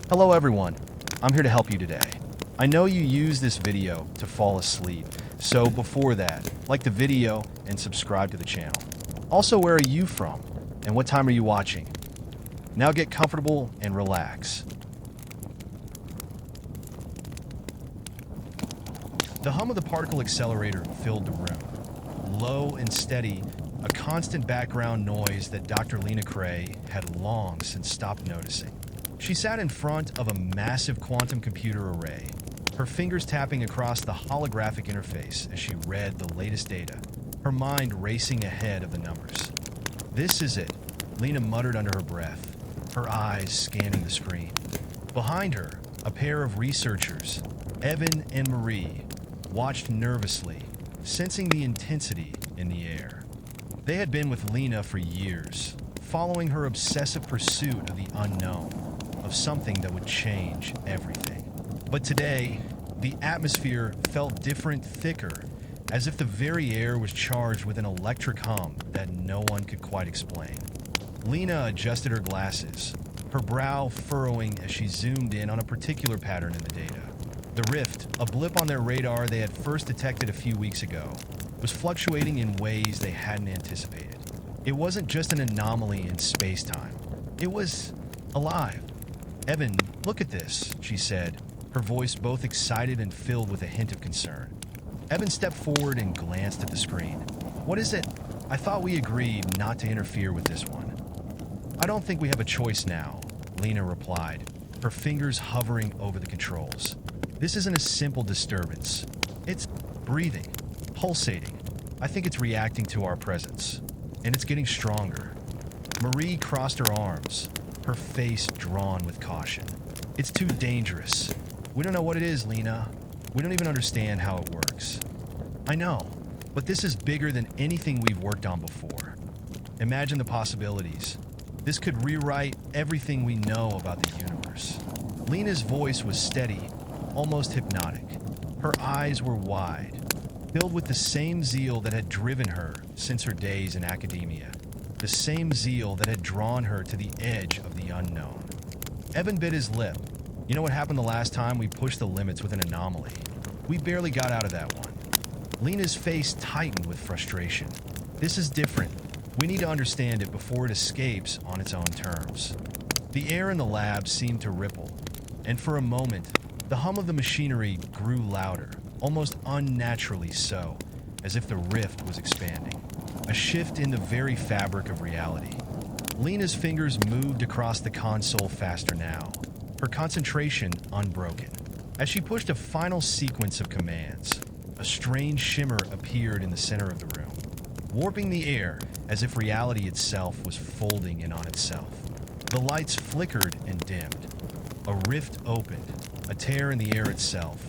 Hello everyone, I'm here to help you today. I know you use this video to fall asleep, so before that, like the video and subscribe to the channel. Also, where are you from and what time are you watching? Now get comfortable and relax. The hum of the particle accelerator filled the room. Low and steady, a constant background noise that Dr. Lena Cray had long since stopped noticing. She sat in front of a massive quantum computer array, her fingers tapping across the holographic interface as she read the latest data, her mind racing ahead of the numbers. "This is it," Lena muttered under her breath, her eyes scanning the screen. Behind her, a pair of researchers, Evan and Marie, watched nervously, sensing the intensity in the air. They had been with Lena for years, following her obsessive pursuit of the unknown, of something that would change everything. But today, the atmosphere felt different, thicker, as if the very air was charged with an electric hum that no one could quite explain. Lena adjusted her glasses, her brow furrowing as she zoomed in on a particular pattern in the data. The rift, a blip on their radar they had first detected a few weeks ago, was fluctuating in ways they hadn't anticipated. It wasn't just an anomaly in space-time. It was alive. "Evan, look at this," she said, her voice both excited and filled with a hint of concern. Evan stepped forward and glanced at the screen. "What is it? I thought we agreed not to interfere with this one." "I don't think we have a choice now," Lena replied, her fingers hovering over the controls. "This isn't a simple disturbance. It's breathing, pulsating. I think it's reacting to our presence, and it's getting stronger." Marie crossed her arms, her face drawn with caution. "It's too dangerous. We don't know what it is, Lena. We don't even understand how it works." "I know, but this is bigger than anything we've worked on before. Imagine the possibilities. This could rewrite everything we know about the universe." Lena's voice was steady, almost hypnotic. Her eyes were wide, filled with the same zeal that had driven her since her days in academia, the same zeal that had drawn her to the edge of the unknown. Evan bit his lip. "You know what happened the last time we pushed the limits with an anomaly? We barely got out of that one." Lena's face tightened with frustration. "This is different. We need to understand it before it escapes on its own terms." The air in the lab seemed to ripple, and for a moment, the hum of the machinery grew louder, almost unnaturally so, as if the rift was expanding. A shift in the very fabric of reality. Lena's fingers moved across the console faster now, her concentration unbroken. As she pushed a final sequence of commands, a strange shimmer appeared in the center of the room, warping the air as if reality itself was folding in on itself. The lights flickered and dimmed. A rift opened, a tear in the air itself,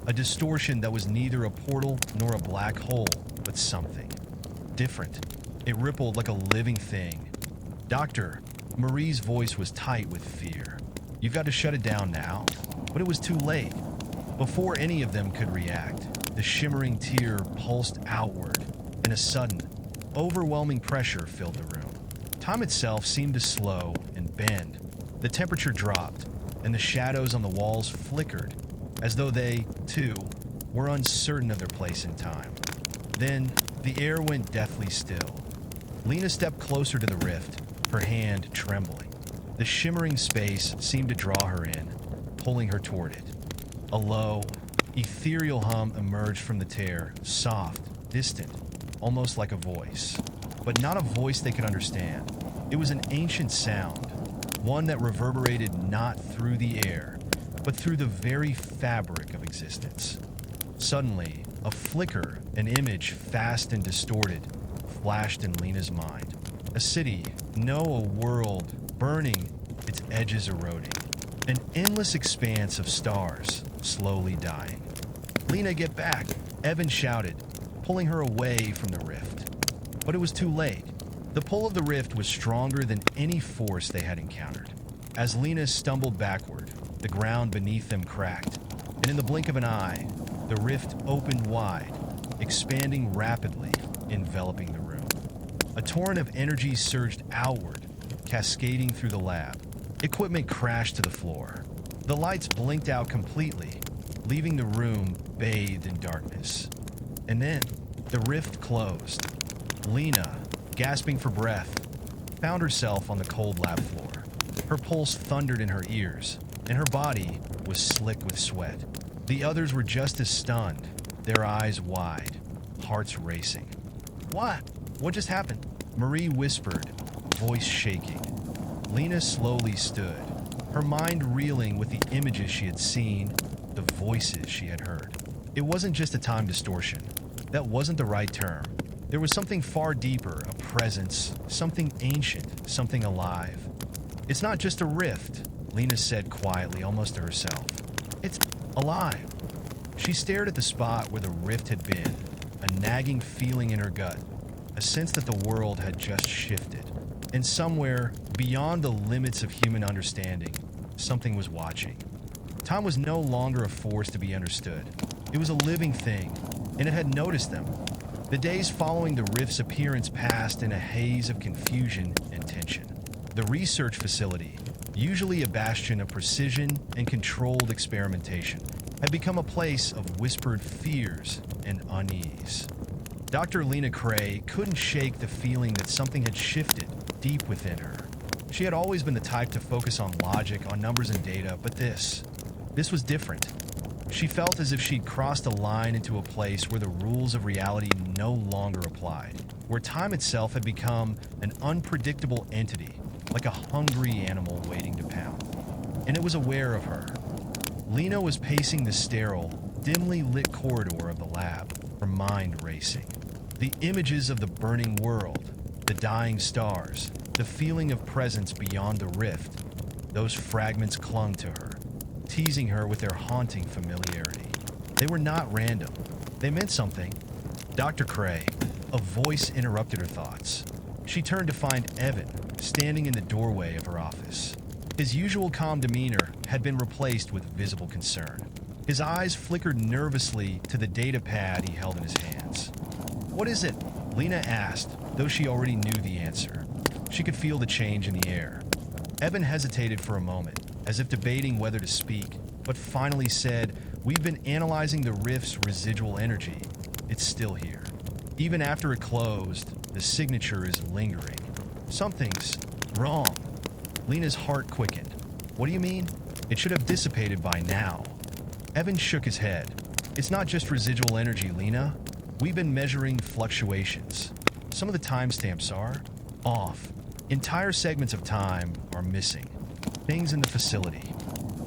a distortion that was neither a portal nor a black hole, but something different. It rippled like a living thing. "Doctor," Marie's voice was tight with fear. "You've got to shut it down now." But it was too late. Before any of them could react, the shimmering tear pulsed outward, and a sudden, overwhelming pressure filled the room. Time itself seemed to slow and bend. The temperature dropped, and the shadows on the walls flickered, as though they, too, were uncertain of their place in time. Then, the air went deathly still. Lena stepped closer to the rift, her hand trembling. The shimmering space seemed to draw her in, pulling her toward it. A low, ethereal hum emerged from the tear, soft, distant, almost like a voice. But not a voice they could understand. It was an ancient sound, one that reverberated not through the air, but through the very fabric of existence. Suddenly, a flicker, an image fast and distorted, flashed in Lena's mind. A city, no, a world, burning, its edges eroding. An endless expanse of stars, slowly dying. "Lena, get back!" Evan shouted, pulling her away from the rift. But it was too late. The pull of the rift was stronger than any force they had encountered. As Lena stumbled backward, the ground beneath them cracked, and in the blink of an eye, the rift opened wide, expanding rapidly, enveloping the room. A torrent of energy surged outward, cascading through the lab. Equipment crashed to the floor. The lights blinked out completely, leaving the room bathed in darkness. And then, the rift closed. Lena, gasping for breath, found herself on the cold lab floor. Her pulse thundered in her ears, and her body was slick with sweat. The others were just as stunned, their eyes wide, hearts racing. "What? What just happened?" Marie whispered, voice shaking. Lena slowly stood, her mind reeling with the images she had seen, the voices she had heard. It wasn't just a time distortion. That wasn't the right term. There was something far deeper, a presence, something ancient, something alive. "It's not just a rift," Lena said quietly, almost to herself. "It's alive." She stared at the spot where the rift had been, a nagging feeling in her gut, a sense that the world had just shifted. And somewhere, beyond the limits of human understanding, something was watching. Time was no longer a force to be understood. It was a living thing, and it had noticed them. The days following the rift's appearance passed in a haze of confusion and tension. The research facility, usually a bastion of precision and controlled experimentation, had become a place of whispered fears and unease. Dr. Lena Cray couldn't shake the feeling that something had shifted deep within her. She had always been the type to focus on logic, on numbers and data, but this was different. She felt as if she'd crossed a line into a place where the rules of reality no longer applied, where time itself had become an unpredictable entity, like a hungry animal waiting to pound. And it was aware of her. Lena was pacing the sterile, dimly lit corridor of the lab, her mind racing. The images of the burning world, the dying stars, the feeling of presence beyond the rift, those fragments clung to her, teasing her with their haunting familiarity. They were not random. They meant something. "Dr. Cray," a voice interrupted her thoughts. She turned to find Evan standing in the doorway of her office. His usual calm demeanor had been replaced with visible concern. His eyes flickered nervously to the data pad he held in his hands. "What is it?" Lena asked, though she already knew the answer. She could feel the change in the air. Evan hesitated for a moment, as if debating whether to speak, but finally said, "We've been analyzing the rift's residual energy. It's still here. Even after it closed, the signature is lingering. Something's wrong." Lena's heart quickened. "What do you mean? It should have dissipated by now." Evan shook his head. "It's not just residual energy, Lena. We've been measuring fluctuations. Some of the timestamps are off. Entire segments of time are missing. Things in the facility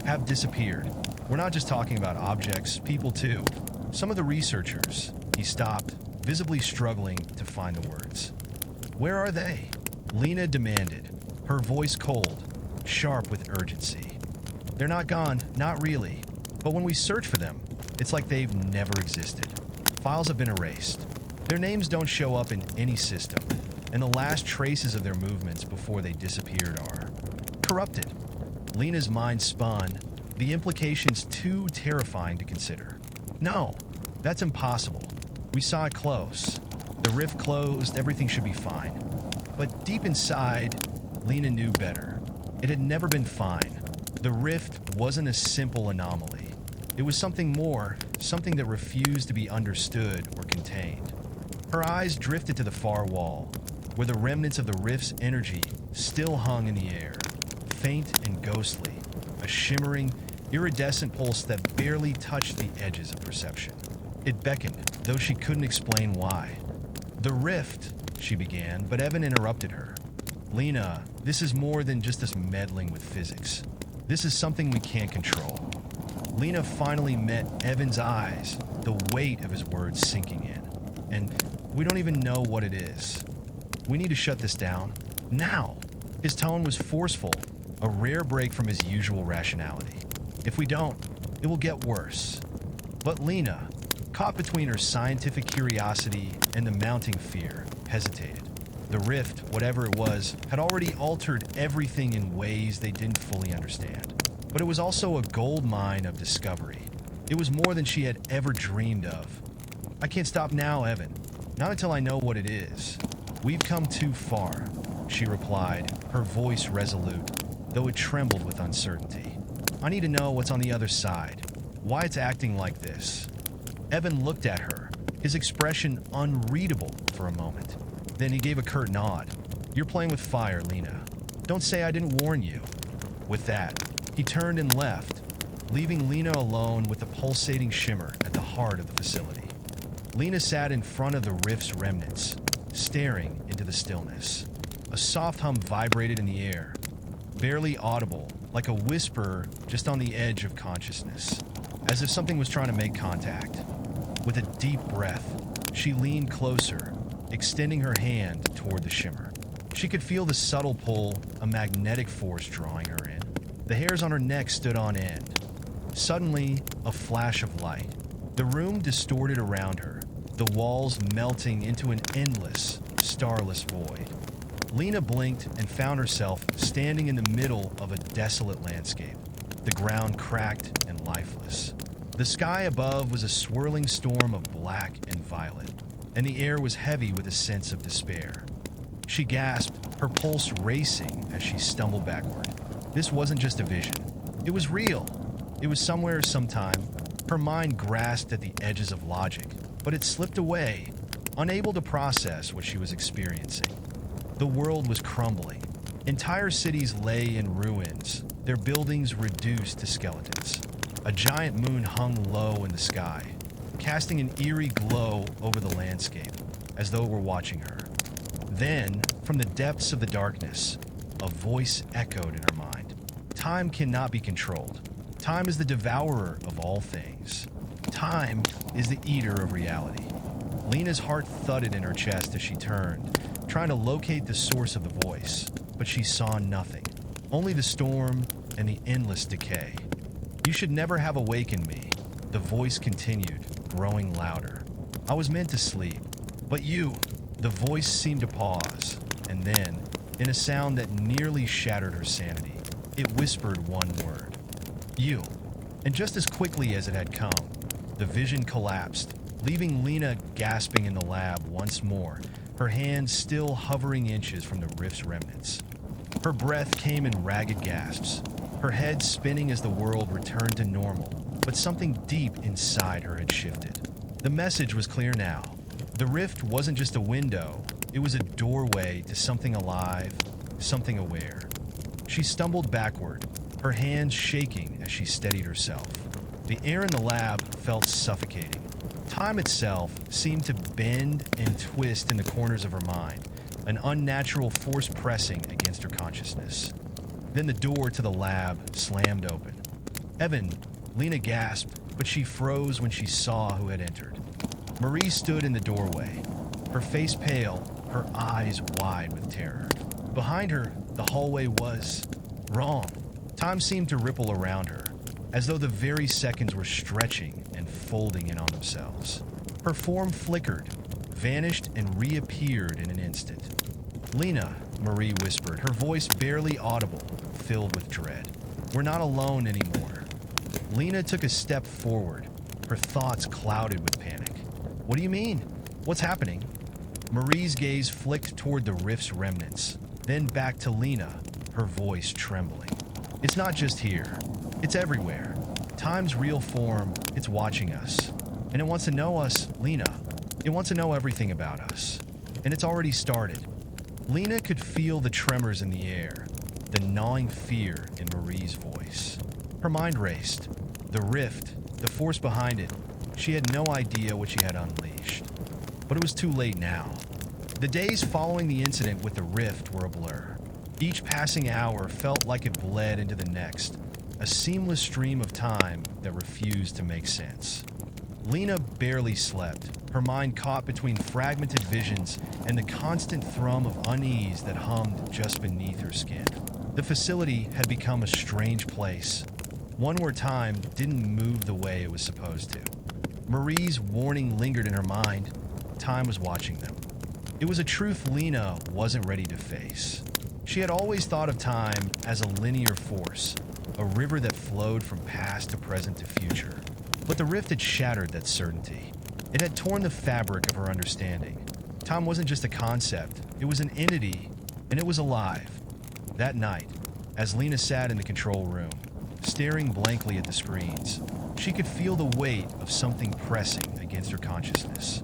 have disappeared. We're not just talking about objects, people too. Some of the researchers." He stopped, visibly struggling to find the words. "Where are they?" Lena demanded, her voice cold, sharp with urgency. "They're not gone, not really. But when we search for them, it's like they've never existed. Files have been erased. Their names don't show up in any system, and the last traces of their movements before they disappeared are corrupted." Lena's mind spun, the implications too terrifying to consider. "No, that's impossible. We saw it close. The rift closed, everything should be fine." But deep inside, Lena knew better. It had never been fine. The rift wasn't a simple anomaly. It was something more, something that refused to be understood or contained. Her eyes drifted to the far wall, where the remnants of the rift's energy still hung in the air, faint and ghostly, a shimmering, iridescent pulse that barely touched the edges of perception. It beckoned, though she couldn't explain why. "The rift," she began, but Evan interrupted her. "Lena, this is more than just us meddling with physics. This is something we can't control." Lena finally met Evan's eyes, the weight of his words sinking in. "And we don't even know what it is. We need to shut this down. Now!" His tone was forceful, a rare break from his usual rationality. "If we don't, it will get worse." But Lena, caught between her scientific curiosity and the mounting fear, hesitated. The rift, whatever it was, had already altered everything in ways they didn't fully understand. But it was also a gold mine of discovery. It was more than she had ever dreamed of. "I can't stop now, Evan. Not until I know what it is. We've come too far," she replied, her voice resolute, though it trembled with uncertainty. I need to know what's on the other side, why it's acting like this. Evan looked at her, his expression unreadable for a moment. Then he gave a curt nod. You're playing with fire, Lena. Don't say I didn't warn you. With that, he turned and left, leaving Lena alone with the pulsating shimmer at the heart of the facility. Lena sat in front of the rift's remnants, staring into the stillness. A soft hum vibrated in the air, barely audible, like a whisper just on the edge of consciousness, as if something was trying to make contact. With a deep breath, she leaned closer, extending her hand toward the shimmer. She could feel the subtle pull, a magnetic force drawing her in. The hairs on her neck stood on end. Suddenly, a flash of light. The room distorted around her, the walls melting into an endless, starless void. Lena blinked and found herself standing in the middle of a desolate landscape, the ground cracked and lifeless. The sky above was a swirling storm of black and violet, and the air was heavy with a sense of despair. She gasped, her pulse racing as she stumbled backward. This wasn't just a vision. It was real. It was somewhere, sometime. Her mind grasped at the edges of logic, but it slipped away, unable to process what she was experiencing. The world was crumbling. Entire cities lay in ruins, their buildings reduced to skeletons. A giant moon hung low in the sky, casting an eerie glow over the landscape, as though it were watching her. Then, from the depths of the darkness, a voice echoed in her mind. Time cannot be controlled. Time is the devourer of all things. Time is the eater of reality. Lena's heart thudded in her chest as she turned, trying to locate the source of the voice, but she saw nothing. Only the storm and the endless decay. You should never have awakened me, the voice continued, growing louder. I was meant to sleep, but you... The voice seemed to pause, and then, in a sound that nearly shattered her sanity, it whispered one word. You. And just as quickly as it had come, the vision collapsed, leaving Lena gasping in the lab once more, her hands still hovering inches from the rift's remnants. Her breath came in ragged gasps, her head spinning as the world returned to normal, but something deep inside her had shifted. The message was clear now. The rift wasn't just a window, it was a doorway to something alive, something aware. She stumbled backward, her hands shaking as she steadied herself. The air in the lab felt suffocating. Time itself seemed to bend and twist in the corners of her mind, an unnatural force pressing against her consciousness. Then the door to the lab slammed open. Evan, Lena gasped, but she froze when she saw who had entered. Marie stood in the doorway, her face pale, her eyes wide with terror. Behind her, the hallway was wrong. Time seemed to ripple around her, as though the very seconds were stretching and folding in on themselves. Her form flickered, vanished, and reappeared in an instant. Lena, Marie whispered, her voice barely audible, filled with dread. We're not alone anymore. Lena took a step forward, her thoughts clouded with panic. What do you mean? What's happening? Marie's gaze flicked toward the rift's remnants, then back to Lena, her voice trembling. It's not just here. It's everywhere. Time's real form, it's watching us. And it wants to know us, Lena. It wants to know everything about us. And it's already started. Lena could feel the tremors in the air, the gnawing fear in Marie's voice. Her mind raced. The rift, the force behind it, she had no idea what she had unleashed. But it was too late now. The days following the incident with the rift were a blur. Each passing hour felt like it bled into the next, a seamless stream of time that refused to make sense. Lena barely slept, her mind caught between fragmented visions and the constant thrum of unease that hummed just beneath her skin. The facility had become a strange place, one where time didn't move the way it was supposed to. Marie's warning lingered in her mind. Time was watching them. It was a truth Lena wasn't ready to face. She had always thought of time as a linear force, a river that flowed from past to present to future. But the rift had shattered that certainty. It had torn the fabric of her understanding. Time wasn't just a concept, it was an entity, and it was alive. That night, as Lena sat in the control room, staring blankly at the screens. She could feel the weight of something pressing against her consciousness.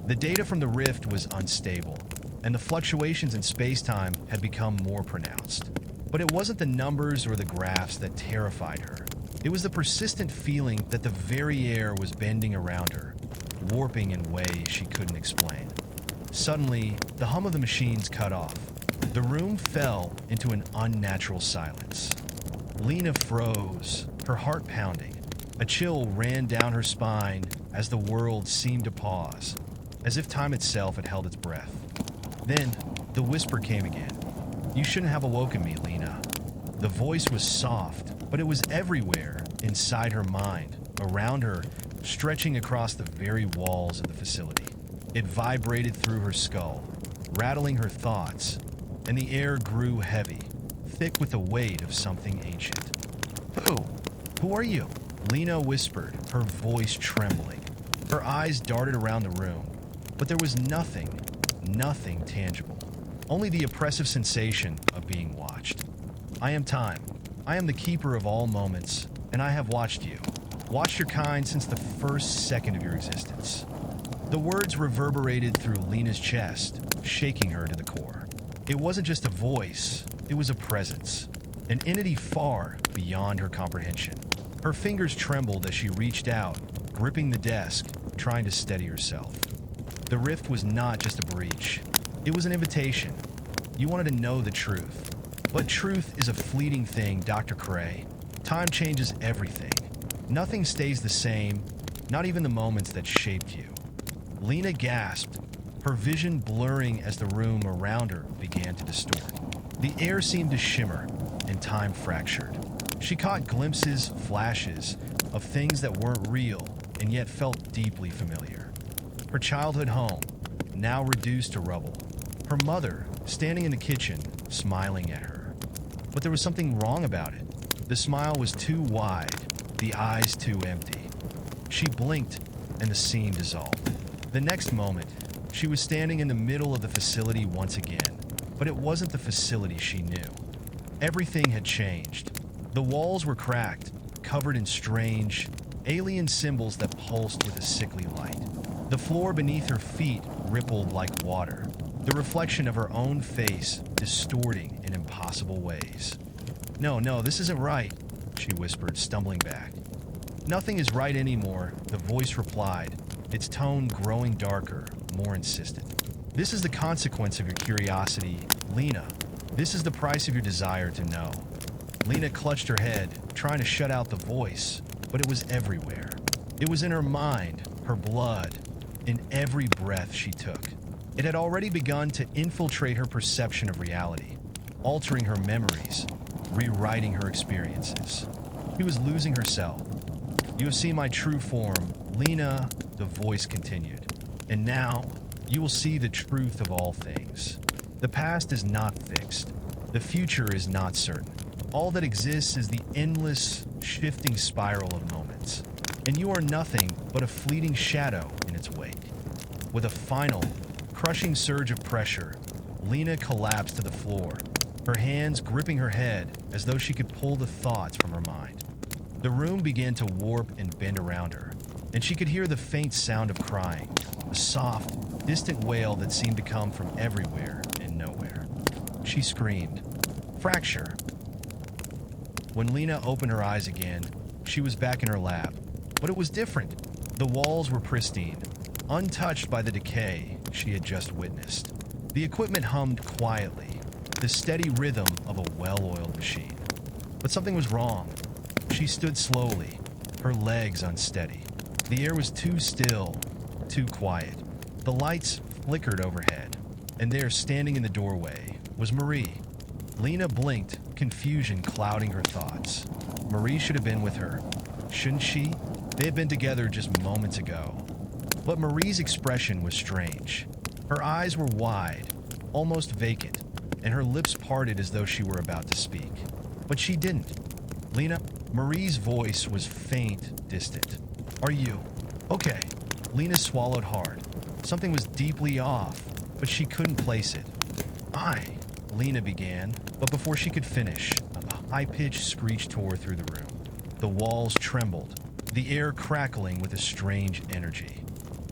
The data from the rift was unstable, and the fluctuations in space-time had become more pronounced. But it wasn't the numbers or the graphs that terrified her. It was the persistent feeling that the very air was bending around her, warping in ways she couldn't explain. Suddenly, the hum of the machines cut off. The room fell into an unnatural silence. Lena froze, her heart pounding. A chill ran down her spine as the world seemed to pause, as if time itself had held its breath. Then, the whisper came again. "You shouldn't have awoken me, Lena." The voice was soft, but it was everywhere, inside her mind, around her, stretching across the very walls of the facility. It vibrated through her skull, rattling her thoughts, and the air grew heavy, thick with the weight of something ancient. Who are you?" Lena whispered, her voice trembling. Her eyes darted around the room, but there was nothing tangible. Only the oppressive sensation of being watched. "I am time. I am the keeper of all moments, and I have watched you. Watched your kind since the first second of your existence." The words reverberated through Lena's chest, shaking her to the core. It wasn't just a voice, it was a presence, an entity far beyond her comprehension. Her fingers trembled as she reached out, gripping the desk, trying to steady herself. The rift was not just a breach. It was an invitation. You wanted to know the truth. But truth is a fleeting thing, Dr. Cray. Time changes everything. Nothing stays the same, not even the moments that shaped you. Lena gasped, her vision blurring as the room around her began to distort. The air seemed to shimmer, and time fractured. She caught glimpses, flashes, of things that weren't real and yet felt deeply familiar. Her childhood home, now reduced to rubble. Her mother, standing in the kitchen, smiling at her. But there was something wrong about it. The smile was too wide, the eyes too empty. She blinked, and the scene dissolved. The next moment, she was standing in the middle of the facility once again. But it wasn't the facility she knew. Everything had changed. The walls were cracked, covered in strange, alien symbols that pulsed with a sickly light. The floor beneath her feet rippled like water, the reflection of her own face distorting in impossible ways. No, this isn't right," she whispered, stumbling back. "Nothing is right anymore," the voice replied, its tone growing darker, more insistent. "This is the consequence of your curiosity, Lena. This is the price of your desire to know." Lena clutched her head, trying to shut out the voice, but it was everywhere. It was in her mind, her blood, in every breath she took. It had already begun to infiltrate her perception of reality, altering her memories, rewriting her experiences. She was losing herself. "You have seen my true form, Lena," the voice continued. "And now, you will see the truth of all things. The past is not fixed. The future is not certain. All that exists is the endless, shifting spiral of moments. And you are nothing but a fleeting shadow in its wake." With a final, crushing surge of pressure, Lena collapsed to the floor, her hands gripping her head as though she could pull the thoughts from her mind. The room began to warp and bend around her, and she could hear the faint sound of crying, a soft, distant wail that seemed to come from everywhere and nowhere. She screamed, "Fracture!" When Lena opened her eyes again, she was back in her lab. But it was different. The walls were pristine, untouched by the decay she had just witnessed. The equipment hummed quietly, the steady rhythm of a well-oiled machine. But something was wrong. She stood slowly, her legs unsteady. The air was too still, too quiet. The lights flickered overhead, and there, standing in the doorway, was Marie. Lena blinked, confusion clouding her thoughts. Marie should have been with her. Shouldn't she? They had been together just moments ago. But Marie's expression was strange. Her eyes were wide, almost vacant, and her lips parted as though she were about to speak. But she didn't. "Lena," Marie's voice was faint, distant. "Are you okay?" Lena swallowed hard. Something was deeply off, but she couldn't place it. Lena began, but before she could finish, a high-pitched screech tore through the room. The walls trembled, the air crackling with a strange energy.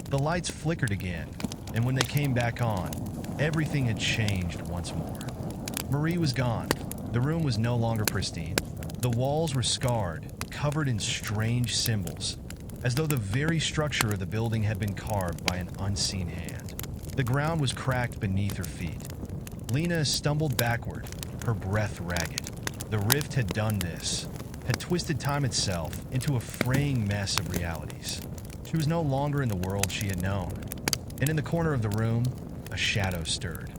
The lights flickered again, and when they came back on, everything had changed once more. Marie was gone. The room was no longer pristine. The walls were scarred, covered in strange symbols, as though the very structure of the building had been carved by an unseen hand. The ground was cracked beneath her feet. Lena stumbled backward, her breath ragged. The rift had done this, had twisted time itself into a fraying mess of realities. She was no longer in the world she had known, and in the corner of the room, a shadow stirred.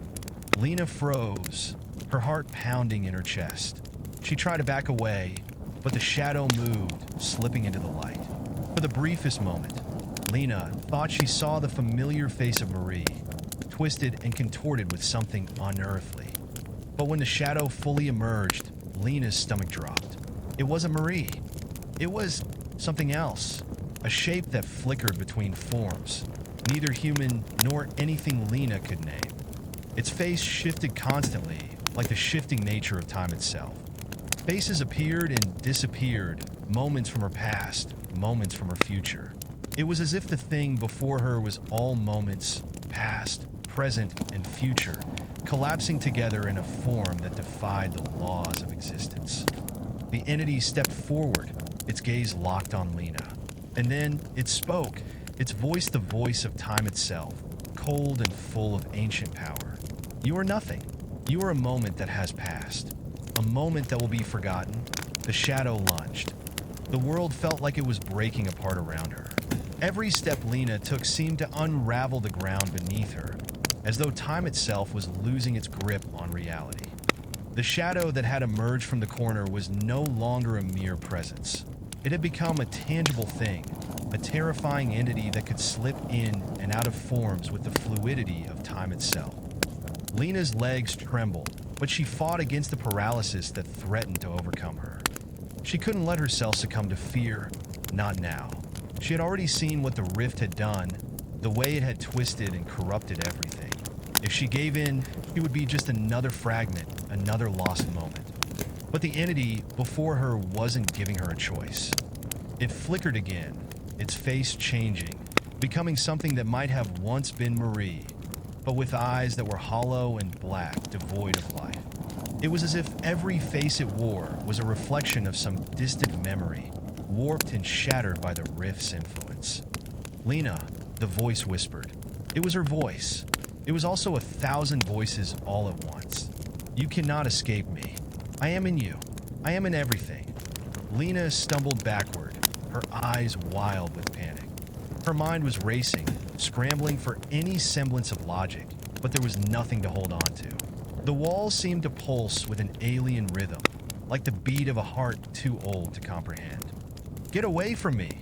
Lena froze, her heart pounding in her chest. She tried to back away, but the shadow moved, slipping into the light. For the briefest moment, Lena thought she saw the familiar face of Marie, twisted and contorted with something unearthly. But when the shadow fully emerged, Lena's stomach dropped. It wasn't Marie. It was something else, a shape that flickered between forms, neither human nor anything Lena could name. Its face shifted constantly, like the shifting nature of time itself. Faces appeared and disappeared, moments from her past, moments from her future. It was as if the thing before her was all moments, past, present, and future, collapsing together in a form that defied the laws of existence. The entity stepped forward, its gaze locked on Lena. And then it spoke, its voice the voice of time itself, cold and full of ancient power. You are nothing. You are a moment that has passed. A moment that will be forgotten. The shadow lunged. The world felt like it was breaking apart around her. Every step Lena took seemed to unravel the ground beneath her, as though time itself was losing its grip on reality. The shadow that had emerged from the corner was no longer a mere presence. It had become a tangible thing, a terrifying entity that could slip in and out of forms with the fluidity of time itself. Lena's legs trembled, but she fought against the paralysis that threatened to overcome her. She couldn't let herself succumb to fear, not now. She had already seen what the rift had done, the way it had twisted and corrupted everything. If she gave in, she would be just another fragment, another lost moment. But the entity before her wasn't giving her a choice. It flickered again, its face changing, becoming something that might have once been Marie, but with eyes that were hollow and black, devoid of life. It was as if every face it wore was a reflection of some distant memory, warped and shattered by the rift's influence. Lena, the voice whispered. It was her voice. It was also 1,000 voices all at once. You cannot escape me. I am in you. I am in everything. Lena stumbled backward, her eyes wild with panic. Her mind was racing, scrambling for any semblance of logic, but there was nothing to hold on to. The walls seemed to pulse with an alien rhythm, like the beat of a heart too old to comprehend. Get away from me,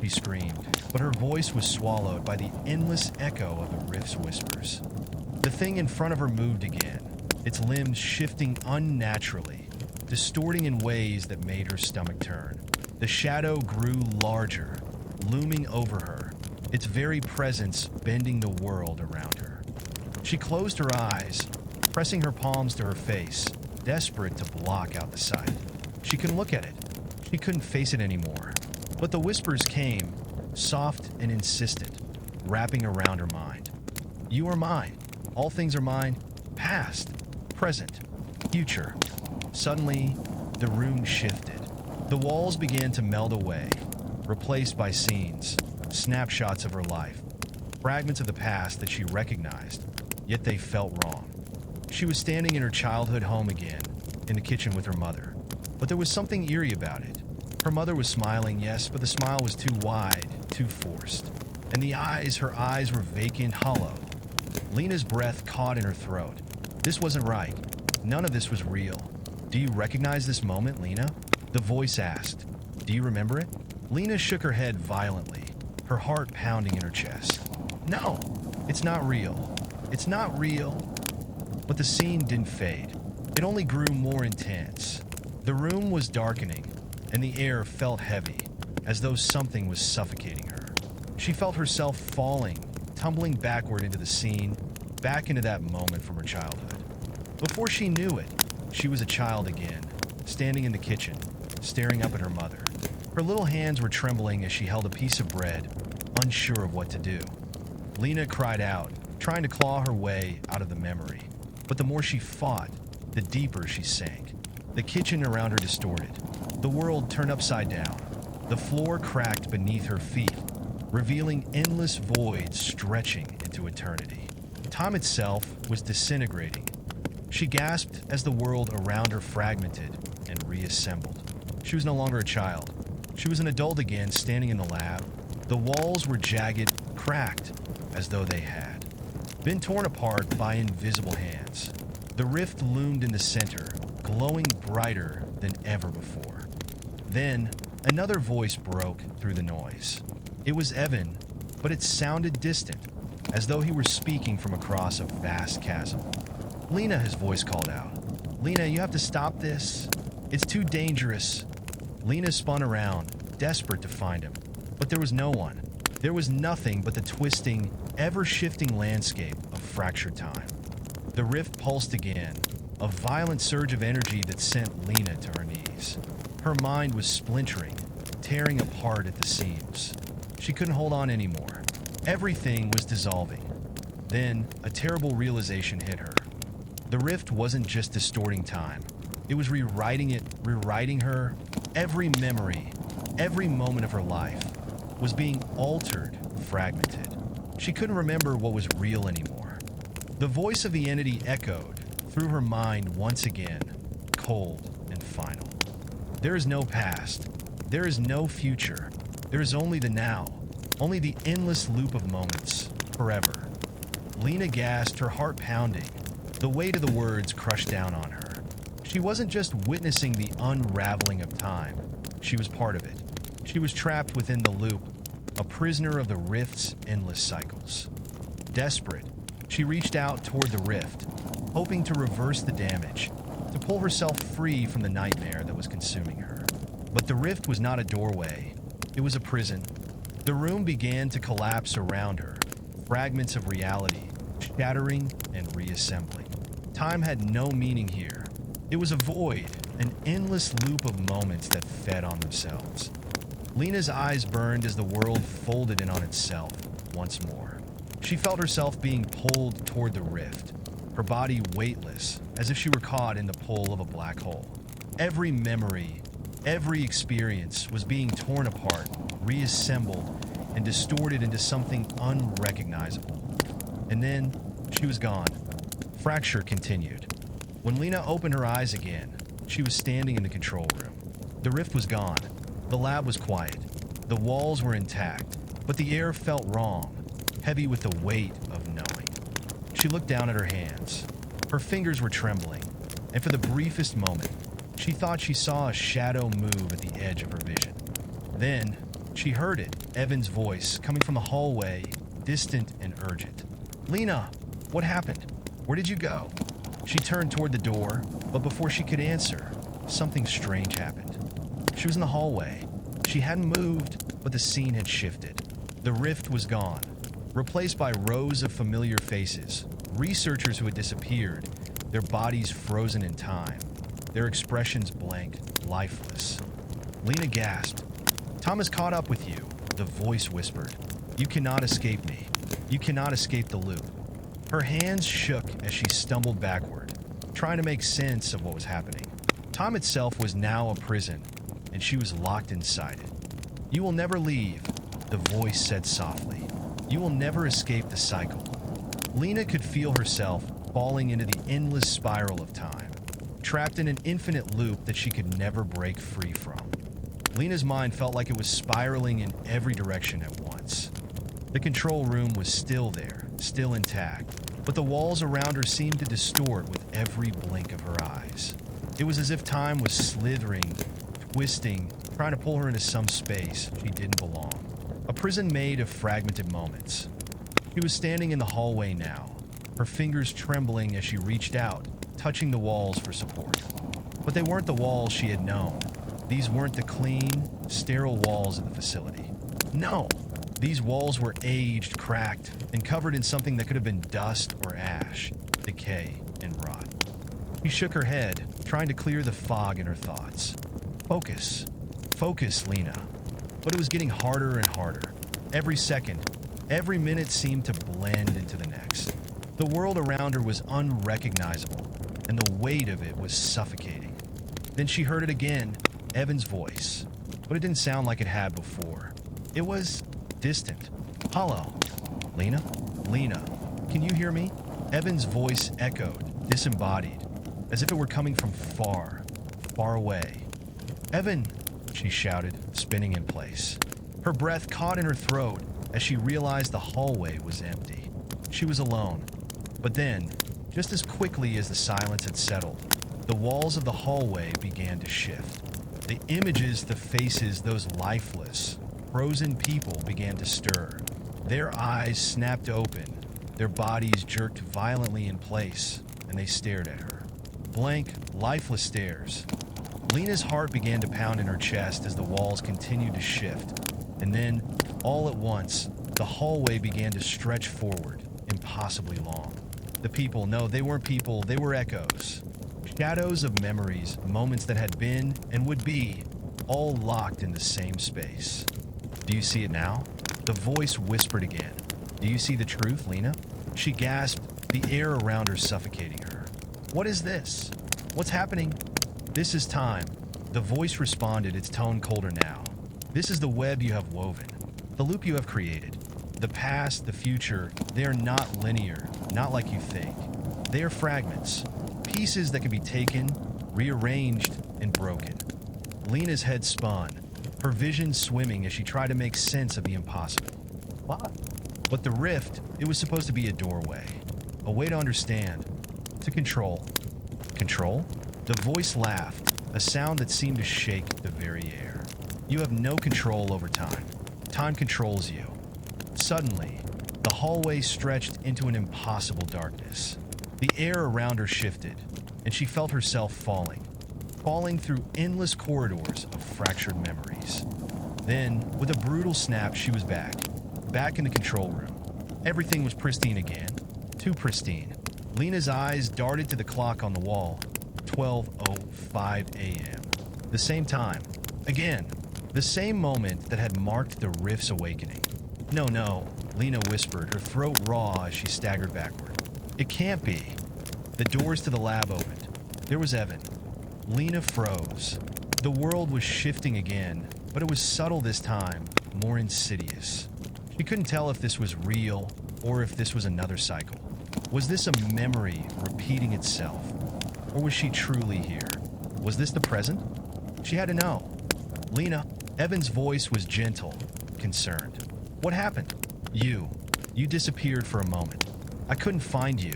she screamed, but her voice was swallowed by the endless echo of the rift's whispers. The thing in front of her moved again, its limbs shifting unnaturally, distorting in ways that made her stomach turn. The shadow grew larger, looming over her, its very presence bending the world around her. She closed her eyes, pressing her palms to her face, desperate to block out the sight. She couldn't look at it. She couldn't face it anymore. But the whispers came, soft and insistent, wrapping around her mind. You are mine. All things are mine. Past, present, future. Suddenly, the room shifted. The walls began to melt away, replaced by scenes, snapshots of her life, fragments of the past that she recognized, yet they felt wrong. She was standing in her childhood home again, in the kitchen with her mother. But there was something eerie about it. Her mother was smiling, yes, but the smile was too wide, too forced. And her eyes were vacant, hollow. Lena's breath caught in her throat. This wasn't right. None of this was real. Do you recognize this moment, Lena? The voice asked. Do you remember it? Lena shook her head violently, her heart pounding in her chest. No, it's not real. It's not real. But the scene didn't fade. It only grew more intense. The room was darkening, and the air felt heavy, as though something was suffocating her. She felt herself falling, tumbling backward into the scene, back into that moment from her childhood. Before she knew it, she was a child again, standing in the kitchen, staring up at her mother. Her little hands were trembling as she held a piece of bread, unsure of what to do. Lena cried out, trying to claw her way out of the memory. But the more she fought, the deeper she sank. The kitchen around her distorted. The world turned upside down. The floor cracked beneath her feet, revealing endless voids stretching into eternity. Time itself was disintegrating. She gasped as the world around her fragmented and reassembled. She was no longer a child. She was an adult again, standing in the lab. The walls were jagged, cracked, as though they had been torn apart by invisible hands. The rift loomed in the center, glowing brighter than ever before. Then, another voice broke through the noise. It was Evan, but it sounded distant, as though he were speaking from across a vast chasm. "Lena," his voice called out. "Lena, you have to stop this. It's too dangerous." Lena spun around, desperate to find him. But there was no one. There was nothing but the twisting, ever-shifting landscape of fractured time. The rift pulsed again, a violent surge of energy that sent Lena to her knees. Her mind was splintering, tearing apart at the seams. She couldn't hold on anymore. Everything was dissolving. Then, a terrible realization hit her. The rift wasn't just distorting time. It was rewriting it, rewriting her. Every memory, every moment of her life was being altered, fragmented. She couldn't remember what was real anymore. The voice of the entity echoed through her mind once again, cold and final. There is no past. There is no future. There is only the now, only the endless loop of moments, forever. Lena gasped, her heart pounding. The weight of the words crushed down on her. She wasn't just witnessing the unraveling of time. She was part of it. She was trapped within the loop, a prisoner of the rift's endless cycles. Desperate, she reached out toward the rift, hoping to reverse the damage, to pull herself free from the nightmare that was consuming her. But the rift was not a doorway. It was a prison. The room began to collapse around her, fragments of reality, shattering and reassembling. Time had no meaning here. It was a void, an endless loop of moments that fed on themselves. Lena's eyes burned as the world folded in on itself once more. She felt herself being pulled toward the rift, her body weightless, as if she were caught in the pull of a black hole. Every memory, every experience was being torn apart, reassembled, and distorted into something unrecognizable. And then, she was gone. Fracture continued. When Lena opened her eyes again, she was standing in the control room. The rift was gone. The lab was quiet. The walls were intact, but the air felt wrong, heavy with the weight of knowing. She looked down at her hands. Her fingers were trembling, and for the briefest moment, she thought she saw a shadow move at the edge of her vision. Then, she heard it, Evan's voice, coming from the hallway, distant and urgent. "Lena, what happened? Where did you go?" She turned toward the door, but before she could answer, something strange happened. She was in the hallway. She hadn't moved, but the scene had shifted. The rift was gone, replaced by rows of familiar faces, researchers who had disappeared, their bodies frozen in time, their expressions blank, lifeless. Lena gasped. "Tom has caught up with you," the voice whispered. "You cannot escape me. You cannot escape the loop." Her hands shook as she stumbled backward, trying to make sense of what was happening. Time itself was now a prison, and she was locked inside it. "You will never leave," the voice said softly. "You will never escape the cycle." Lena could feel herself falling into the endless spiral of time, trapped in an infinite loop that she could never break free from. Lena's mind felt like it was spiraling in every direction at once. The control room was still there, still intact, but the walls around her seemed to distort with every blink of her eyes. It was as if time was slithering, twisting, trying to pull her into some space she didn't belong. A prison made of fragmented moments. She was standing in the hallway now, her fingers trembling as she reached out, touching the walls for support. But they weren't the walls she had known. These weren't the clean, sterile walls of the facility. No! These walls were aged, cracked, and covered in something that could have been dust or ash, decay and rot. She shook her head, trying to clear the fog in her thoughts. Focus. Focus, Lena. But it was getting harder and harder. Every second, every minute seemed to blend into the next. The world around her was unrecognizable, and the weight of it was suffocating. Then she heard it again, Evan's voice, but it didn't sound like it had before. It was distant. Hello, Lena? Lena, can you hear me? Evan's voice echoed, disembodied, as if it were coming from far, far away. Evan, she shouted, spinning in place. Her breath caught in her throat as she realized the hallway was empty. She was alone. But then, just as quickly as the silence had settled, the walls of the hallway began to shift. The images, the faces, those lifeless, frozen people began to stir. Their eyes snapped open, their bodies jerked violently in place, and they stared at her. Blank, lifeless stares. Lena's heart began to pound in her chest as the walls continued to shift, and then, all at once, the hallway began to stretch forward, impossibly long. The people, no, they weren't people, they were echoes. Shadows of memories, moments that had been and would be, all locked in the same space. Do you see it now? The voice whispered again. Do you see the truth, Lena? She gasped, the air around her suffocating her. What is this? What's happening? This is time. The voice responded, its tone colder now. This is the web you have woven, the loop you have created. The past, the future, they are not linear, not like you think. They are fragments, pieces that can be taken, rearranged, and broken. Lena's head spun, her vision swimming as she tried to make sense of the impossible. What? But the rift, it was supposed to be a doorway, a way to understand, to control. Control? The voice laughed, a sound that seemed to shake the very air. You have no control over time. Time controls you. Suddenly, the hallway stretched into an impossible darkness. The air around her shifted, and she felt herself falling through endless corridors of fractured memories. Then, with a brutal snap, she was back in the control room. Everything was pristine again, too pristine. Lena's eyes darted to the clock on the wall. 12:05 a.m. The same time. Again. The same moment that had marked the rift's awakening. No, Lena whispered, her throat raw as she staggered backward. It can't be. The doors to the lab opened. There was Evan. Lena froze. The world was shifting again, but it was subtle this time, more insidious. She couldn't tell if this was real or if this was another cycle. Was this a memory repeating itself? Or was she truly here? Was this the present? She had to know. Lena, Evan's voice was gentle, concerned. What happened? You disappeared for a moment. I couldn't find you.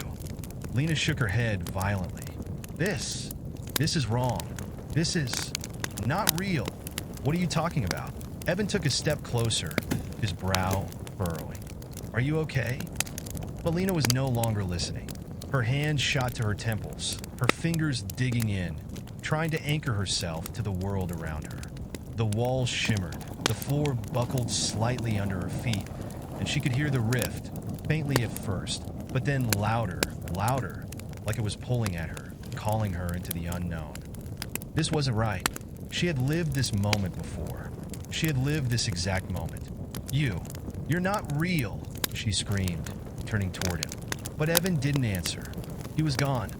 Lena shook her head violently. This is wrong. This is not real. What are you talking about? Evan took a step closer, his brow furrowing. Are you okay? But Lena was no longer listening. Her hands shot to her temples, her fingers digging in, trying to anchor herself to the world around her. The walls shimmered, the floor buckled slightly under her feet, and she could hear the rift, faintly at first, but then louder, like it was pulling at her, calling her into the unknown. This wasn't right. She had lived this moment before. She had lived this exact moment. You're not real, she screamed, turning toward him. But Evan didn't answer. He was gone.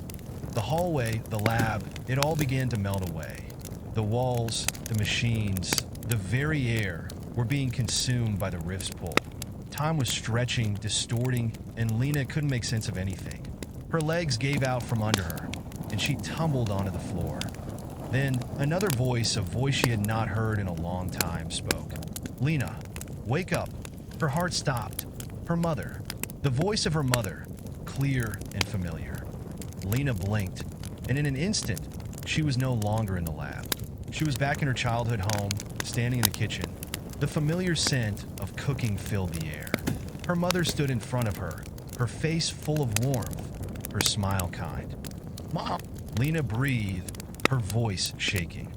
The hallway, the lab, it all began to melt away. The walls, the machines, the very air were being consumed by the rift's pull. Time was stretching, distorting, and Lena couldn't make sense of anything. Her legs gave out from under her, and she tumbled onto the floor. Then another voice, a voice she had not heard in a long time, spoke. Lena, wake up. Her heart stopped. Her mother. The voice of her mother, clear and familiar. Lena blinked, and in an instant, she was no longer in the lab. She was back in her childhood home, standing in the kitchen. The familiar scent of cooking filled the air. Her mother stood in front of her, her face full of warmth, her smile kind. Mom! Lena breathed, her voice shaking.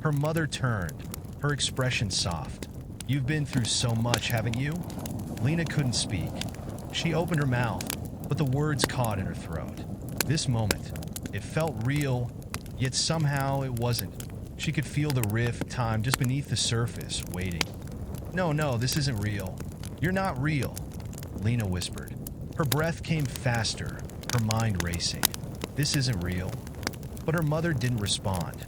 Her mother turned, her expression soft. You've been through so much, haven't you? Lena couldn't speak. She opened her mouth, but the words caught in her throat. This moment, it felt real, yet somehow it wasn't. She could feel the rift time just beneath the surface, waiting. No, no, this isn't real. You're not real, Lena whispered. Her breath came faster, her mind racing. This isn't real. But her mother didn't respond.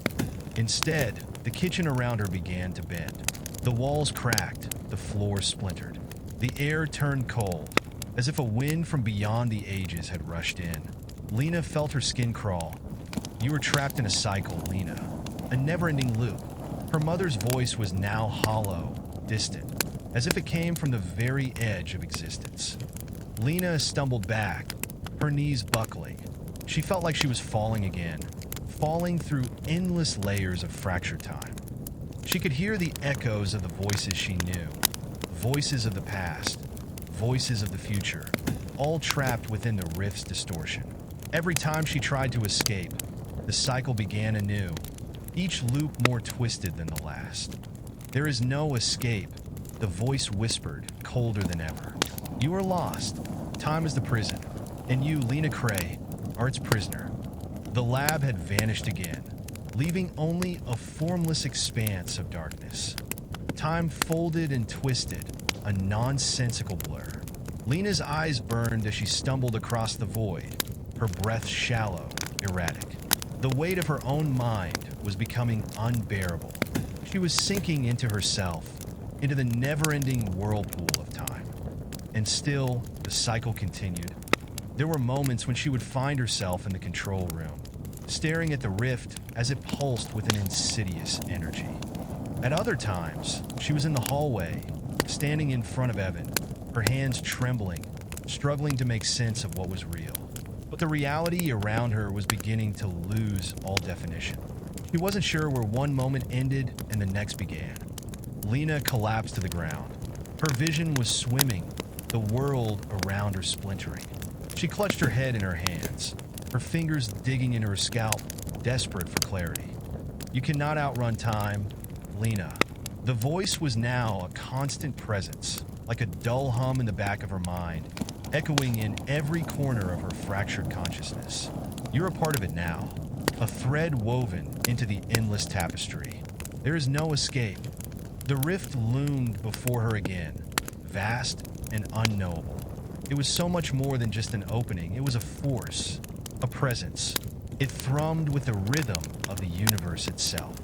Instead, the kitchen around her began to bend. The walls cracked, the floor splintered. The air turned cold, as if a wind from beyond the ages had rushed in. Lena felt her skin crawl. You were trapped in a cycle, Lena. A never-ending loop. Her mother's voice was now hollow, distant, as if it came from the very edge of existence. Lena stumbled back, her knees buckling. She felt like she was falling again, falling through endless layers of fractured time. She could hear the echoes of the voices she knew, voices of the past, voices of the future, all trapped within the rift's distortion. Every time she tried to escape, the cycle began anew, each loop more twisted than the last. There is no escape, the voice whispered, colder than ever. You are lost. Time is the prison, and you, Lena Cray, are its prisoner. The lab had vanished again, leaving only a formless expanse of darkness. Time folded and twisted, a nonsensical blur. Lena's eyes burned as she stumbled across the void, her breath shallow, erratic. The weight of her own mind was becoming unbearable. She was sinking into herself, into the never-ending whirlpool of time. And still, the cycle continued. There were moments when she would find herself in the control room, staring at the rift as it pulsed with an insidious energy. At other times, she was in the hallway, standing in front of Evan, her hands trembling, struggling to make sense of what was real. But the reality around her was beginning to lose all definition. She wasn't sure where one moment ended and the next began. Lena collapsed to the ground. Her vision was swimming, the world around her splintering. She clutched her head in her hands, her fingers digging into her scalp, desperate for clarity. You cannot outrun time, Lena. The voice was now a constant presence, like a dull hum in the back of her mind, echoing in every corner of her fractured consciousness. You're a part of it now, a thread woven into the endless tapestry. There is no escape. The rift loomed before her again, vast and unknowable. It was so much more than just an opening. It was a force, a presence. It thrummed with the rhythm of the universe itself.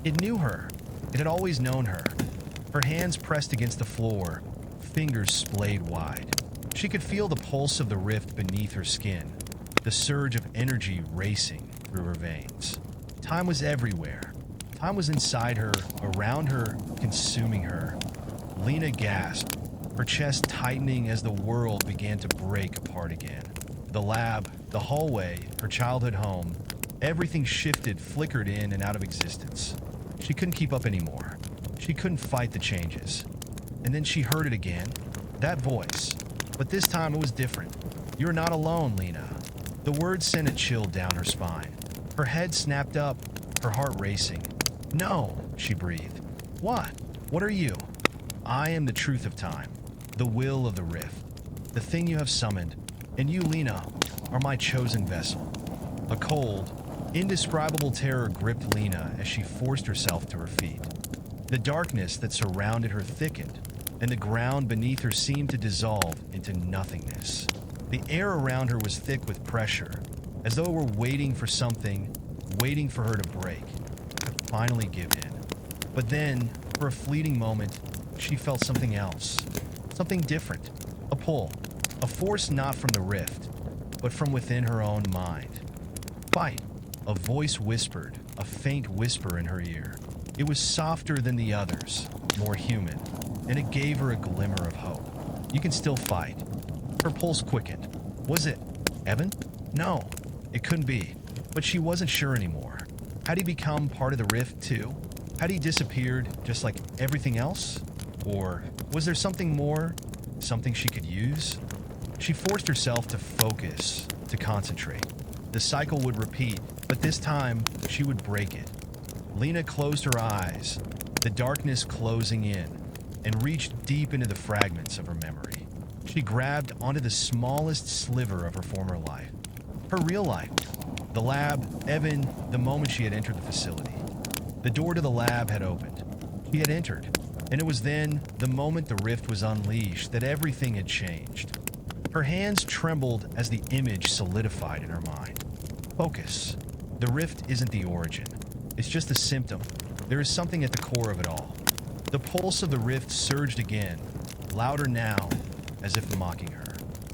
It knew her. It had always known her. Her hands pressed against the floor, fingers splayed wide. She could feel the pulse of the rift beneath her skin, the surge of energy racing through her veins. Time was everywhere. Time was inside her, around her, consuming her. Lena gasped, her chest tightening as the world began to break apart again. The lab, the hallway, her childhood home, everything shifted, flickered in and out of existence. She couldn't keep up anymore. She couldn't fight the changes. And then she heard it again, that voice. But this time it was different. You're not alone, Lena. The words sent a chill down her spine. Her head snapped up, her heart racing. No, she breathed. What? What are you? I am the truth of time, the will of the rift, the thing you have summoned, and you, Lena, are my chosen vessel. A cold, indescribable terror gripped Lena as she forced herself to her feet. The darkness that surrounded her thickened, and the ground beneath her seemed to dissolve into nothingness. The air around her was thick with pressure, as though it were waiting for something, waiting for her to break, to finally give in. But then, for a fleeting moment, she felt something else, something different, a pull, a force not from the rift, but from within her own mind. Fight, a voice whispered, a faint whisper in her ear. It was softer than the others, more human, and it gave her a glimmer of hope. You can still fight. Her pulse quickened. Was it Evan? No, it couldn't be, but she wasn't sure anymore. Had he become part of the rift too? Had he disappeared just like everything else? Or was there something more, something she could use? She forced herself to focus, to concentrate. The cycle would repeat, but this time she would break it. Lena closed her eyes, the darkness closing in, and reached deep into the fragments of her memory. She grabbed onto the smallest sliver of her former life, her real life, the lab, Evan, the moment she had entered the facility. The door to the lab had opened. She had entered, and it was then, the moment the rift was unleashed, that everything had changed. Her hands trembled as the image solidified in her mind. Focus. The rift isn't the origin. It's just a symptom. There is something at the core of it all. The pulse of the rift surged again, louder now, as if mocking her.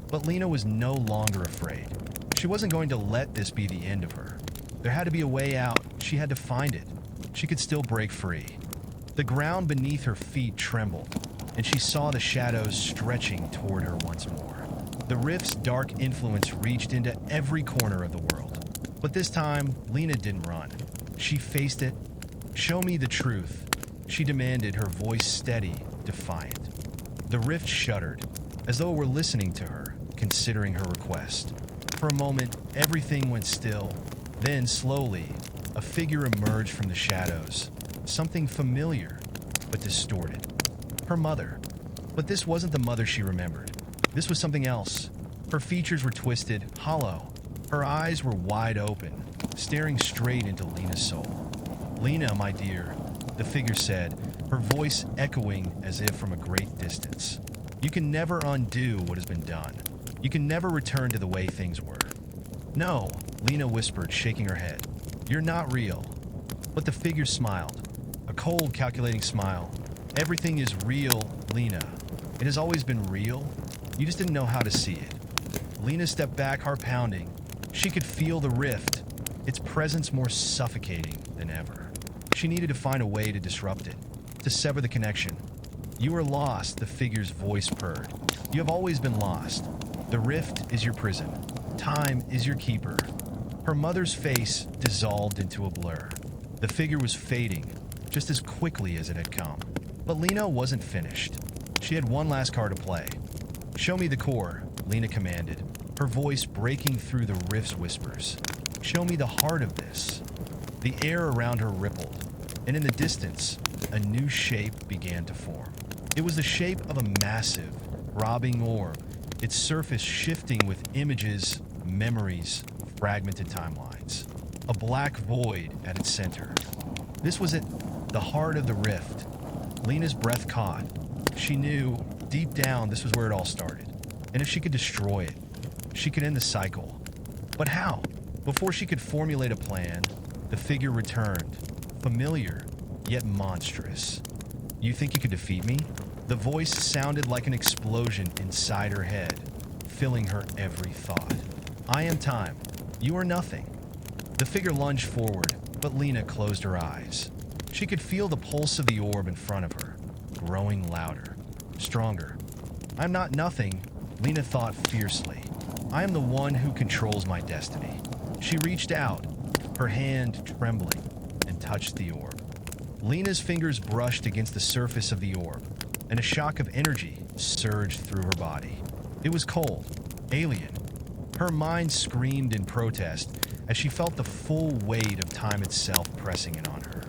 But Lena was no longer afraid. She wasn't going to let this be the end of her. There had to be a way out. She had to find it. She could still break free. The ground beneath her feet trembled, and she saw the shadows stretching toward her once more. The rift's dark influence reached into every corner of the world. But this time, Lena didn't run. She faced it. "Show me the truth," she demanded, her voice steady, defiant. The rift shuddered, as though it were listening to her, considering her request. For a moment, everything went still. Then, slowly, a figure emerged from the shadows. Something familiar, but distorted. Her mother. But this wasn't the mother she remembered. This was something else. Her features were twisted, hollow. Her eyes were wide open, staring straight into Lena's soul. "Lena, my dear," the figure said, her voice echoing as if from a great distance. "You can never undo what has been done. You can never return to the way things were." "No," Lena whispered, shaking her head. "You're not real." But the figure smiled. A cold, calculating smile. "Everything is real, Lena. It has always been real. You just didn't know how to see it." Lena stepped back, heart pounding. She could feel the rift, its presence more suffocating than ever. She needed to find a way to disrupt it, to sever the connection. "You are lost," the figure's voice purred. "You have always been lost. The rift is your prison. Time is your keeper." Her mother's face dissolved into a blur. The figure was fading, just as quickly as it had come. But Lena wasn't finished. She had one last card to play. "Show me the core," Lena commanded, her voice breaking through the rift's whispers. "Show me the heart of this." The air around her rippled, and in the distance, a new shape began to form. It was the shape of a massive, throbbing orb, its surface shifting with images, memories, fragmented timelines. A black void at its center. This was it, the heart of the rift. Lena's breath caught. She knew, deep down, this was where it all started. And if she could destroy it, she could end the cycle. But how? Before she could formulate a plan, the figure returned, familiar, yet monstrous. "You think you could defeat me?" The voice sounded like an explosion inside her head, filling her every thought. "I am time. You are nothing." The figure lunged forward, but Lena closed her eyes. She could feel the pulse of the orb in front of her, growing louder, stronger. "I'm not nothing," Lena thought fiercely. "I am the one who controls my destiny." She reached out, her hand trembling, and touched the orb. Lena's fingers brushed against the surface of the orb, and a shock of energy surged through her body. It was cold, alien. Her mind screamed in protest as she felt the full weight of time itself pressing in on her.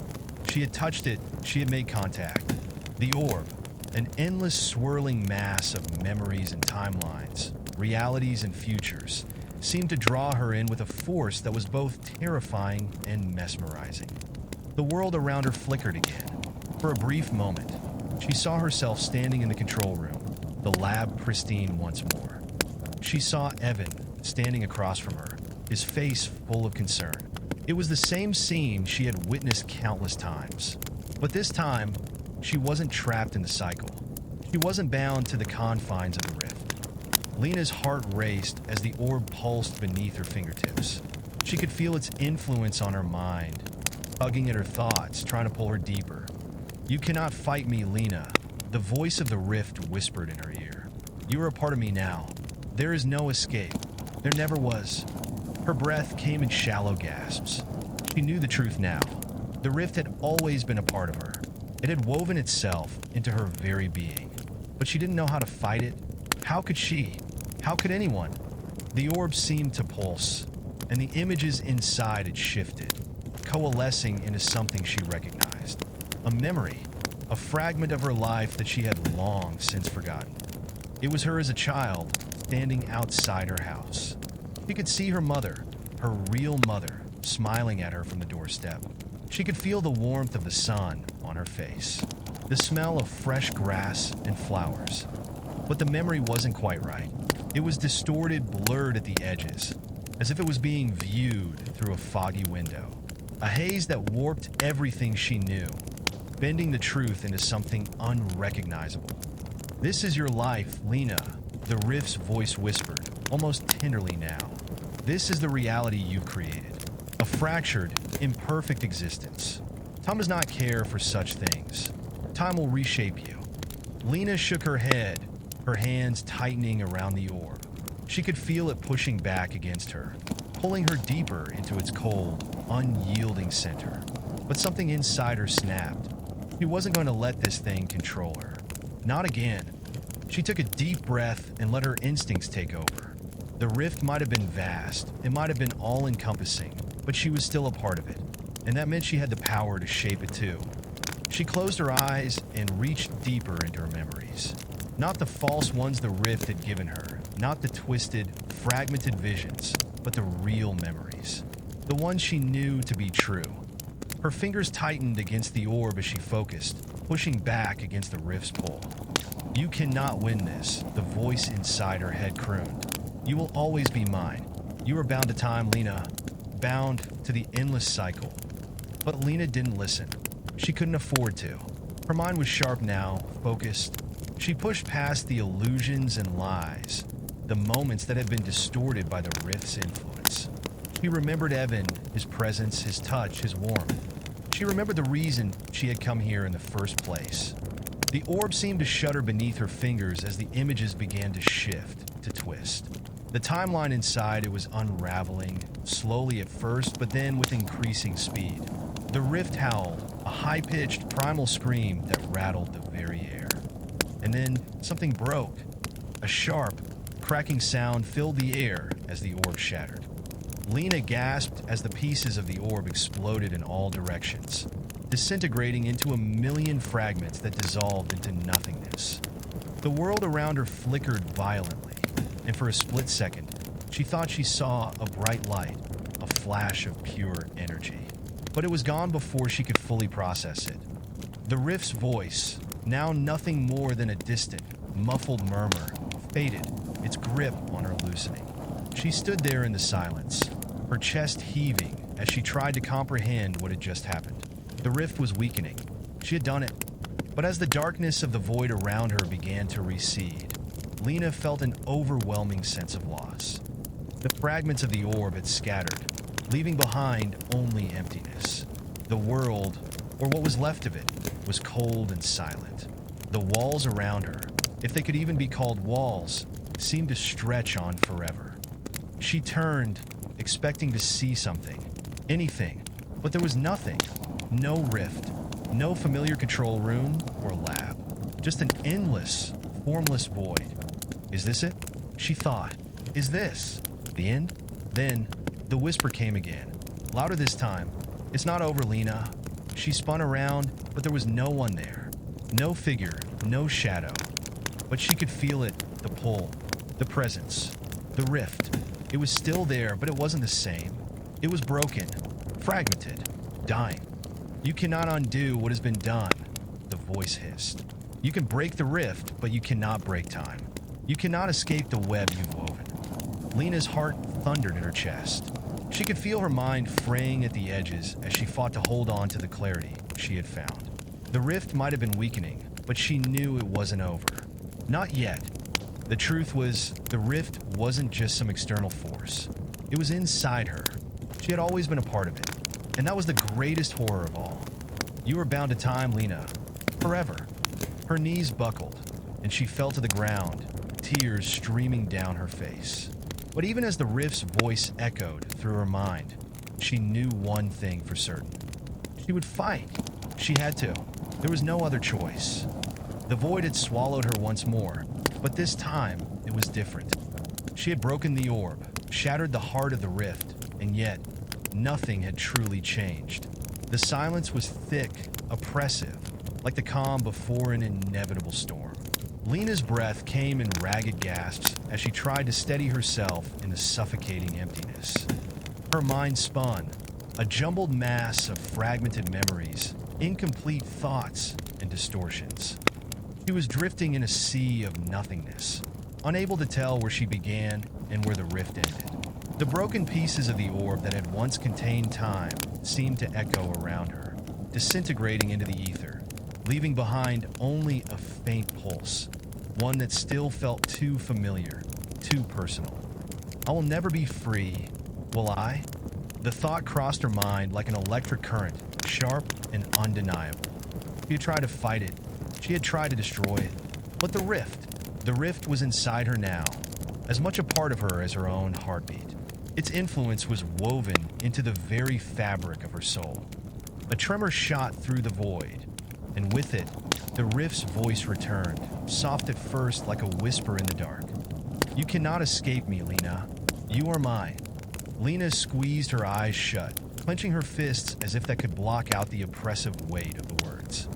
She had touched it, she had made contact. The orb, an endless swirling mass of memories and timelines, realities and futures, seemed to draw her in with a force that was both terrifying and mesmerizing. The world around her flickered again. For a brief moment, she saw herself standing in the control room, the lab pristine once more. She saw Evan standing across from her, his face full of concern. It was the same scene she had witnessed countless times. But this time, she wasn't trapped in the cycle. She wasn't bound to the confines of the rift. Lena's heart raced as the orb pulsed beneath her fingertips. She could feel its influence on her mind, tugging at her thoughts, trying to pull her deeper. "You cannot fight me, Lena," the voice of the rift whispered in her ear. "You are a part of me now. There is no escape. There never was." Her breath came in shallow gasps. She knew the truth now. The rift had always been a part of her. It had woven itself into her very being. But she didn't know how to fight it. How could she? How could anyone? The orb seemed to pulse, and the images inside it shifted, coalescing into something she recognized. A memory, a fragment of her life that she had long since forgotten. It was her as a child, standing outside her house. She could see her mother, her real mother, smiling at her from the doorstep. She could feel the warmth of the sun on her face, the smell of fresh grass and flowers. But the memory wasn't quite right. It was distorted, blurred at the edges, as if it was being viewed through a foggy window. A haze that warped everything she knew, bending the truth into something unrecognizable. "This is your life, Lena," the Rift's voice whispered, almost tenderly now. "This is the reality you've created. A fractured, imperfect existence. Time does not care for such things. Time will reshape you." Lena shook her head, her hands tightening around the orb. She could feel it pushing back against her, pulling her deeper into its cold, unyielding center. But something inside her snapped. She wasn't going to let this thing control her. Not again. She took a deep breath and let her instincts take over. The rift might have been vast, it might have been all-encompassing, but she was still a part of it, and that meant she had the power to shape it too. She closed her eyes and reached deeper into her memories. Not the false ones the rift had given her, not the twisted, fragmented visions, but the real memories. The ones she knew to be true. Her fingers tightened against the orb as she focused, pushing back against the rift's pull. "You cannot win this," the voice inside her head crooned. "You will always be mine. You are bound to time, Lena. Bound to the endless cycle." But Lena didn't listen. She couldn't afford to. Her mind was sharp now, focused. She pushed past the illusions and lies, the moments that had been distorted by the rift's influence. She remembered Evan, his presence, his touch, his warmth. She remembered the reason she had come here in the first place. The orb seemed to shudder beneath her fingers as the images began to shift, to twist. The timeline inside it was unraveling, slowly at first, but then with increasing speed. The rift howled, a high-pitched, primal scream that rattled the very air. And then something broke. A sharp, cracking sound filled the air as the orb shattered. Lena gasped as the pieces of the orb exploded in all directions, disintegrating into a million fragments that dissolved into nothingness. The world around her flickered violently, and for a split second, she thought she saw a bright light, a flash of pure energy. But it was gone before she could fully process it. The rift's voice, now nothing more than a distant, muffled murmur, faded, its grip on her loosening. She stood there in the silence, her chest heaving as she tried to comprehend what had just happened. The rift was weakening. She had done it. But as the darkness of the void around her began to recede, Lena felt an overwhelming sense of loss. The fragments of the orb had scattered, leaving behind only emptiness. The world, or what was left of it, was cold and silent. The walls around her, if they could even be called walls, seemed to stretch on forever. She turned, expecting to see something, anything, but there was nothing. No rift, no familiar control room or lab, just an endless, formless void. Is this it? She thought. Is this the end? Then, the whisper came again, louder this time. "It's not over, Lena." She spun around, but there was no one there. No figure, no shadow. But she could feel it, the pull, the presence, the rift. It was still there, but it wasn't the same. It was broken, fragmented, dying. "You cannot undo what has been done," the voice hissed. "You can break the rift, but you cannot break time. You cannot escape the web you've woven." Lena's heart thundered in her chest. She could feel her mind fraying at the edges as she fought to hold on to the clarity she had found. The rift might have been weakening, but she knew it wasn't over. Not yet. The truth was, the rift wasn't just some external force. It was inside her. She had always been a part of it. And that was the greatest horror of all. You were bound to time, Lena. Forever. Her knees buckled, and she fell to the ground, tears streaming down her face. But even as the rift's voice echoed through her mind, she knew one thing for certain. She would fight. She had to. There was no other choice. The void had swallowed her once more, but this time it was different. She had broken the orb, shattered the heart of the rift, and yet nothing had truly changed. The silence was thick, oppressive, like the calm before an inevitable storm. Lena's breath came in ragged gasps as she tried to steady herself in the suffocating emptiness. Her mind spun, a jumbled mass of fragmented memories, incomplete thoughts, and distortions. She was drifting in a sea of nothingness, unable to tell where she began and where the rift ended. The broken pieces of the orb that had once contained time seemed to echo around her, disintegrating into the ether, leaving behind only a faint pulse, one that still felt too familiar, too personal. I will never be free, will I? The thought crossed her mind like an electric current, sharp and undeniable. She had tried to fight it. She had tried to destroy it. But the rift was inside her now, as much a part of her as her own heartbeat. Its influence was woven into the very fabric of her soul. A tremor shot through the void, and with it, the rift's voice returned, soft at first like a whisper in the dark. You cannot escape me, Lena. You are mine. Lena squeezed her eyes shut, clenching her fists as if that could block out the oppressive weight of the words.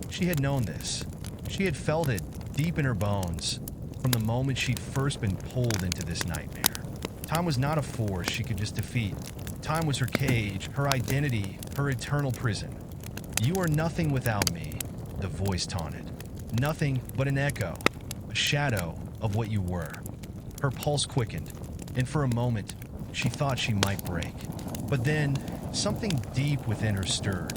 She had known this. She had felt it deep in her bones from the moment she'd first been pulled into this nightmare. Time was not a force she could just defeat. Time was her cage, her identity, her eternal prison. You are nothing without me, the voice taunted. Nothing but an echo, a shadow of what you were. Her pulse quickened, and for a moment, she thought she might break. But then, something deep within her stirred,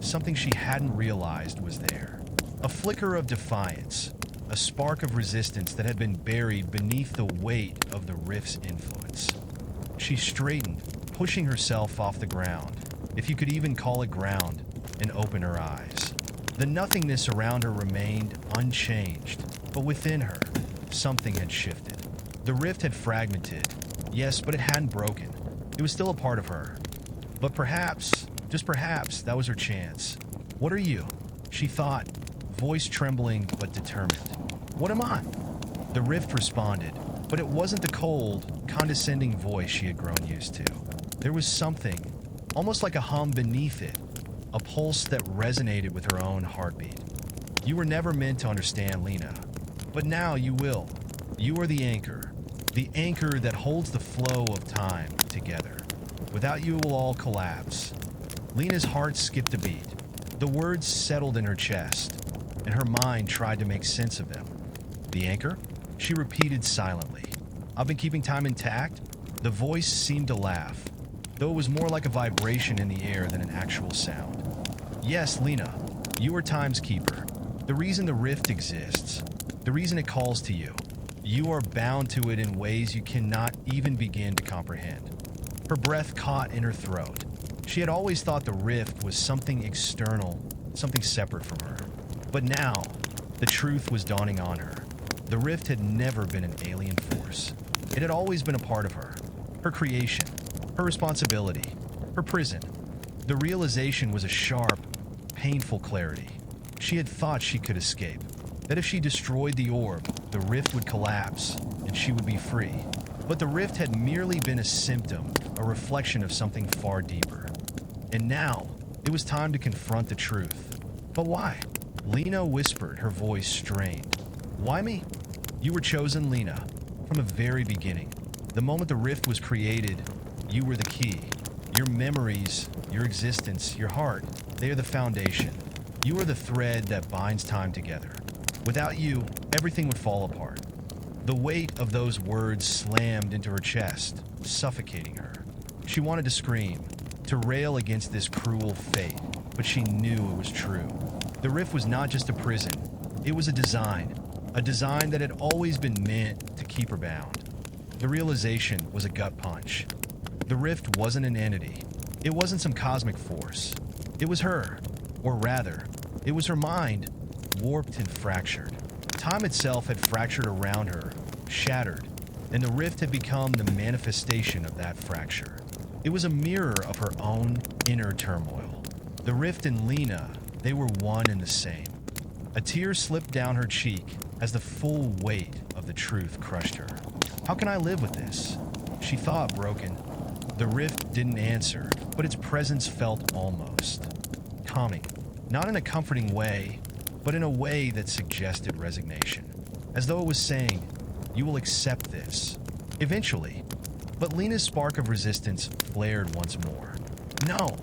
something she hadn't realized was there. A flicker of defiance, a spark of resistance that had been buried beneath the weight of the rift's influence. She straightened, pushing herself off the ground, if you could even call it ground, and opened her eyes. The nothingness around her remained unchanged, but within her, something had shifted. The rift had fragmented, yes, but it hadn't broken. It was still a part of her. But perhaps, just perhaps, that was her chance. What are you? She thought, voice trembling but determined. What am I? The rift responded, but it wasn't the cold, condescending voice she had grown used to. There was something, almost like a hum beneath it, a pulse that resonated with her own heartbeat. You were never meant to understand, Lena, but now you will. You are the anchor that holds the flow of time together. Without you, it will all collapse. Lena's heart skipped a beat. The words settled in her chest, and her mind tried to make sense of them. The anchor? She repeated silently. I've been keeping time intact? The voice seemed to laugh, though it was more like a vibration in the air than an actual sound. Yes, Lena, you are time's keeper. The reason the rift exists, the reason it calls to you. You are bound to it in ways you cannot even begin to comprehend. Her breath caught in her throat. She had always thought the rift was something external, something separate from her. But now, the truth was dawning on her. The rift had never been an alien force. It had always been a part of her creation, her responsibility, her prison. The realization was a sharp, painful clarity. She had thought she could escape, that if she destroyed the orb, the rift would collapse and she would be free. But the rift had merely been a symptom, a reflection of something far deeper. And now, it was time to confront the truth. But why? Lena whispered, her voice strained. Why me? You were chosen, Lena, from the very beginning. The moment the rift was created, you were the key. Your memories, your existence, your heart, they are the foundation. You are the thread that binds time together. Without you, everything would fall apart. The weight of those words slammed into her chest, suffocating her. She wanted to scream, to rail against this cruel fate, but she knew it was true. The rift was not just a prison, it was a design that had always been meant to keep her bound. The realization was a gut punch. The rift wasn't an entity. It wasn't some cosmic force. It was her, or rather, it was her mind, warped and fractured. Time itself had fractured around her, shattered, and the rift had become the manifestation of that fracture. It was a mirror of her own inner turmoil. The rift and Lena, they were one and the same. A tear slipped down her cheek as the full weight of the truth crushed her. How can I live with this? She thought, broken. The rift didn't answer, but its presence felt almost calming. Not in a comforting way, but in a way that suggested resignation. As though it was saying, you will accept this. Eventually. But Lena's spark of resistance flared once more. No.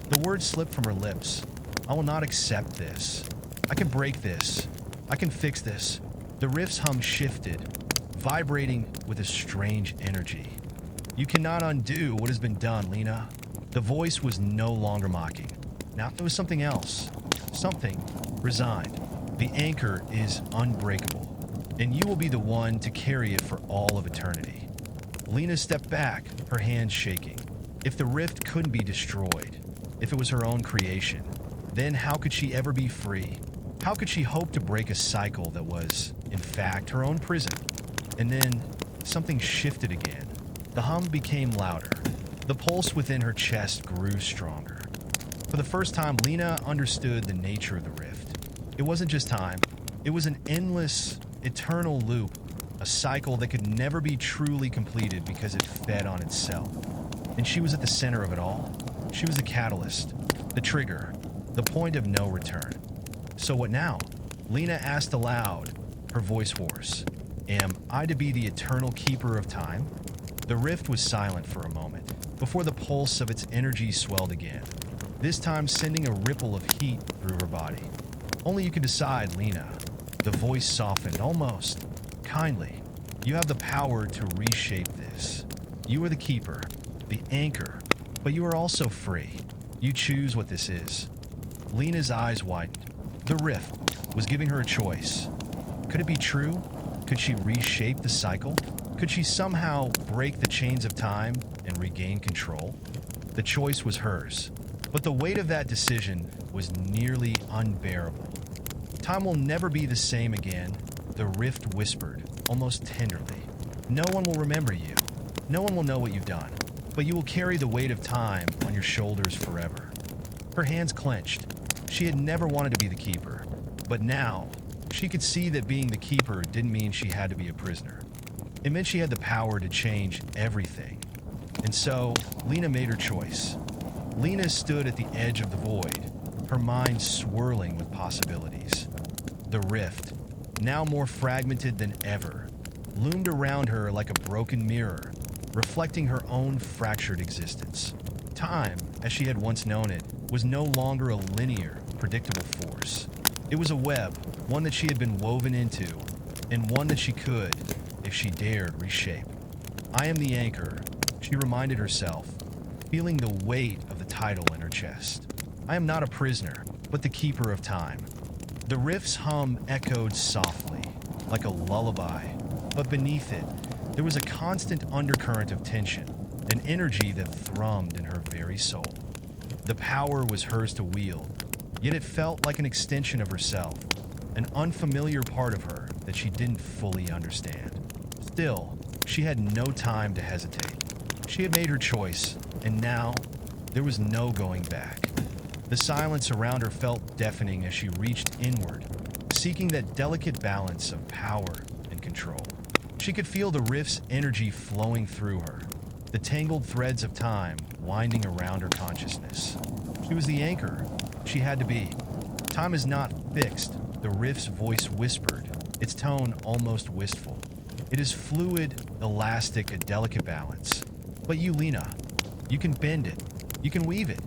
The words slipped from her lips. I will not accept this. I can break this. I can fix this. The rift's hum shifted, vibrating with a strange energy. You cannot undo what has been done, Lena. The voice was no longer mocking. Now it was something else. Something resigned. The anchor is unbreakable, and you will be the one to carry it for all of eternity. Lena stepped back, her hands shaking. If the rift couldn't be destroyed, if it was her own creation, then how could she ever be free? How could she hope to break a cycle that was, in fact, her own prison? And then something shifted again. The hum became louder. The pulse within her chest grew stronger. For the first time, Lena understood the nature of the rift. It wasn't just time. It was an endless, eternal loop, a cycle that could never be truly completed because it fed on itself. And she was at the center of it all. She was the catalyst, the trigger, the point of no return. So what now? Lena asked aloud, her voice hoarse. Am I to be the eternal keeper of time? The rift was silent for a moment, before the pulse of its energy swelled again, this time sending a ripple of heat through her body. Only you can decide, Lena. The voice softened, almost kindly. You have the power to reshape this. You are the keeper, the anchor, but you are also free. You choose what this is. Lena's eyes widened. The rift was giving her a choice. Could it be true? Could she reshape the cycle? Could she somehow break the chains of time and regain control? The choice was hers, but the weight of that decision was nearly unbearable. Time will never be the same again, the rift whispered, almost tenderly. No one will remember you. No one will know what you've done, but you will carry the weight of time on your shoulders forever. Her hands clenched. She had never wanted to be the keeper, but now she could see that being the keeper didn't mean she had to be a prisoner. It meant she had the power to change everything. And so, Lena made her choice. Lena stood at the edge of the void, her mind swirling with possibilities. The rift, now more fragmented than ever, loomed around her like a broken mirror, reflecting her own fractured existence. Time, as she had once known it, was no longer a linear, predictable force. It was a web, one that she had been woven into, and one that she could, if she dared, reshape. I am the anchor, she reminded herself, feeling the weight of the title in her chest. I am not a prisoner, but the keeper of time. The rift's hum echoed softly, like a lullaby, but beneath it, there was a constant undercurrent of tension, an energy that thrummed in her very soul. The power was hers to wield, yet it felt like an extension of herself, an unfamiliar part of her that she didn't fully understand. Still, she had no time to hesitate. She had made her choice, and now there was no going back. The silence around her felt deafening as she reached inward, seeking that delicate balance of power and control. She could feel the rift's energy flowing through her, the tangled threads of time winding around her consciousness. She was the anchor. She had to be. Time is not fixed, the rift's voice whispered, its tone almost wistful. It is fluid, elastic, a delicate balance. But you, Lena, you can bend it. You can weave it.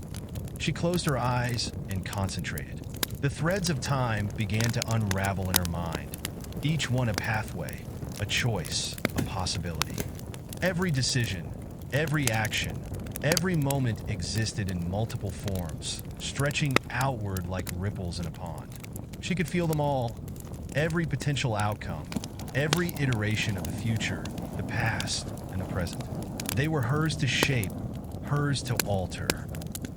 She closed her eyes and concentrated. The threads of time began to unravel in her mind, each one a pathway, a choice, a possibility. Every decision, every action, every moment existed in multiple forms, stretching outward like ripples in a pond. She could feel them all, every potential outcome, every iteration of the future, the past, and the present. They were hers to shape, hers to alter.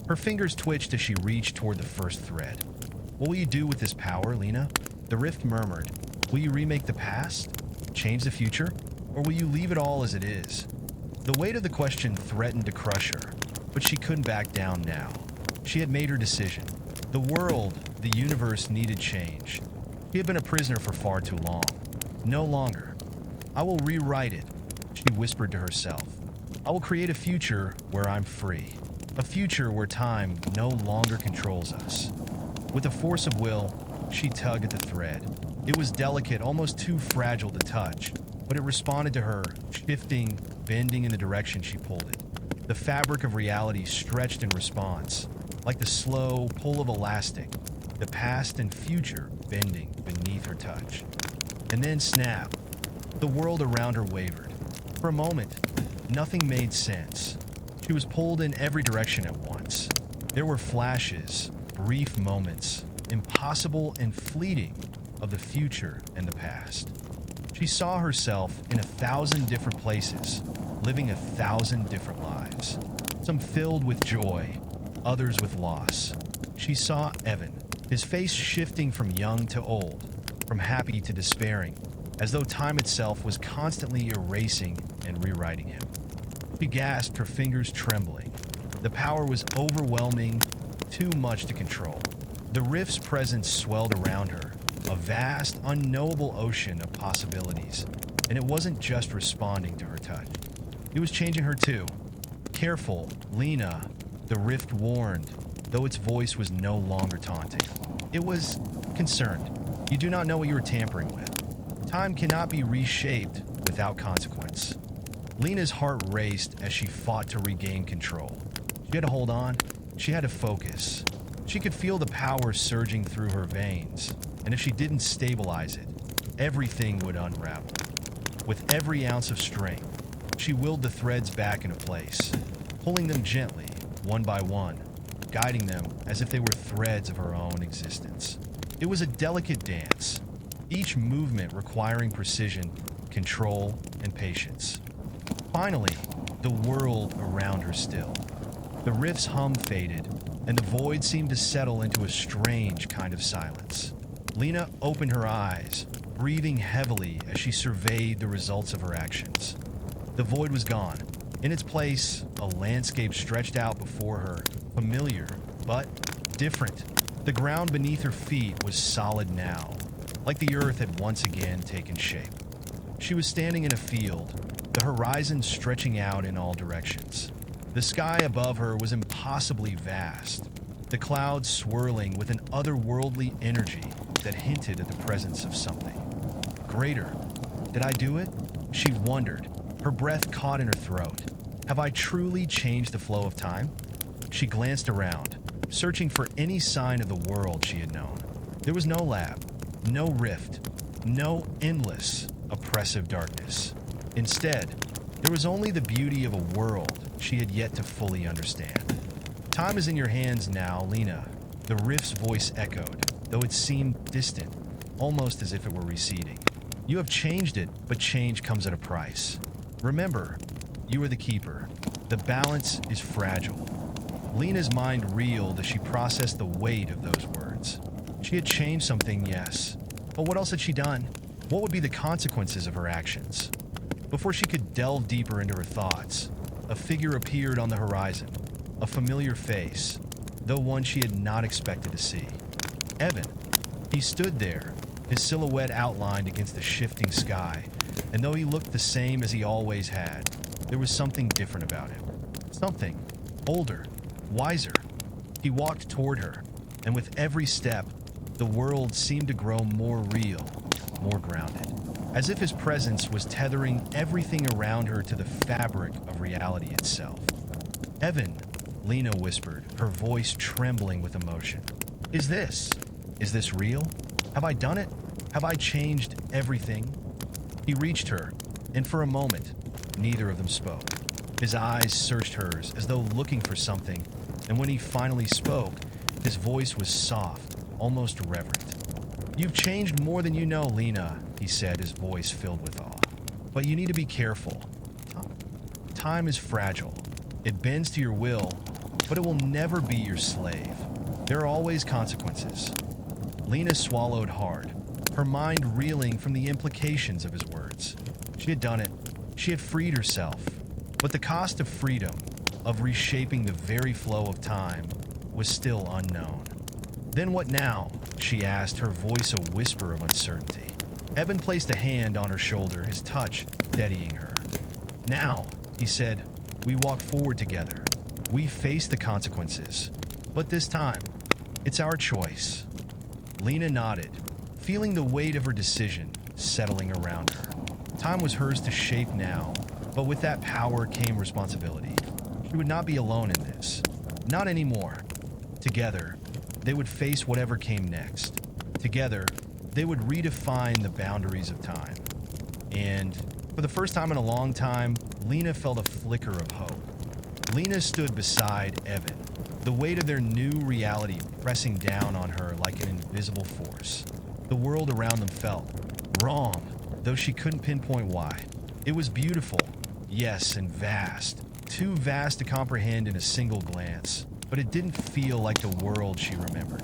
Her fingers twitched as she reached toward the first thread. What will you do with this power, Lena? The rift murmured. Will you remake the past? Change the future? Or will you leave it all as it is? The weight of the question threatened to crush her, but she couldn't back down now. She had made her decision. The world, the universe needed change. She had been a prisoner for far too long. No longer. I will rewrite it, she whispered to herself. I will create a future where I'm free. A future where time no longer controls us. With a force of will, she tugged at the thread. It was delicate, almost too fragile to touch, but it responded to her, shifting, bending in the direction she pulled it. The fabric of reality stretched in response, like the slow pull of elastic, the past and future bending beneath her touch. And then snap, the world around her wavered. For a moment, nothing made sense. She was pulled in every direction at once. There were flashes, brief moments, impossible and fleeting, of the future and the past. She saw herself in 1,000 different places, living 1,000 different lives, some filled with joy, others with loss. She saw Evan, his face shifting from young to old, from happy to despairing, as though time itself was constantly erasing and rewriting him. She gasped, her fingers trembling. The power was overwhelming, too much to control. The rift's presence swelled around her, a vast, unknowable ocean of possibilities, and it wasn't just responding to her touch. It was changing her too. Careful, Lena, the rift warned, though its voice was no longer taunting. It was concerned. You do not know what you are tampering with. Time cannot be reshaped without consequence. Lena's heart raced as she fought to regain control. She had to hold on. She had to focus. She could feel the power surging through her veins, and if she didn't stabilize it, everything would unravel. With every ounce of strength, she willed the threads back into place, pulling them gently, one by one, guiding them as if they were threads of her own existence. It was a delicate dance, each movement requiring precision, control, and patience. Finally, the world around her stilled. The rift's hum faded, and the void seemed to settle into a strange kind of silence. Lena opened her eyes, breathing heavily as she surveyed the results of her actions. The void was gone. In its place, a landscape stretched out before her, familiar, but different. The ground beneath her feet was solid now, like the earth had once again taken shape. She was standing in a field, the horizon stretching out in all directions. The sky above her was impossibly vast, the clouds swirling with an otherworldly energy that hinted at the presence of something greater. Did I do it? She wondered, her breath caught in her throat. Have I truly changed the flow of time? She glanced around, searching for any sign of the world she had known. There was no lab, no rift, no endless, oppressive darkness. Instead, there was only the beauty of a world she had yet to fully understand. Time is in your hands now, Lena, the rift's voice echoed, though it seemed distant, almost as if it were receding. You have changed it, but change comes at a price. Remember, you are the keeper. The balance is fragile. Lena's mind reeled as she processed the weight of those words. She had changed something, yes, but what else had she done? What would be the consequences of her actions? Before she could delve deeper into her thoughts, a figure appeared on the horizon, a familiar face, though one she had not expected to see. Evan. He stood there, his silhouette outlined against the shifting sky, and though he looked the same as he always had, there was something different about him. Something older, wiser. He walked toward her, and with every step, the world seemed to grow more real, more grounded, as if his presence was tethering everything around her to the fabric of reality itself. Evan, Lena whispered, her voice trembling with emotion. Is this real? Have I done it? Have I changed everything? He reached her, and for a moment, neither of them spoke. His eyes searched hers as though looking for something, and when he finally spoke, his voice was soft, almost reverent. You've changed more than you know, Lena, he said, his voice filled with awe. But you need to be careful. Time is fragile. It bends to your will, but it will never be your slave. There are always consequences. Lena swallowed hard, her mind reeling from the implications of his words. She had done it. She had freed herself. But the cost of freedom, of reshaping the very flow of time, was still unknown. Then what now? She asked, her voice a whisper of uncertainty. Evan placed a hand on her shoulder, his touch steadying her. Now, he said, we walk forward together. We face the consequences. But this time, it's our choice. Lena nodded, feeling the weight of her decision settling around her. Time was hers to shape now, but with that power came responsibility. She would not be alone in this. Not anymore. Together, they would face whatever came next. Together, they would redefine the boundaries of time. And for the first time in a long time, Lena felt a flicker of hope. Lena stood beside Evan, the weight of their new reality pressing down on her like an invisible force. The world around them felt wrong, though she couldn't pinpoint why. It was beautiful, yes, and vast. Too vast to comprehend in a single glance, but it didn't feel like the world she remembered.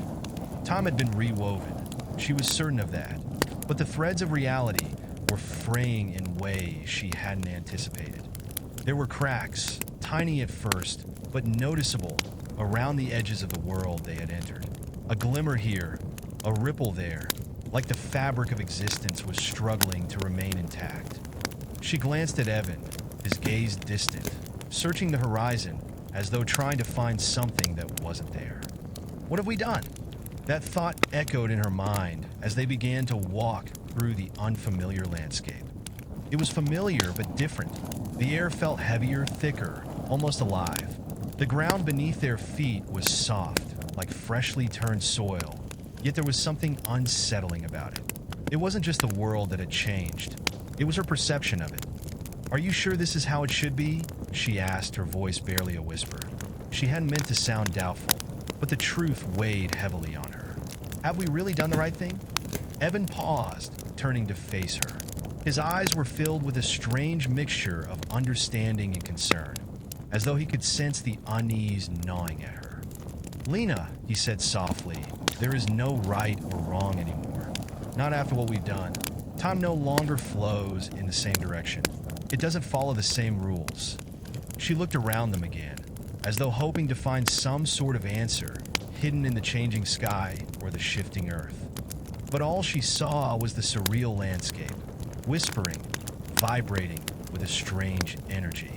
Time had been rewoven. She was certain of that. But the threads of reality were fraying in ways she hadn't anticipated. There were cracks, tiny at first, but noticeable around the edges of the world they had entered. A glimmer here, a ripple there, like the fabric of existence was struggling to remain intact. She glanced at Evan, his gaze distant, searching the horizon as though trying to find something that wasn't there. What have we done? That thought echoed in her mind as they began to walk through the unfamiliar landscape. It was familiar but different. The air felt heavier, thicker, almost alive. The ground beneath their feet was soft, like freshly turned soil, yet there was something unsettling about it. It wasn't just the world that had changed. It was her perception of it. "Are you sure this is how it should be?" she asked, her voice barely a whisper. She hadn't meant to sound doubtful, but the truth weighed heavily on her. "Have we really done the right thing?" Evan paused, turning to face her. His eyes were filled with a strange mixture of understanding and concern, as though he could sense the unease gnawing at her. "Lena," he said softly, "there is no right or wrong anymore. Not after what we've done. Time no longer flows in the same direction. It doesn't follow the same rules." She looked around them again, as though hoping to find some sort of answer hidden in the changing sky or the shifting earth. But all she saw was the surreal landscape, whispering, vibrating with a strange energy.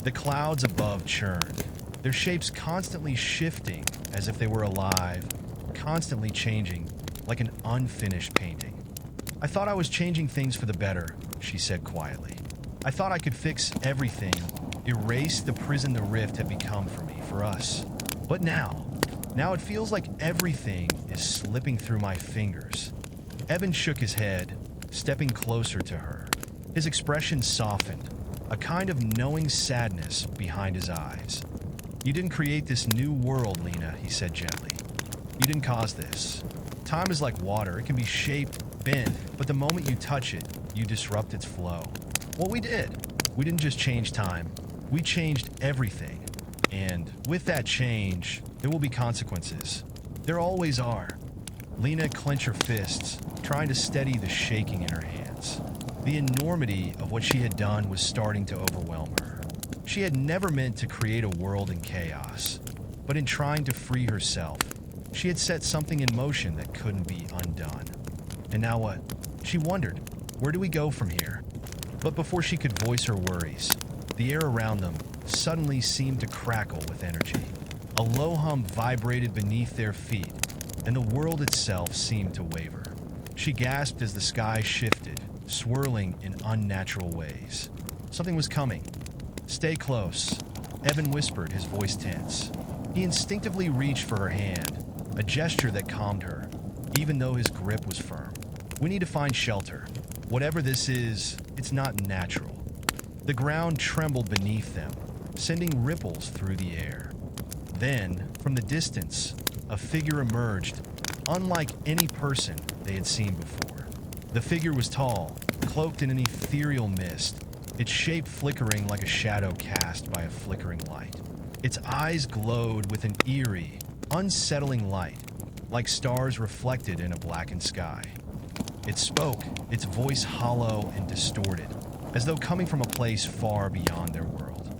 The clouds above churned, their shapes constantly shifting as if they were alive, constantly changing like an unfinished painting. "I thought I was changing things for the better," she said quietly. "I thought I could fix everything, erase the prison the rift had become for me, for us. But now it feels like everything is slipping through my fingers." Evan shook his head, stepping closer to her. His expression softened, a kind of knowing sadness behind his eyes. "You didn't create this new world, Lena," he said gently. "You didn't cause this. Time is like water. It can be shaped, bent, but the moment you touch it, you disrupt its flow. What we didn't just change time. We changed everything. And with that change, there will be consequences. There always are." Lena clenched her fists, trying to steady the shaking in her hands. The enormity of what she had done was starting to overwhelm her. She had never meant to create a world in chaos, but in trying to free herself, she had set something in motion that couldn't be undone. And now what? She wondered, where do we go from here? But before she could voice her worries, the air around them suddenly seemed to crackle with energy. A low hum vibrated beneath their feet, and the world itself seemed to waver. She gasped as the sky shifted, swirling in unnatural ways. Something was coming. "Stay close," Evan whispered, his voice tense. He instinctively reached for her hand, a gesture that calmed her, even though his grip was firm. "We need to find shelter. Whatever this is, it's not natural." The ground trembled beneath them, sending ripples through the air. Then, from the distance, a figure emerged, unlike any person they had seen before. The figure was tall, cloaked in an ethereal mist, its shape flickering like a shadow cast by a flickering light. Its eyes glowed with an eerie, unsettling light, like stars reflected in a blackened sky. It spoke, its voice hollow and distorted, as though coming from a place far beyond their world.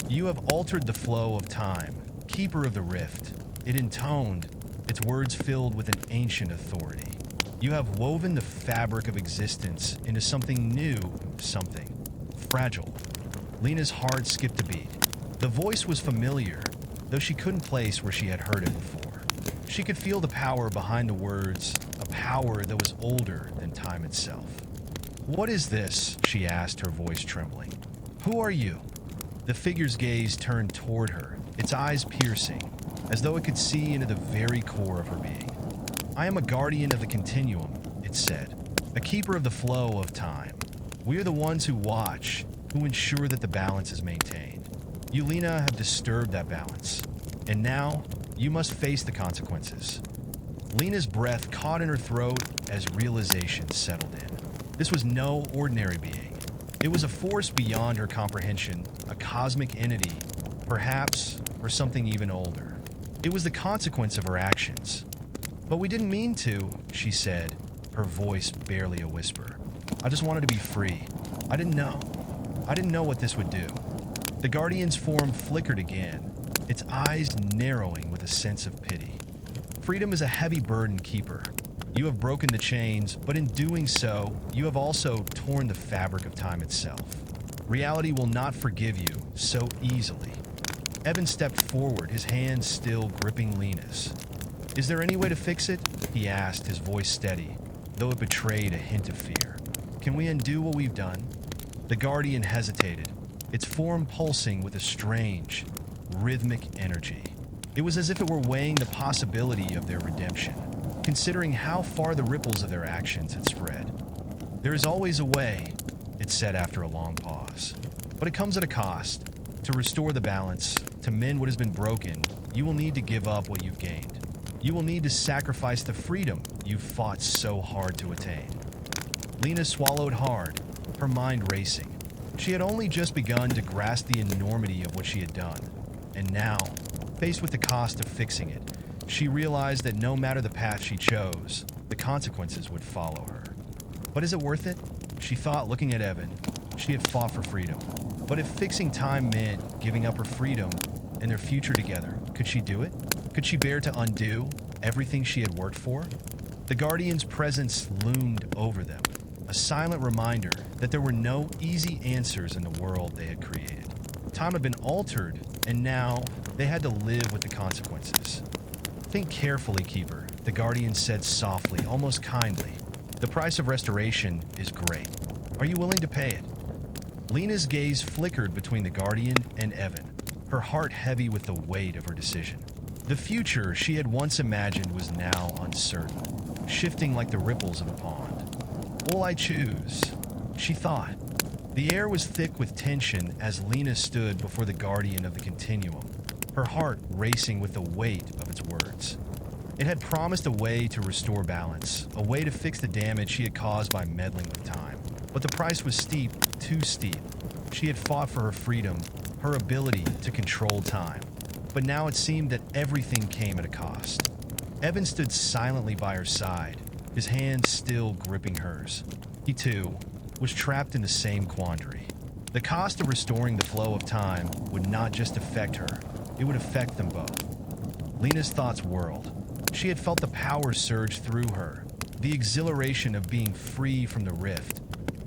"You have altered the flow of time, keeper of the rift," it intoned, its words filled with an ancient authority. "You have woven the fabric of existence into something new, something fragile." Lena's heart skipped a beat. The voice was familiar, though she couldn't place where she had heard it before. She could feel the power behind the words, a power that was older than time itself. "What is this?" she asked, her voice trembling. "Who are you?" The figure's gaze turned toward her, its eyes piercing, as though it could see into the very core of her being. "I am a guardian of the continuum," it said, "a keeper of the flow of time. We are the ones who watch, who ensure that the balance is maintained. You, Lena, have disturbed that balance, and now you must face the consequences." Lena's breath caught in her throat as realization settled in. This was no ordinary being. It was a force beyond her comprehension, a cosmic entity, perhaps, or something even older. It was the consequence of her actions. "But we didn't mean to," she said, her voice barely a whisper. "I just wanted to be free. I didn't know what this would do." The Guardian's form flickered again, its eyes narrowing with a sense of pity. "Freedom is a heavy burden, Keeper. You have broken the chains, but in doing so, you have also torn the fabric of time itself. Reality will not forgive you so easily." Evan stepped forward, his hand still gripping Lena's. "Is there any way to fix it?" he asked, his voice steady, though it betrayed a hint of fear. "Can we undo what we've done?" The Guardian hesitated, its form pulsing with a strange, rhythmic energy. It was as if it were weighing the possibility of their redemption, considering how far the ripples of their actions had spread. "There is always a way," it said after a long pause. "But it comes at a cost. To restore the balance, to mend what has been broken, you will need to give up what you've gained. You will need to sacrifice the freedom you've fought so hard to attain." Lena swallowed hard, her mind racing. She had only just begun to grasp the enormity of what she had done, and now, faced with the cost of fixing it, she realized that no matter the path she chose, the consequences would follow her. "But is it worth it?" she thought, looking at Evan. She had fought for freedom. But if fixing time meant giving up her freedom and their future together, could she do it? Could she bear to undo everything she had worked for? The Guardian's presence loomed over them, a silent reminder that there were no easy answers in the world they had created. Time had been altered, and now they had to live with the consequences. "Think carefully, Keeper," the Guardian said softly, almost kindly. "The price of restoration is great. Are you willing to pay it?" Lena's gaze flickered between the Guardian and Evan, her heart heavy with the weight of her decision. The future she had once imagined was now uncertain, shifting like the ripples of a pond. "What will I choose?" she thought. The air was thick with tension as Lena stood before the Guardian of the Continuum, her heart racing with the weight of its words. It had promised a way to restore balance, a way to fix the damage she had caused by meddling with time. But the price was steep, too steep. She had fought for her freedom, her ability to control time. But now it seemed that everything came at a cost. Evan stood silently by her side, his hands still gripping hers. He, too, was trapped in the same quandary. The cost of restoring the flow of time would not just affect her, it would affect them both. Lena's thoughts whirled. She had felt the power surge through her, the exhilaration of being free from the rift,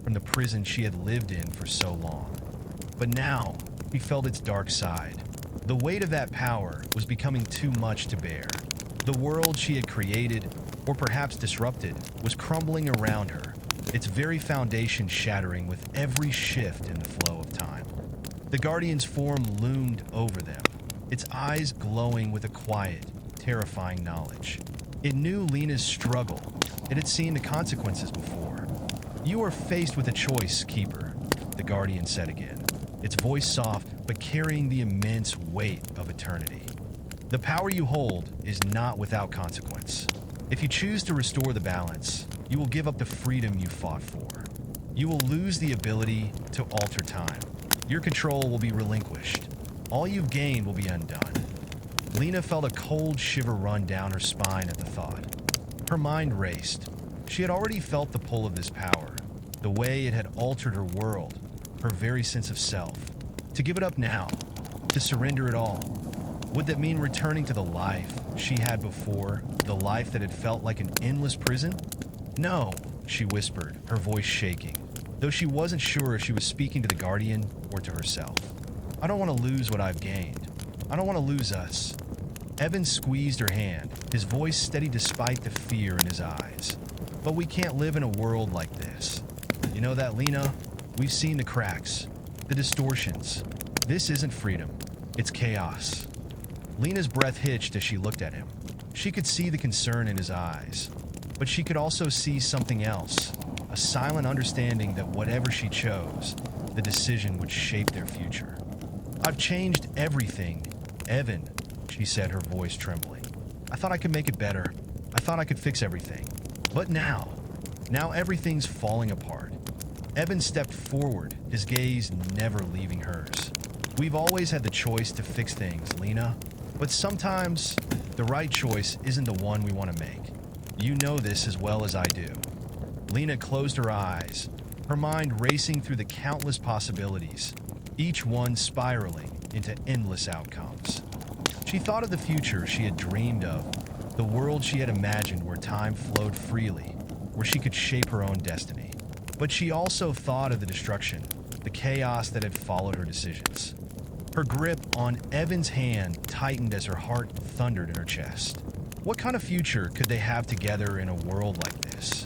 from the prison she had lived in for so long. But now, he felt its dark side. The weight of that power was becoming too much to bear. The world she had created, or perhaps disrupted, was crumbling around her, its very foundation shattering with every shift in the flow of time. The Guardian's form loomed over them, its eyes glowing with a quiet, terrifying knowledge. It knew Lena's struggle. It had seen the consequences before. "You are faced with a choice, Keeper," the Guardian said again, its voice soft but carrying the immense weight of eternity. "The power you hold is not without consequence. If you choose to restore the balance, you will give up the freedom you fought for. You will lose the ability to alter time. Your control will be relinquished. All you've gained will be undone." Lena felt a cold shiver run down her spine at the thought. Her mind raced. She had already felt the pull of this power, the way it had altered her world, her very sense of self. To give it up now, to surrender it all, would that mean returning to the life she had before, the life that had felt like an endless prison? "No," she whispered, her voice shaking, though she wasn't sure if she was speaking to the Guardian or to herself. "I don't want to lose what I've gained. I don't want to lose us." Evan squeezed her hand, his voice steady despite the fear in his eyes. "But we can't live in a world like this. You know that, Lena? We've seen the cracks, the distortions, This isn't freedom. It's chaos. Lena's breath hitched as she looked at him. She could see the concern in his eyes, but she could also see something else, a silent understanding that whatever she chose, the decision would shape their future. "I've changed everything, Evan," she said, her voice trembling. "I thought I could make it better. I thought I could fix everything. But now everything's falling apart." Evan stepped forward, his gaze never leaving hers. "We've always had the choice to fix things, Lena, but sometimes the right choice isn't the one we want to make. You know this as well as I do." Lena closed her eyes, her mind racing through the countless possibilities, each one spiraling into endless outcomes. She thought of the future she had dreamed of, the world she had imagined where time flowed freely, where she could shape her own destiny. But she also thought of the destruction, the chaos that had followed her decisions. Her grip on Evan's hand tightened as her heart thundered in her chest. What kind of future could they have together in a world like this?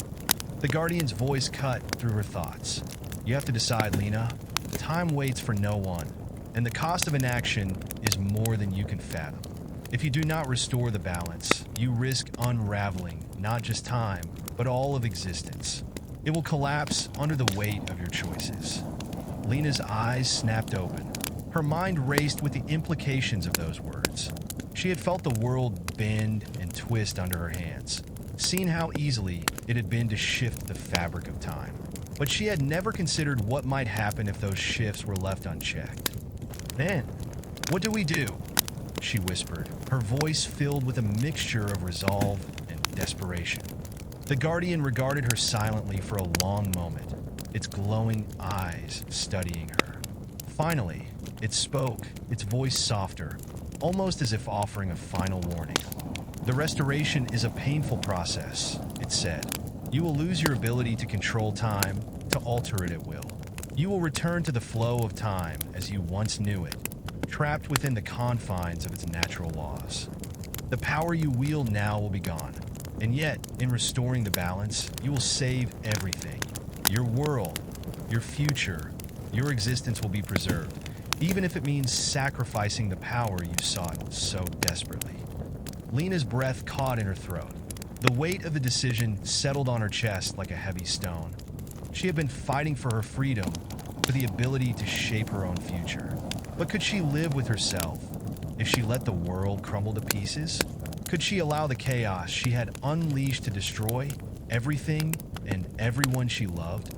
The Guardian's voice cut through her thoughts. "You have to decide, Lena. Time waits for no one, and the cost of inaction is more than you can fathom. If you do not restore the balance, you risk unraveling not just time, but all of existence. It will collapse under the weight of your choices." Lena's eyes snapped open. Her mind raced with the implications of those words. She had felt the world bend and twist under her hands, seen how easily it had been to shift the fabric of time. But she had never considered what might happen if those shifts were left unchecked. "Then, what do we do?" she whispered, her voice filled with a mixture of resolve and desperation. The Guardian regarded her silently for a long moment, its glowing eyes studying her. Finally, it spoke, its voice softer, almost as if offering a final warning. "The restoration is a painful process," it said. "You will lose your ability to control time, to alter it at will. You will return to the flow of time as you once knew it, trapped within the confines of its natural laws. The power you wield now will be gone, and yet, in restoring the balance, you will save everything. Your world, your future, your existence will be preserved, even if it means sacrificing the power you sought so desperately." Lena's breath caught in her throat. The weight of the decision settled on her chest like a heavy stone. She had been fighting for her freedom, for the ability to shape her own future. But could she live with herself if she let the world crumble to pieces? Could she allow the chaos she had unleashed to destroy everything and everyone she loved?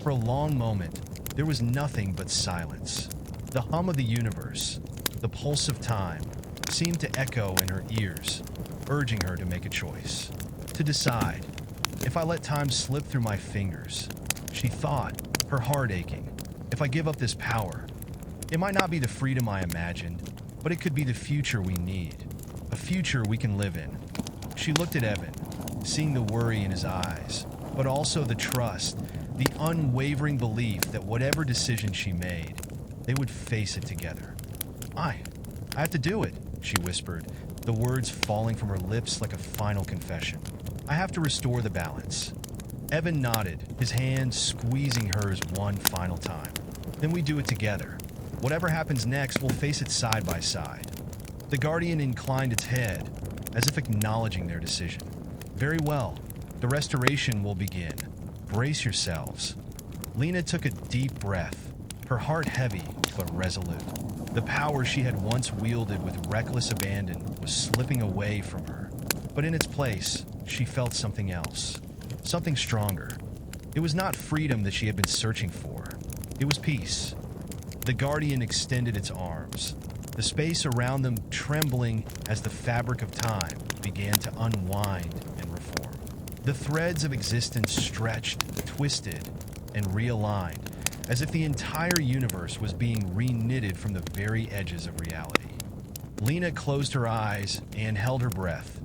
For a long moment, there was nothing but silence. The hum of the universe, the pulse of time, seemed to echo in her ears, urging her to make a choice. To decide, if I let time slip through my fingers, she thought, her heart aching, if I give up this power, it might not be the freedom I imagined, but it could be the future we need, a future we can live in. She looked at Evan, seeing the worry in his eyes, but also the trust, the unwavering belief that whatever decision she made, they would face it together. I have to do it," she whispered, the words falling from her lips like a final confession. "I have to restore the balance." Evan nodded, his hand squeezing hers one final time. "Then we do it together. Whatever happens next, we'll face it side by side." The Guardian inclined its head, as if acknowledging their decision. "Very well. The restoration will begin. Brace yourselves." Lena took a deep breath, her heart heavy but resolute. The power she had once wielded with reckless abandon was slipping away from her. But in its place, she felt something else, something stronger. It was not freedom that she had been searching for. It was peace. The Guardian extended its arms, the space around them trembling as the fabric of time began to unwind and reform. The threads of existence stretched, twisted, and realigned, as if the entire universe was being reknitted from the very edges of reality. Lena closed her eyes and held her breath,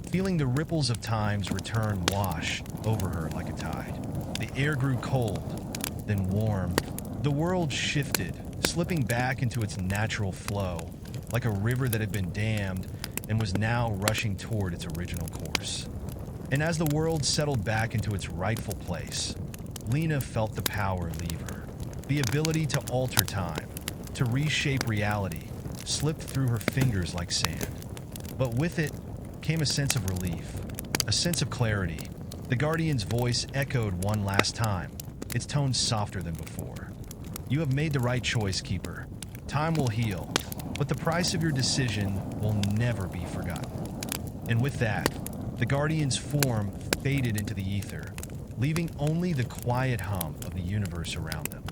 feeling the ripples of time's return wash over her like a tide. The air grew cold, then warm. The world shifted, slipping back into its natural flow, like a river that had been dammed and was now rushing toward its original course. And as the world settled back into its rightful place, Lena felt the power leave her. The ability to alter time, to reshape reality slipped through her fingers like sand. But with it came a sense of relief, a sense of clarity. The Guardian's voice echoed one last time, its tone softer than before. You have made the right choice, Keeper. Time will heal, but the price of your decision will never be forgotten. And with that, the Guardian's form faded into the ether, leaving only the quiet hum of the universe around them.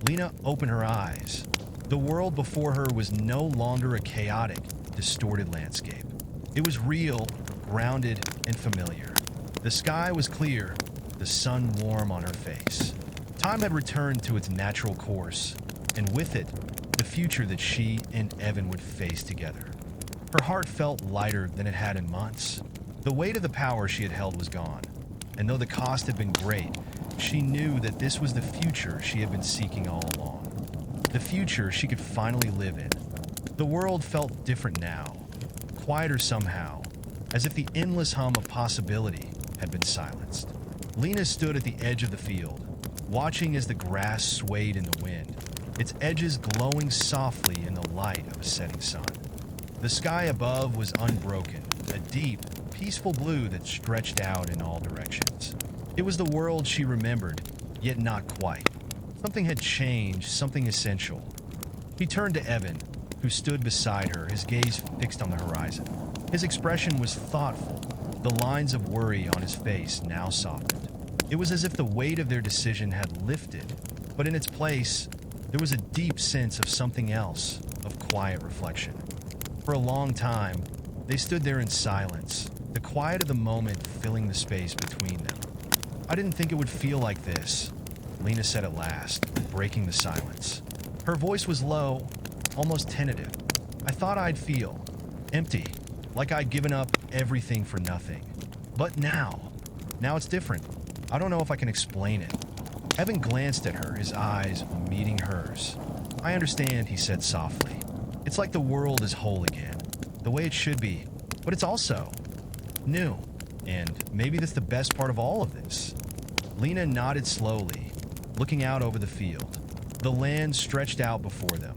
Lena opened her eyes. The world before her was no longer a chaotic, distorted landscape. It was real, grounded, and familiar. The sky was clear, the sun warm on her face. Time had returned to its natural course, and with it, the future that she and Evan would face together. Her heart felt lighter than it had in months. The weight of the power she had held was gone, and though the cost had been great, she knew that this was the future she had been seeking all along. The future she could finally live in. The world felt different now, quieter somehow, as if the endless hum of possibility had been silenced. Lena stood at the edge of the field, watching as the grass swayed in the wind, its edges glowing softly in the light of a setting sun. The sky above was unbroken, a deep, peaceful blue that stretched out in all directions. It was the world she remembered, yet not quite. Something had changed, something essential. He turned to Evan, who stood beside her, his gaze fixed on the horizon. His expression was thoughtful, the lines of worry on his face now softened. It was as if the weight of their decision had lifted, but in its place, there was a deep sense of something else, of quiet reflection. For a long time, they stood there in silence, the quiet of the moment filling the space between them. I didn't think it would feel like this, Lena said at last, breaking the silence. Her voice was low, almost tentative. I thought I'd feel empty, like I'd given up everything for nothing. But now it's different. I don't know if I can explain it. Evan glanced at her, his eyes meeting hers. I understand, he said softly. It's like the world is whole again, the way it should be, but it's also new. And maybe that's the best part of all of this. Lena nodded slowly, looking out over the field. The land stretched out before them,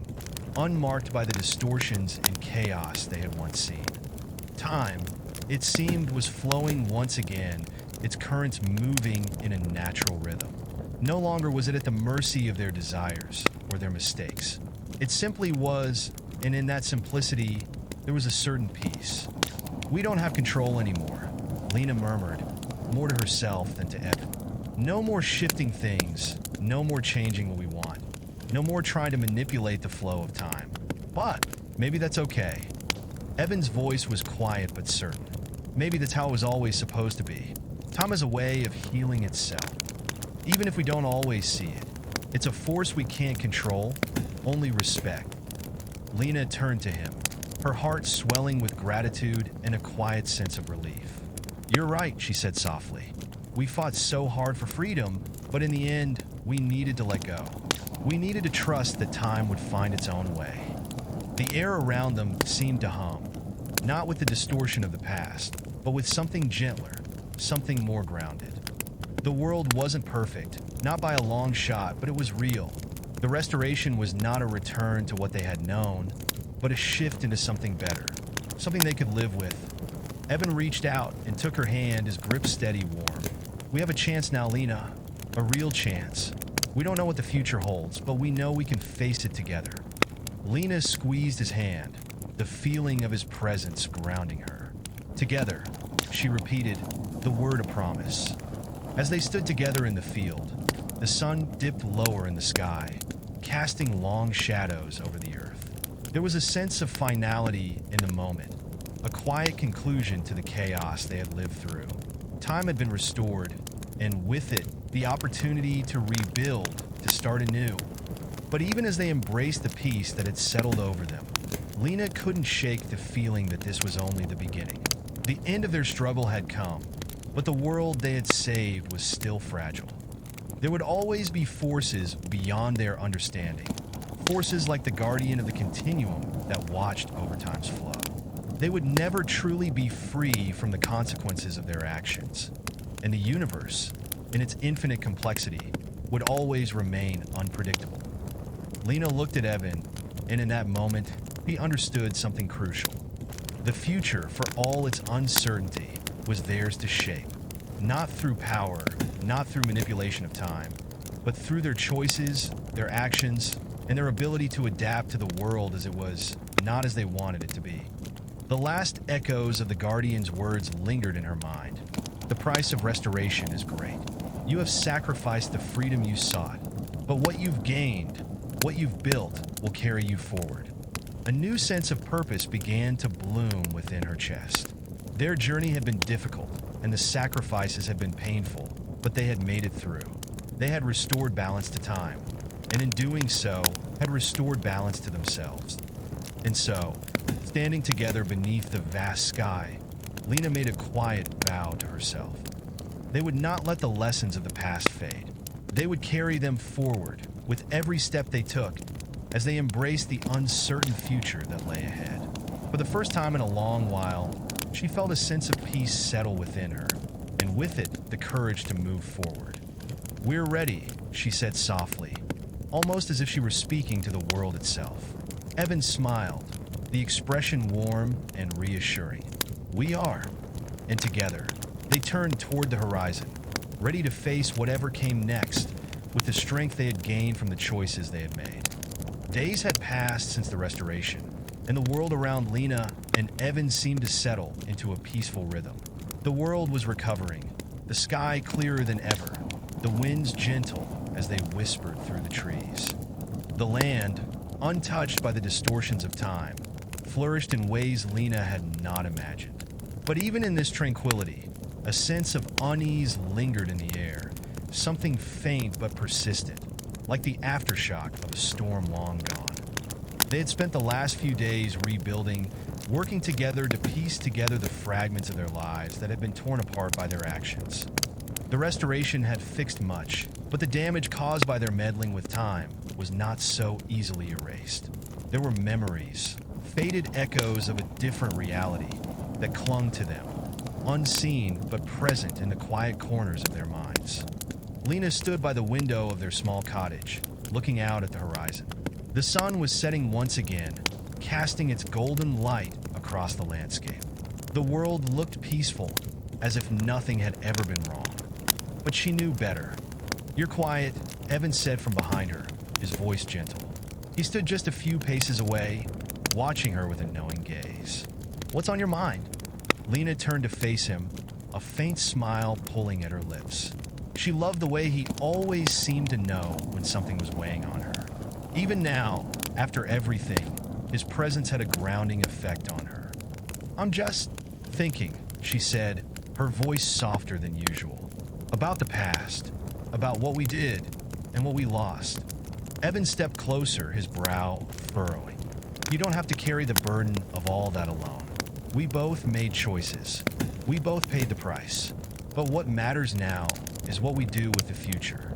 unmarked by the distortions and chaos they had once seen. Time, it seemed, was flowing once again, its currents moving in a natural rhythm. No longer was it at the mercy of their desires or their mistakes. It simply was, and in that simplicity, there was a certain peace. We don't have control anymore, Lena murmured, more to herself than to Evan. No more shifting things, no more changing what we want, no more trying to manipulate the flow of time. But maybe that's okay. Evan's voice was quiet but certain. Maybe that's how it was always supposed to be. Time is a way of healing itself. Even if we don't always see it, it's a force we can't control, only respect. Lena turned to him, her heart swelling with gratitude and a quiet sense of relief. You're right, she said softly. We fought so hard for freedom, but in the end, we needed to let go. We needed to trust that time would find its own way. The air around them seemed to hum, not with the distortion of the past, but with something gentler, something more grounded. The world wasn't perfect, not by a long shot, but it was real. The restoration was not a return to what they had known, but a shift into something better, something they could live with. Evan reached out and took her hand, his grip steady, warm. We have a chance now, Lena, a real chance. We don't know what the future holds, but we know we can face it together. Lena squeezed his hand, the feeling of his presence grounding her. Together, she repeated the word of promise. As they stood together in the field, the sun dipped lower in the sky, casting long shadows over the earth. There was a sense of finality in the moment, a quiet conclusion to the chaos they had lived through. Time had been restored, and with it, the opportunity to rebuild, to start anew. But even as they embraced the peace that had settled over them, Lena couldn't shake the feeling that this was only the beginning. The end of their struggle had come, but the world they had saved was still fragile. There would always be forces beyond their understanding, forces like the guardian of the continuum that watched over time's flow. They would never truly be free from the consequences of their actions, and the universe, in its infinite complexity, would always remain unpredictable. Lena looked at Evan, and in that moment, he understood something crucial. The future, for all its uncertainty, was theirs to shape. Not through power, not through manipulation of time, but through their choices, their actions, and their ability to adapt to the world as it was, not as they wanted it to be. The last echoes of the Guardian's words lingered in her mind. The price of restoration is great. You have sacrificed the freedom you sought, but what you've gained, what you've built, will carry you forward. A new sense of purpose began to bloom within her chest. Their journey had been difficult, and the sacrifices had been painful, but they had made it through. They had restored balance to time, and in doing so, had restored balance to themselves. And so, standing together beneath the vast sky, Lena made a quiet vow to herself. They would not let the lessons of the past fade. They would carry them forward with every step they took as they embraced the uncertain future that lay ahead. For the first time in a long while, she felt a sense of peace settle within her, and with it, the courage to move forward. "We're ready," she said softly, almost as if she were speaking to the world itself. Evan smiled, the expression warm and reassuring. "We are." And together, they turned toward the horizon, ready to face whatever came next with the strength they had gained from the choices they had made. Days had passed since the restoration, and the world around Lena and Evan seemed to settle into a peaceful rhythm. The world was recovering, the sky clearer than ever, the winds gentle as they whispered through the trees. The land, untouched by the distortions of time, flourished in ways Lena had not imagined. But even in this tranquility, a sense of unease lingered in the air, something faint but persistent, like the aftershock of a storm long gone. They had spent the last few days rebuilding, working together to piece together the fragments of their lives that had been torn apart by their actions. The restoration had fixed much, but the damage caused by their meddling with time was not so easily erased. There were memories, faded echoes of a different reality that clung to them, unseen but present in the quiet corners of their minds. Lena stood by the window of their small cottage, looking out at the horizon. The sun was setting once again, casting its golden light across the landscape. The world looked peaceful, as if nothing had ever been wrong. But she knew better. "You're quiet," Evan said from behind her, his voice gentle. He stood just a few paces away, watching her with a knowing gaze. "What's on your mind?" Lena turned to face him, a faint smile pulling at her lips. She loved the way he always seemed to know when something was weighing on her. Even now, after everything, his presence had a grounding effect on her. "I'm just thinking," she said, her voice softer than usual. "About the past, about what we did and what we lost." Evan stepped closer, his brow furrowing. "You don't have to carry the burden of all that alone. We both made choices. We both paid the price. But what matters now is what we do with the future."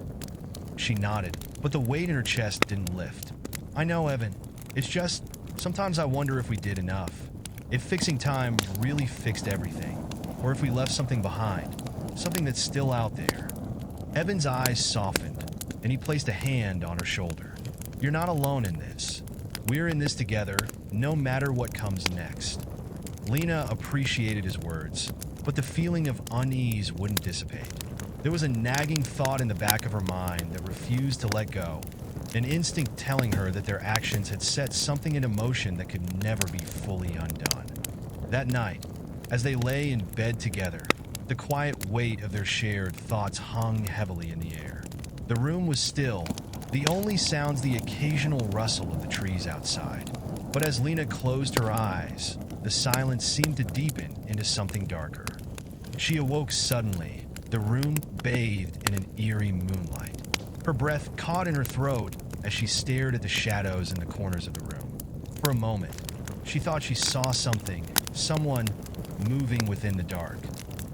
She nodded, but the weight in her chest didn't lift. "I know, Evan. It's just, sometimes I wonder if we did enough. If fixing time really fixed everything. Or if we left something behind. Something that's still out there." Evan's eyes softened, and he placed a hand on her shoulder. "You're not alone in this. We're in this together, no matter what comes next." Lena appreciated his words, but the feeling of unease wouldn't dissipate. There was a nagging thought in the back of her mind that refused to let go, an instinct telling her that their actions had set something into motion that could never be fully undone. That night, as they lay in bed together, the quiet weight of their shared thoughts hung heavily in the air. The room was still, the only sounds the occasional rustle of the trees outside. But as Lena closed her eyes, the silence seemed to deepen into something darker. She awoke suddenly, the room bathed in an eerie moonlight. Her breath caught in her throat as she stared at the shadows in the corners of the room. For a moment, she thought she saw something, someone moving within the dark.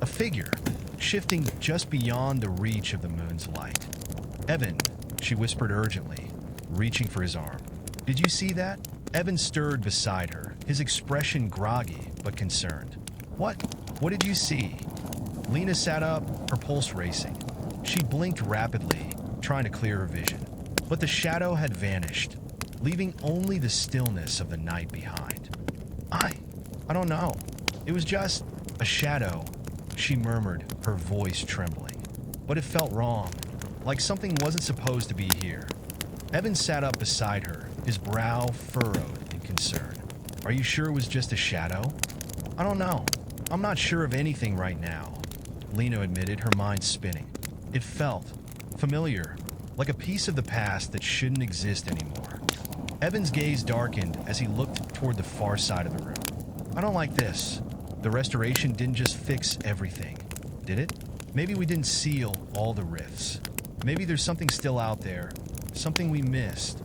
A figure, shifting just beyond the reach of the moon's light. "Evan," she whispered urgently, reaching for his arm. "Did you see that?" Evan stirred beside her, his expression groggy but concerned. What did you see?" Lena sat up, her pulse racing. She blinked rapidly, trying to clear her vision. But the shadow had vanished, leaving only the stillness of the night behind. I don't know. It was just a shadow, she murmured, her voice trembling. But it felt wrong, like something wasn't supposed to be here. Evan sat up beside her, his brow furrowed in concern. Are you sure it was just a shadow? I don't know. I'm not sure of anything right now, Lena admitted, her mind spinning. It felt familiar, like a piece of the past that shouldn't exist anymore. Evan's gaze darkened as he looked toward the far side of the room. I don't like this. The restoration didn't just fix everything, did it? Maybe we didn't seal all the rifts. Maybe there's something still out there, something we missed.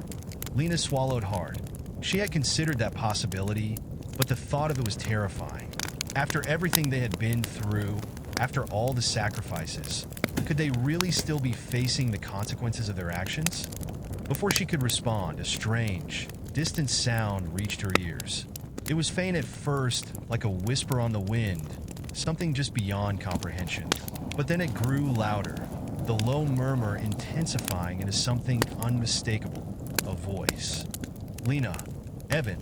Lena swallowed hard. She had considered that possibility, but the thought of it was terrifying. After everything they had been through, after all the sacrifices, could they really still be facing the consequences of their actions? Before she could respond, a strange, distant sound reached her ears. It was faint at first, like a whisper on the wind, something just beyond comprehension. But then it grew louder, the low murmur intensifying into something unmistakable, a voice. Lena, Evan.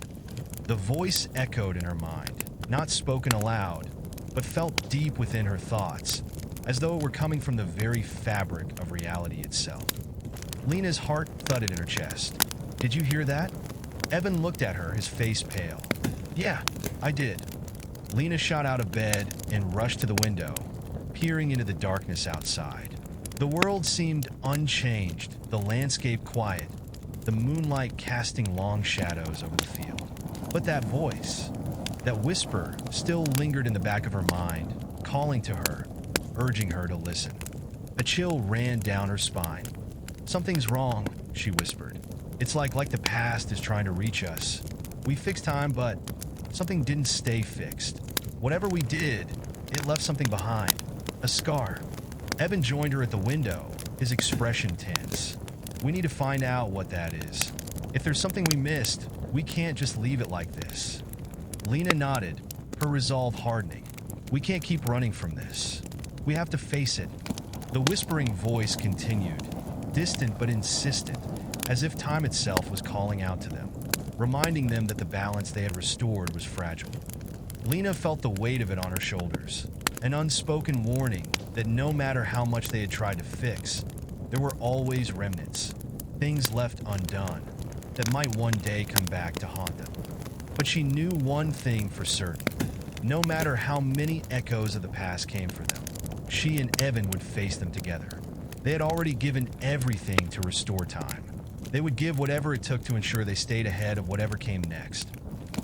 The voice echoed in her mind, not spoken aloud, but felt deep within her thoughts, as though it were coming from the very fabric of reality itself. Lena's heart thudded in her chest. Did you hear that? Evan looked at her, his face pale. Yeah, I did. Lena shot out of bed and rushed to the window, peering into the darkness outside. The world seemed unchanged, the landscape quiet, the moonlight casting long shadows over the field. But that voice, that whisper, still lingered in the back of her mind, calling to her, urging her to listen. A chill ran down her spine. Something's wrong, she whispered. It's like the past is trying to reach us. We fixed time, but something didn't stay fixed. Whatever we did, it left something behind. A scar. Evan joined her at the window, his expression tense. We need to find out what that is. If there's something we missed, we can't just leave it like this. Lena nodded, her resolve hardening. We can't keep running from this. We have to face it. The whispering voice continued, distant but insistent, as if time itself was calling out to them, reminding them that the balance they had restored was fragile. Lena felt the weight of it on her shoulders, an unspoken warning that no matter how much they had tried to fix, there were always remnants, things left undone, that might one day come back to haunt them. But she knew one thing for certain. No matter how many echoes of the past came for them, she and Evan would face them together. They had already given everything to restore time. They would give whatever it took to ensure they stayed ahead of whatever came next.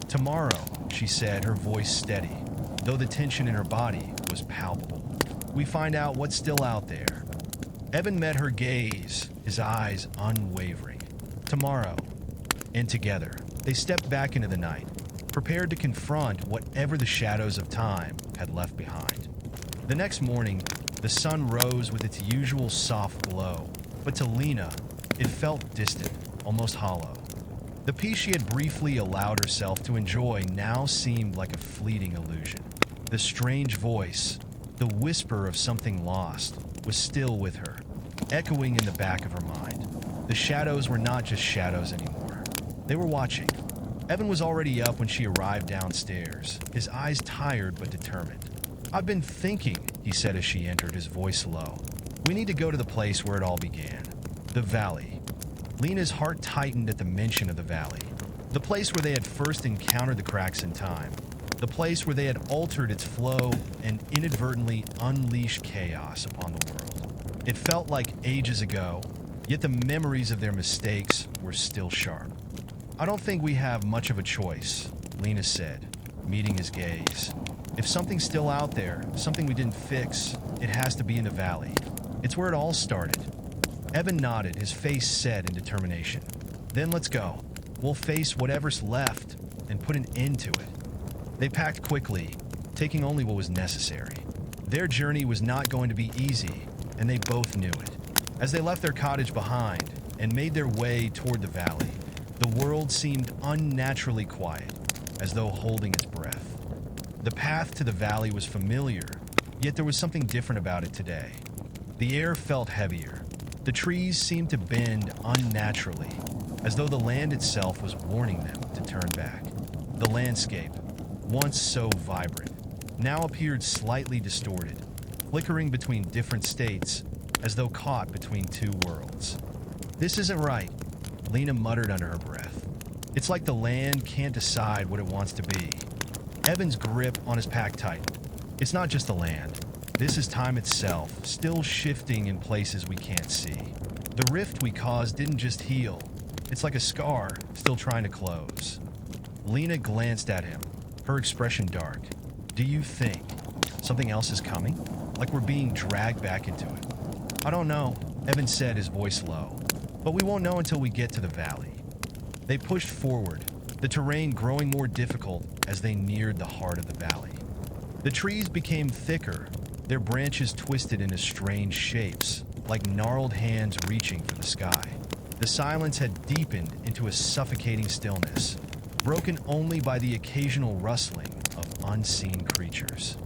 Tomorrow, she said, her voice steady, though the tension in her body was palpable. We find out what's still out there. Evan met her gaze, his eyes unwavering. Tomorrow, and together, they stepped back into the night, prepared to confront whatever the shadows of time had left behind. The next morning, the sun rose with its usual soft glow, but to Lena, it felt distant, almost hollow. The peace she had briefly allowed herself to enjoy now seemed like a fleeting illusion. The strange voice, the whisper of something lost, was still with her, echoing in the back of her mind. The shadows were not just shadows anymore. They were watching. Evan was already up when she arrived downstairs, his eyes tired but determined. I've been thinking, he said as she entered, his voice low. We need to go to the place where it all began. The valley. Lena's heart tightened at the mention of the valley. The place where they had first encountered the cracks in time. The place where they had altered its flow and inadvertently unleashed chaos upon the world. It felt like ages ago, yet the memories of their mistakes were still sharp. I don't think we have much of a choice, Lena said, meeting his gaze. If something's still out there, something we didn't fix, it has to be in the valley. It's where it all started. Evan nodded, his face set in determination. Then let's go. We'll face whatever's left and put an end to it. They packed quickly, taking only what was necessary. Their journey was not going to be easy, and they both knew it. As they left their cottage behind and made their way toward the valley, the world seemed unnaturally quiet, as though holding its breath. The path to the valley was familiar, yet there was something different about it today. The air felt heavier. The trees seemed to bend unnaturally, as though the land itself was warning them to turn back. The landscape, once so vibrant, now appeared slightly distorted, flickering between different states as though caught between two worlds. "This isn't right," Lena muttered under her breath. "It's like the land can't decide what it wants to be." Evan's grip on his pack tightened. "It's not just the land. This is time itself, still shifting in places we can't see. The rift we caused didn't just heal. It's like a scar, still trying to close." Lena glanced at him, her expression dark. "Do you think something else is coming? Like we're being dragged back into it?" "I don't know," Evan said, his voice low. "But we won't know until we get to the valley." They pushed forward, the terrain growing more difficult as they neared the heart of the valley. The trees became thicker, their branches twisted into strange shapes, like gnarled hands reaching for the sky. The silence had deepened into a suffocating stillness, broken only by the occasional rustling of unseen creatures.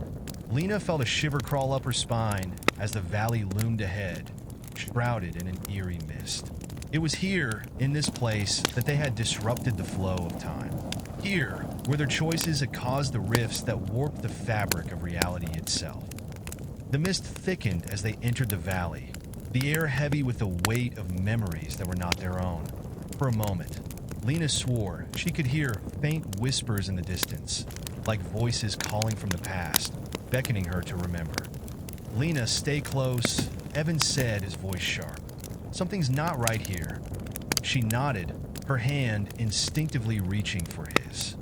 Lena felt a shiver crawl up her spine as the valley loomed ahead, shrouded in an eerie mist. It was here, in this place, that they had disrupted the flow of time. Here, where their choices had caused the rifts that warped the fabric of reality itself. The mist thickened as they entered the valley, the air heavy with the weight of memories that were not their own. For a moment, Lena swore she could hear faint whispers in the distance, like voices calling from the past, beckoning her to remember. "Lena, stay close," Evan said, his voice sharp. "Something's not right here." She nodded, her hand instinctively reaching for his.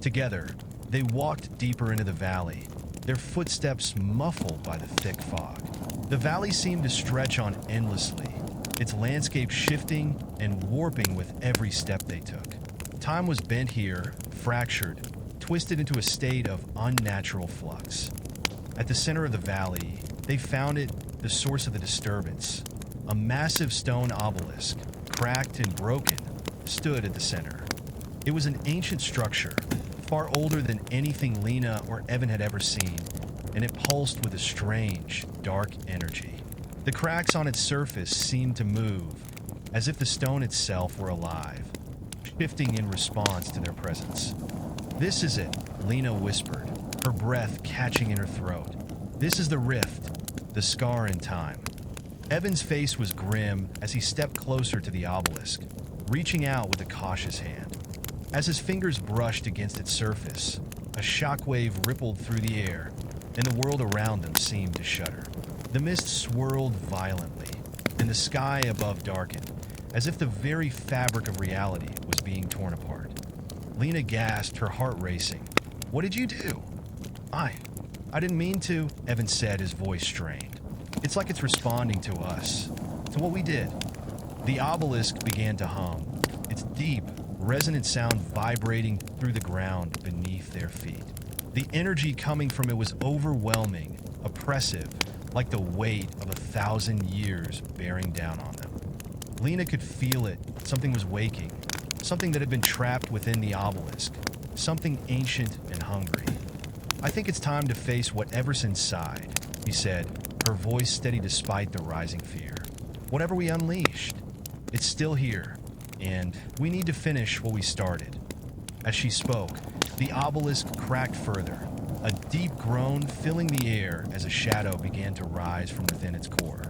Together, they walked deeper into the valley, their footsteps muffled by the thick fog. The valley seemed to stretch on endlessly, its landscape shifting and warping with every step they took. Time was bent here, fractured, twisted into a state of unnatural flux. At the center of the valley, they found it the source of the disturbance. A massive stone obelisk, cracked and broken, stood at the center. It was an ancient structure, far older than anything Lena or Evan had ever seen, and it pulsed with a strange, dark energy. The cracks on its surface seemed to move, as if the stone itself were alive, shifting in response to their presence. "This is it," Lena whispered, her breath catching in her throat. "This is the rift, the scar in time." Evan's face was grim as he stepped closer to the obelisk, reaching out with a cautious hand. As his fingers brushed against its surface, a shockwave rippled through the air, and the world around them seemed to shudder. The mist swirled violently, and the sky above darkened, as if the very fabric of reality was being torn apart. Lena gasped, her heart racing. "What did you do?" I didn't mean to," Evan said, his voice strained. "It's like it's responding to us, to what we did." The obelisk began to hum, its deep, resonant sound vibrating through the ground beneath their feet. The energy coming from it was overwhelming, oppressive, like the weight of 1,000 years bearing down on them. Lena could feel it. Something was waking, something that had been trapped within the obelisk, something ancient and hungry. "I think it's time to face whatever's inside," he said, her voice steady despite the rising fear. "Whatever we unleashed, it's still here, and we need to finish what we started." As she spoke, the obelisk cracked further, a deep groan filling the air as a shadow began to rise from within its core.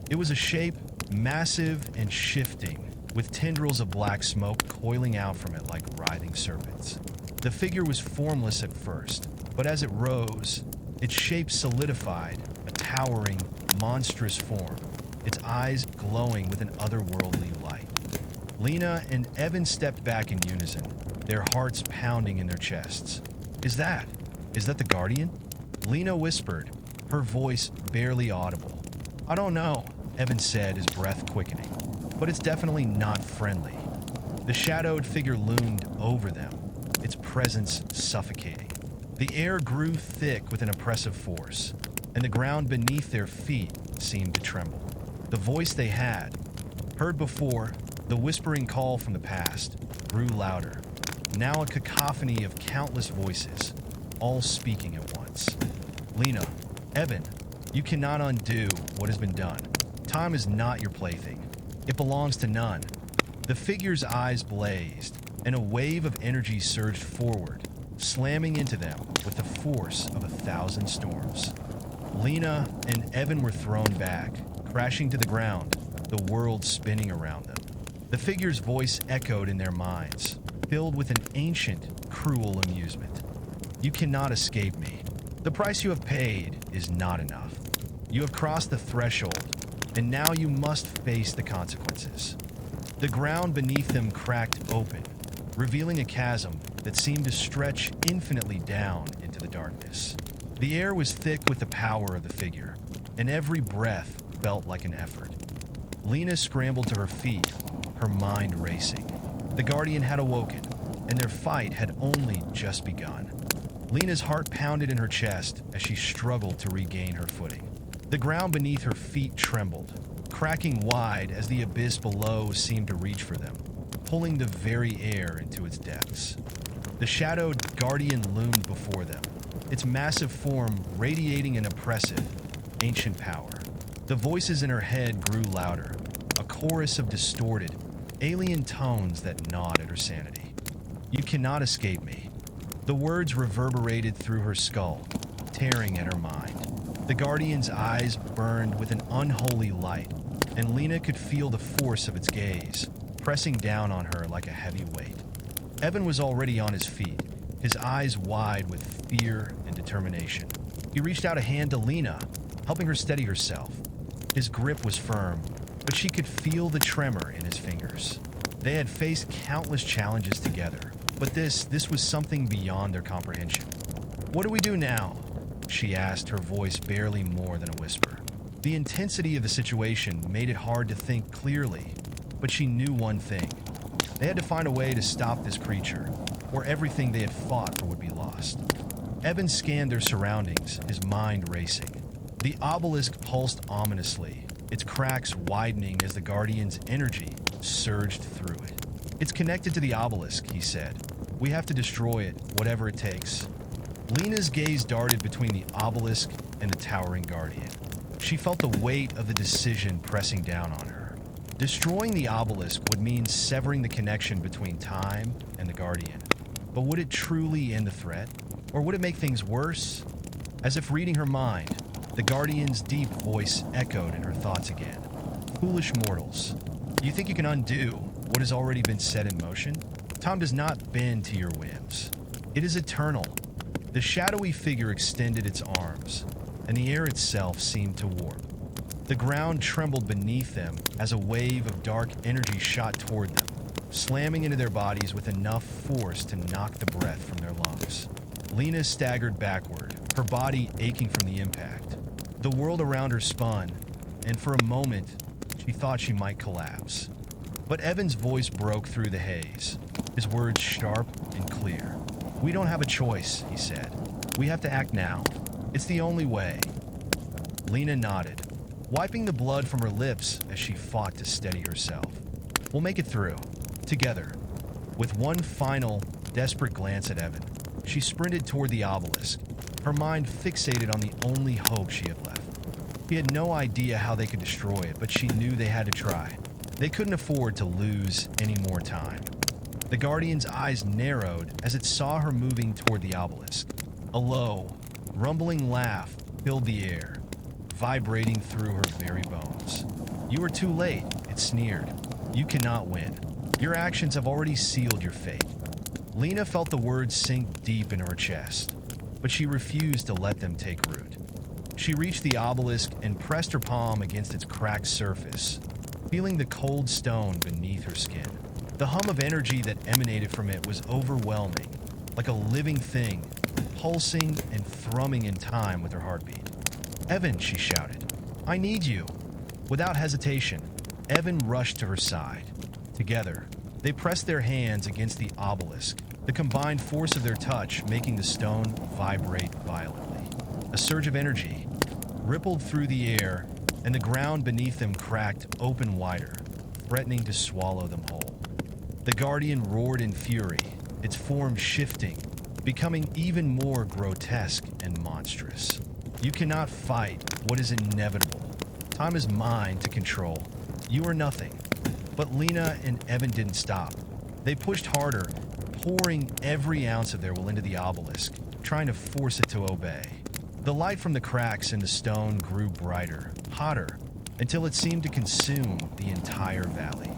It was a shape massive and shifting, with tendrils of black smoke coiling out from it like writhing serpents. The figure was formless at first, but as it rose, its shape solidified, a towering, monstrous form, its eyes glowing with an otherworldly light. Lena and Evan stepped back in unison, their hearts pounding in their chests. Is that the Guardian?" Lena whispered, her voice barely audible. "I don't know," Evan said, his breath quickening, "but it's definitely not friendly." The shadowed figure loomed over them, its presence suffocating. The air grew thick with an oppressive force, and the ground beneath their feet seemed to tremble. The voice they had, heard before, the whispering call from the past, grew louder, now a cacophony of countless voices, all speaking at once. "Lena, Evan, you cannot undo what has been done. Time is not your plaything. It belongs to none. The figure's eyes blazed, and a wave of energy surged forward, slamming into them with the force of 1,000 storms. Lena and Evan were thrown back, crashing to the ground, the world spinning around them. The figure's voice echoed in their minds, filled with an ancient, cruel amusement. You cannot escape me. The price you have paid is not enough. You have crossed the threshold, and now you must face the consequences. The ground beneath them cracked open, revealing a chasm that seemed to stretch infinitely down into the darkness. The air was thick with the power of the figure, and every breath felt like an effort. Lena scrambled to her feet, her mind racing. The Guardian had awoken, and their fight had only just begun. Lena's heart pounded in her chest as she struggled to regain her footing. The ground beneath her feet trembled, cracking wide as the abyss below seemed to reach for them, pulling the very air into its depths. The shadowed Guardian loomed before them, its massive form radiating an oppressive, ancient power. The voices in her head grew louder, a chorus of distorted, alien tones that gnawed at her sanity. You cannot escape me. The words reverberated through her skull, tearing at her mind. The Guardian's eyes burned with an unholy light, and Lena could feel the force of its gaze, pressing down on her like a heavy weight. Evan was already on his feet, his eyes wide with fear and determination. He reached out a hand to Lena, helping her steady herself. His grip was firm, but she could feel the tremor in his fingers. They had faced countless challenges together, but this was something beyond their comprehension. What do we do now? She asked, her voice barely more than a whisper. The intensity of the situation made it hard to think clearly, but she knew one thing. They had to find a way to stop this creature, or everything they had fought for would be lost. Evan scanned their surroundings, his mind racing. The obelisk pulsed ominously, its cracks widening as the Guardian's energy surged through it. It's connected to the obelisk, he said. We have to destroy it, whatever it takes. Lena's gaze darted between the obelisk and the towering Guardian. She felt the weight of the decision pressing down on her. Destroying the obelisk would mean severing the connection between time and the Guardian. But would it truly end the threat? Or would it make things worse? As if reading her mind, the Guardian's deep voice echoed in her thoughts again. Foolish mortals, you think you can undo what has already been set in motion? Time does not bend to your whims. It is eternal. The shadowy figure extended its arms, and the air itself seemed to warp. The ground trembled beneath them as a wave of dark energy shot toward them, slamming into their bodies with enough force to knock the breath from their lungs. Lena staggered backward, her body aching from the impact. The world around her spun, and for a moment, she thought she might collapse. But Evan's voice broke through the haze, his words sharp and clear. We don't have a choice, he said. We have to act now. It's the only way. Lena nodded, wiping the blood from her lips as she fought to steady herself. We'll make it through, together. With one final, desperate glance at Evan, she sprinted toward the obelisk, her mind fixated on the only hope she had left. He had no idea how they could destroy it, but she knew they had to try. They couldn't afford to lose any more time. The Guardian's eyes narrowed as it saw her moving toward the obelisk. A low, rumbling laugh filled the air, vibrating through her very bones. You are too late, it sneered. You cannot win. Your actions have already sealed your fate. Lena felt the words sink deep into her chest, but she refused to let them take root. She reached the obelisk and pressed her palm against its cracked surface, feeling the cold stone beneath her skin. The hum of energy that emanated from it was overwhelming, like a living thing, pulsing and thrumming in time with her heartbeat. Evan, she shouted, I need you. Without hesitation, Evan rushed to her side. Together, they pressed their hands against the obelisk, the combined force of their touch making the stone vibrate violently. A surge of energy rippled through the air, and the ground beneath them cracked open wider, threatening to swallow them whole. The Guardian roared in fury, its form shifting, becoming even more grotesque and monstrous. You cannot fight what is inevitable. Time is mine to control. You are nothing. But Lena and Evan didn't stop. They pushed harder, pouring every ounce of their will into the obelisk, trying to force it to obey. The light from the cracks in the stone grew brighter, hotter, until it seemed to consume the entire valley.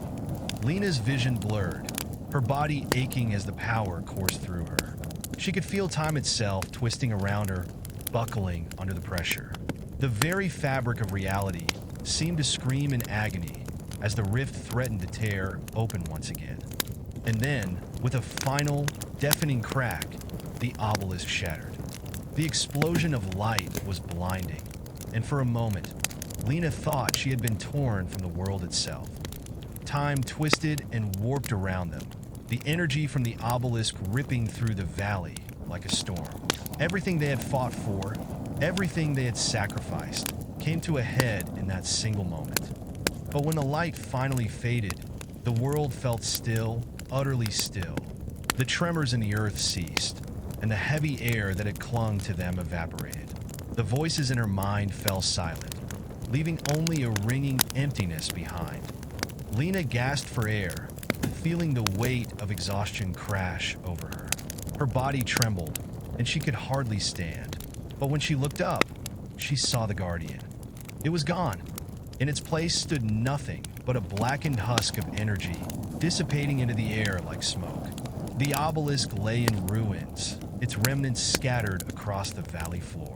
Lena's vision blurred, her body aching as the power coursed through her. She could feel time itself twisting around her, buckling under the pressure. The very fabric of reality seemed to scream in agony as the rift threatened to tear open once again. And then, with a final, deafening crack, the obelisk shattered. The explosion of light was blinding, and for a moment, Lena thought she had been torn from the world itself. Time twisted and warped around them, the energy from the obelisk ripping through the valley like a storm. Everything they had fought for, everything they had sacrificed, came to a head in that single moment. But when the light finally faded, the world felt still, utterly still. The tremors in the earth ceased, and the heavy air that had clung to them evaporated. The voices in her mind fell silent, leaving only a ringing emptiness behind. Lena gasped for air, feeling the weight of exhaustion crash over her. Her body trembled, and she could hardly stand. But when she looked up, she saw the Guardian. It was gone. In its place stood nothing but a blackened husk of energy, dissipating into the air like smoke. The obelisk lay in ruins, its remnants scattered across the valley floor.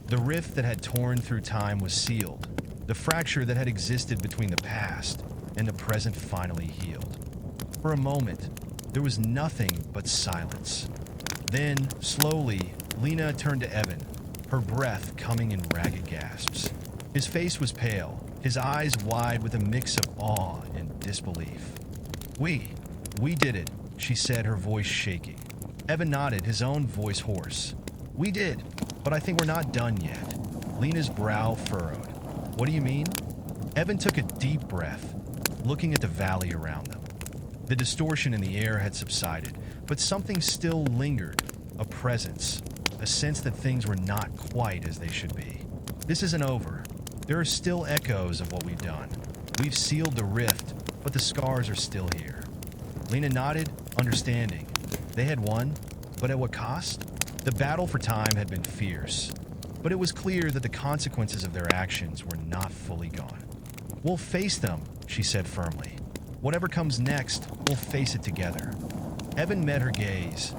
The rift that had torn through time was sealed, the fracture that had existed between the past and the present finally healed. For a moment, there was nothing but silence. Then, slowly, Lena turned to Evan, her breath coming in ragged gasps. His face was pale, his eyes wide with a mix of awe and disbelief. We did it, she said, her voice shaking. Evan nodded, his own voice hoarse. We did, but I think we're not done yet. Lena's brow furrowed. What do you mean? Evan took a deep breath, looking at the valley around them. The distortion in the air had subsided, but something still lingered, a presence, a sense that things were not quite as they should be. This isn't over. There are still echoes of what we've done. We've sealed the rift, but the scars are still here. Lena nodded, understanding. They had won, but at what cost? The battle for time had been fierce, but it was clear that the consequences of their actions were not fully gone. We'll face them, she said firmly. Whatever comes next, we'll face it together. Evan met her gaze,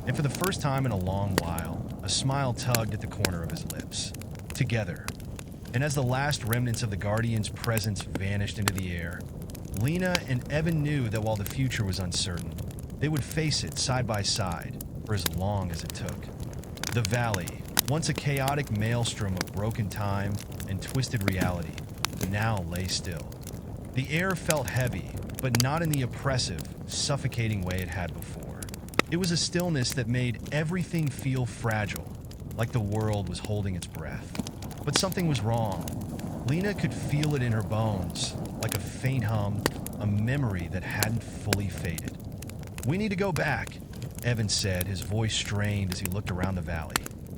and for the first time in a long while, a smile tugged at the corner of his lips. Together. And as the last remnants of the Guardian's presence vanished into the air, Lena and Evan knew that while the future was uncertain, they would face it side by side for as long as it took. The valley, once a chaotic maelstrom of broken time and twisted reality, now lay still. The air felt heavy, but not in the oppressive, suffocating way it had before. It was a stillness that made everything feel fragile, like the world was holding its breath. But something was wrong. Lena could feel it in her bones, like a faint hum, a memory that hadn't fully faded. We need to go back, Evan said, his voice strained as he looked around the valley.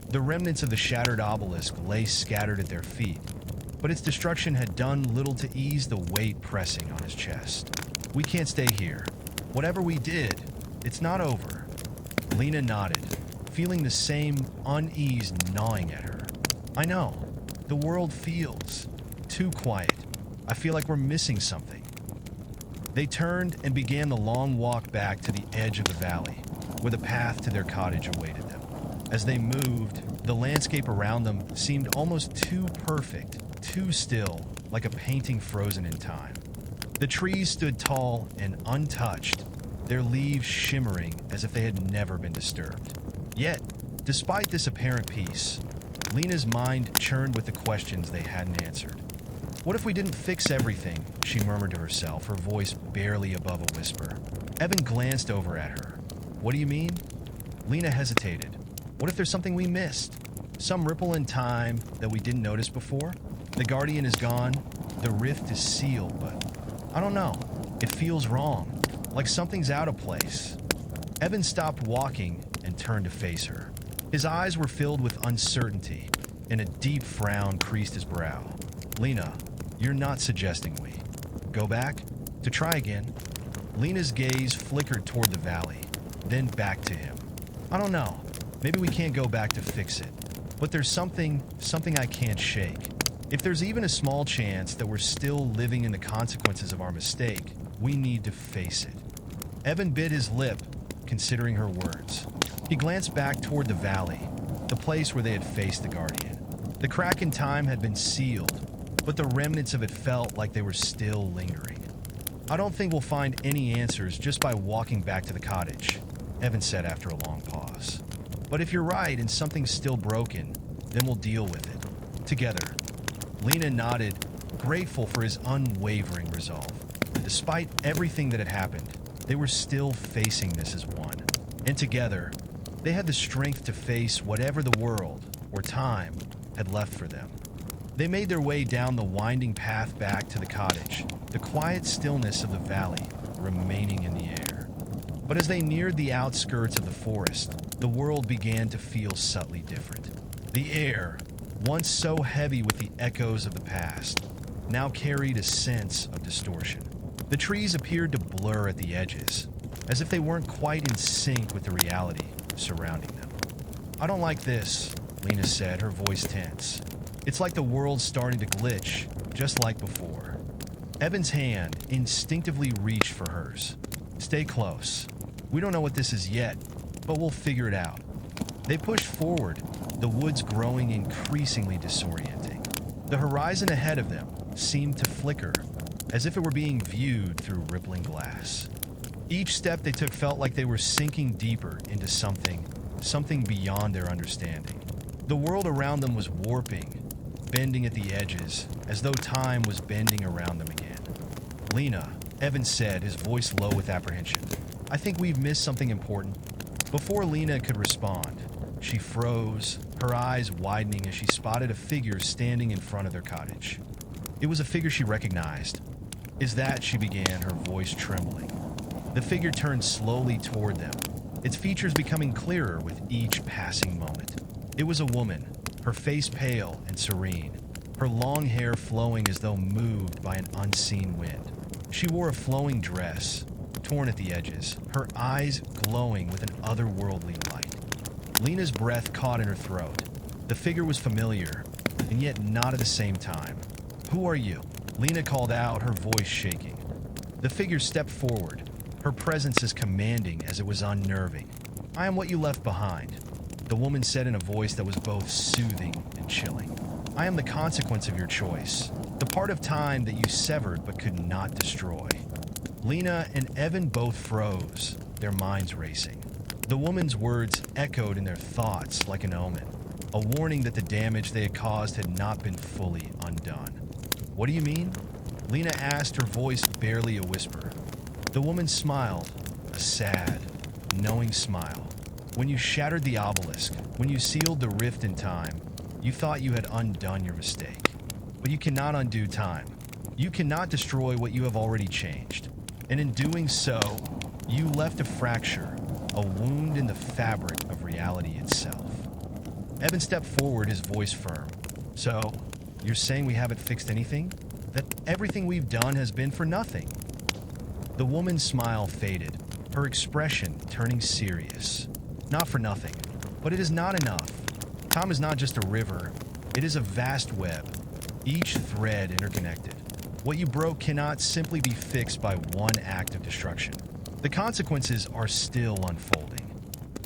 The remnants of the shattered obelisk lay scattered at their feet, but its destruction had done little to ease the weight pressing on his chest. We can't stay here. Whatever we did, it's not over. Lena nodded, feeling the same unease gnawing at her. I know. The world feels too quiet. I feel like we're missing something. They turned and began the long walk back to the edge of the valley, where the path to their cottage awaited them. As they moved, the landscape around them seemed almost too perfect, too still, like a painting frozen in time. The trees stood tall and untouched, their leaves shimmering as if they had never been disturbed. Yet, despite this apparent peace, Lena's mind churned with the questions they hadn't answered. What if we didn't fix everything? She murmured to herself, her voice barely above a whisper. Evan glanced over at her. What do you mean? Lena hesitated. What if there's something we missed? Some ripple in time that we didn't notice before? The Guardian is gone, the rift is sealed, but I don't know. It feels wrong, like something's out of place. Evan stopped walking and turned to face her. His eyes were filled with uncertainty, and a deep frown creased his brow. Lena, you're not suggesting we go back? To try again. Lena's gaze flickered toward the valley, then back to him. I don't know. Maybe we can't go back to fix it. But there's something I can't shake. If there's even a small chance that we're still living in the consequences of our mistake, we need to face it. Evan bit his lip, considering her words. He glanced back toward the valley, the place where they had faced the Guardian. The crack in time had been sealed, but the remnants of it felt like they were still lingering. I don't think we'll find any answers just by walking back to the cottage, Evan said after a long pause. But if you're right and something's still broken, then we'll deal with it. Together. Lena nodded, grateful for his unwavering resolve. Despite everything that had happened, they were still facing this as one. And together, they had the strength to face whatever the world, or time, had left for them. They made their way down the winding path back to the cottage, the quiet stillness of the valley remaining in the air. But as they neared the outskirts of the forest, the world began to feel subtly different. The air, once so heavy with the echoes of the past, now carried a sense of distortion. The trees appeared to blur at the edges, as if they weren't quite in sync with the reality surrounding them. I don't like this, Lena said, her voice tense. It's like the world's starting to glitch, just like before. Evan's hand instinctively reached for hers. Stay close. We don't know what this is yet, but we'll figure it out. They pushed forward, the woods growing increasingly disorienting. The horizon ahead of them seemed to flicker, as if it were being viewed through rippling glass. Each step they took felt like they were sinking deeper into something beyond their understanding. The world around them was warping, bending at the edges, as though time was bending around them again. Lena, Evan said, his voice low with apprehension. I think we've missed something important. Before Lena could respond, she froze, her eyes widening as she spotted a figure standing in front of their cottage. It was a figure she recognized. Is that, she began, her voice trembling. The figure turned slowly toward them, its features becoming clearer with each passing moment. It was a woman, her face pale and serene, her long hair flowing as though moved by an unseen wind. She wore a flowing dress, torn at the edges, her eyes glowing with an otherworldly light. Lena's breath caught in her throat. The figure was familiar, and yet not at the same time. Who are you? Lena called out, her voice shaking. The figure stepped forward, her presence as commanding as it was unnerving. I am what you left behind, the woman said in a voice that was both soothing and chilling. I am the consequence of your choice, the part of time that you severed but could not destroy. Lena and Evan both froze, their minds racing. The woman's words echoed in their thoughts like an omen, a warning that the damage they had caused had not been fully undone. What do you mean? Lena asked, her voice barely a whisper. The woman smiled, a sad, knowing smile. When you shattered the obelisk, when you sealed the rift in time, you thought you had undone your mistake. But you cannot undo time. You cannot destroy what you have already changed. And in doing so, you left a fracture, a wound in the fabric of reality itself. Evan stepped forward, his voice firm. So, you're saying we haven't fixed anything? That everything we've done has been for nothing? The woman's smile faded, her expression turning serious. Not for nothing, but it is not enough. Time is not just a river, it is a vast web, each thread interconnected. What you broke cannot simply be fixed by one act of destruction. The consequences are still unfolding.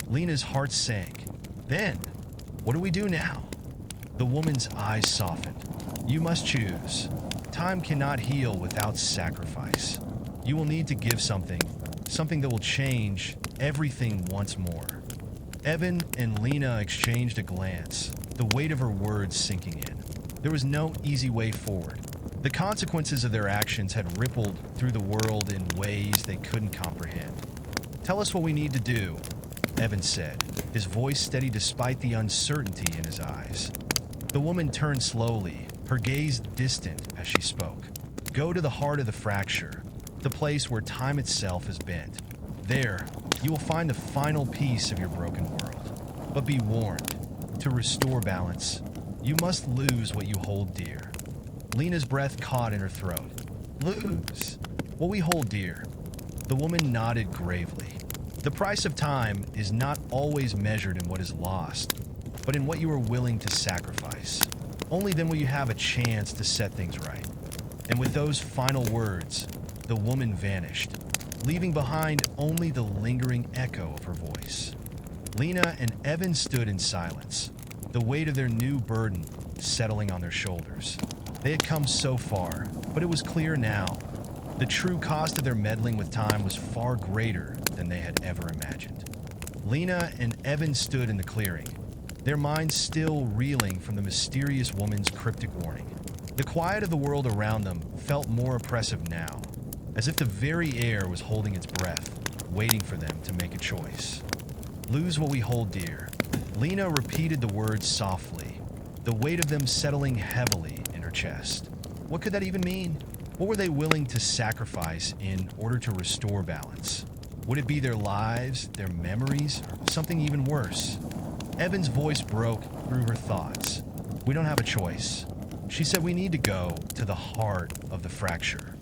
Lena's heart sank. Then, what do we do now? The woman's eyes softened. You must choose. Time cannot heal without sacrifice. You will need to give something that will change everything once more. Evan and Lena exchanged a glance, the weight of her words sinking in. There was no easy way forward. The consequences of their actions had rippled through the world in ways they couldn't comprehend. Tell us what we need to do, Evan said, his voice steady despite the uncertainty in his eyes. The woman turned slowly, her gaze distant as she spoke. Go to the heart of the fracture, the place where time itself is bent. There, you will find the final piece of your broken world. But be warned, to restore balance, you must lose what you hold dear. Lena's breath caught in her throat. Lose? What we hold dear. The woman nodded gravely. The price of time is not always measured in what is lost, but in what you are willing to sacrifice. Only then will you have a chance to set things right. And with those final words, the woman vanished, leaving behind only the lingering echo of her voice. Lena and Evan stood in silence, the weight of their new burden settling on their shoulders. They had come so far, but it was clear now. The true cost of their meddling with time was far greater than they had ever imagined. Lena and Evan stood in the clearing, their minds still reeling from the mysterious woman's cryptic warning. The quiet of the world around them felt more oppressive now, as if the very air was holding its breath, waiting for them to make a choice. Lose what we hold dear. Lena repeated the words softly, the weight of them settling heavily in her chest. What could that even mean? What were they willing to sacrifice in order to restore balance? Would it be their lives, their memories, or something even worse? Evan's voice broke through her thoughts. We don't have a choice. She said we need to go to the heart of the fracture.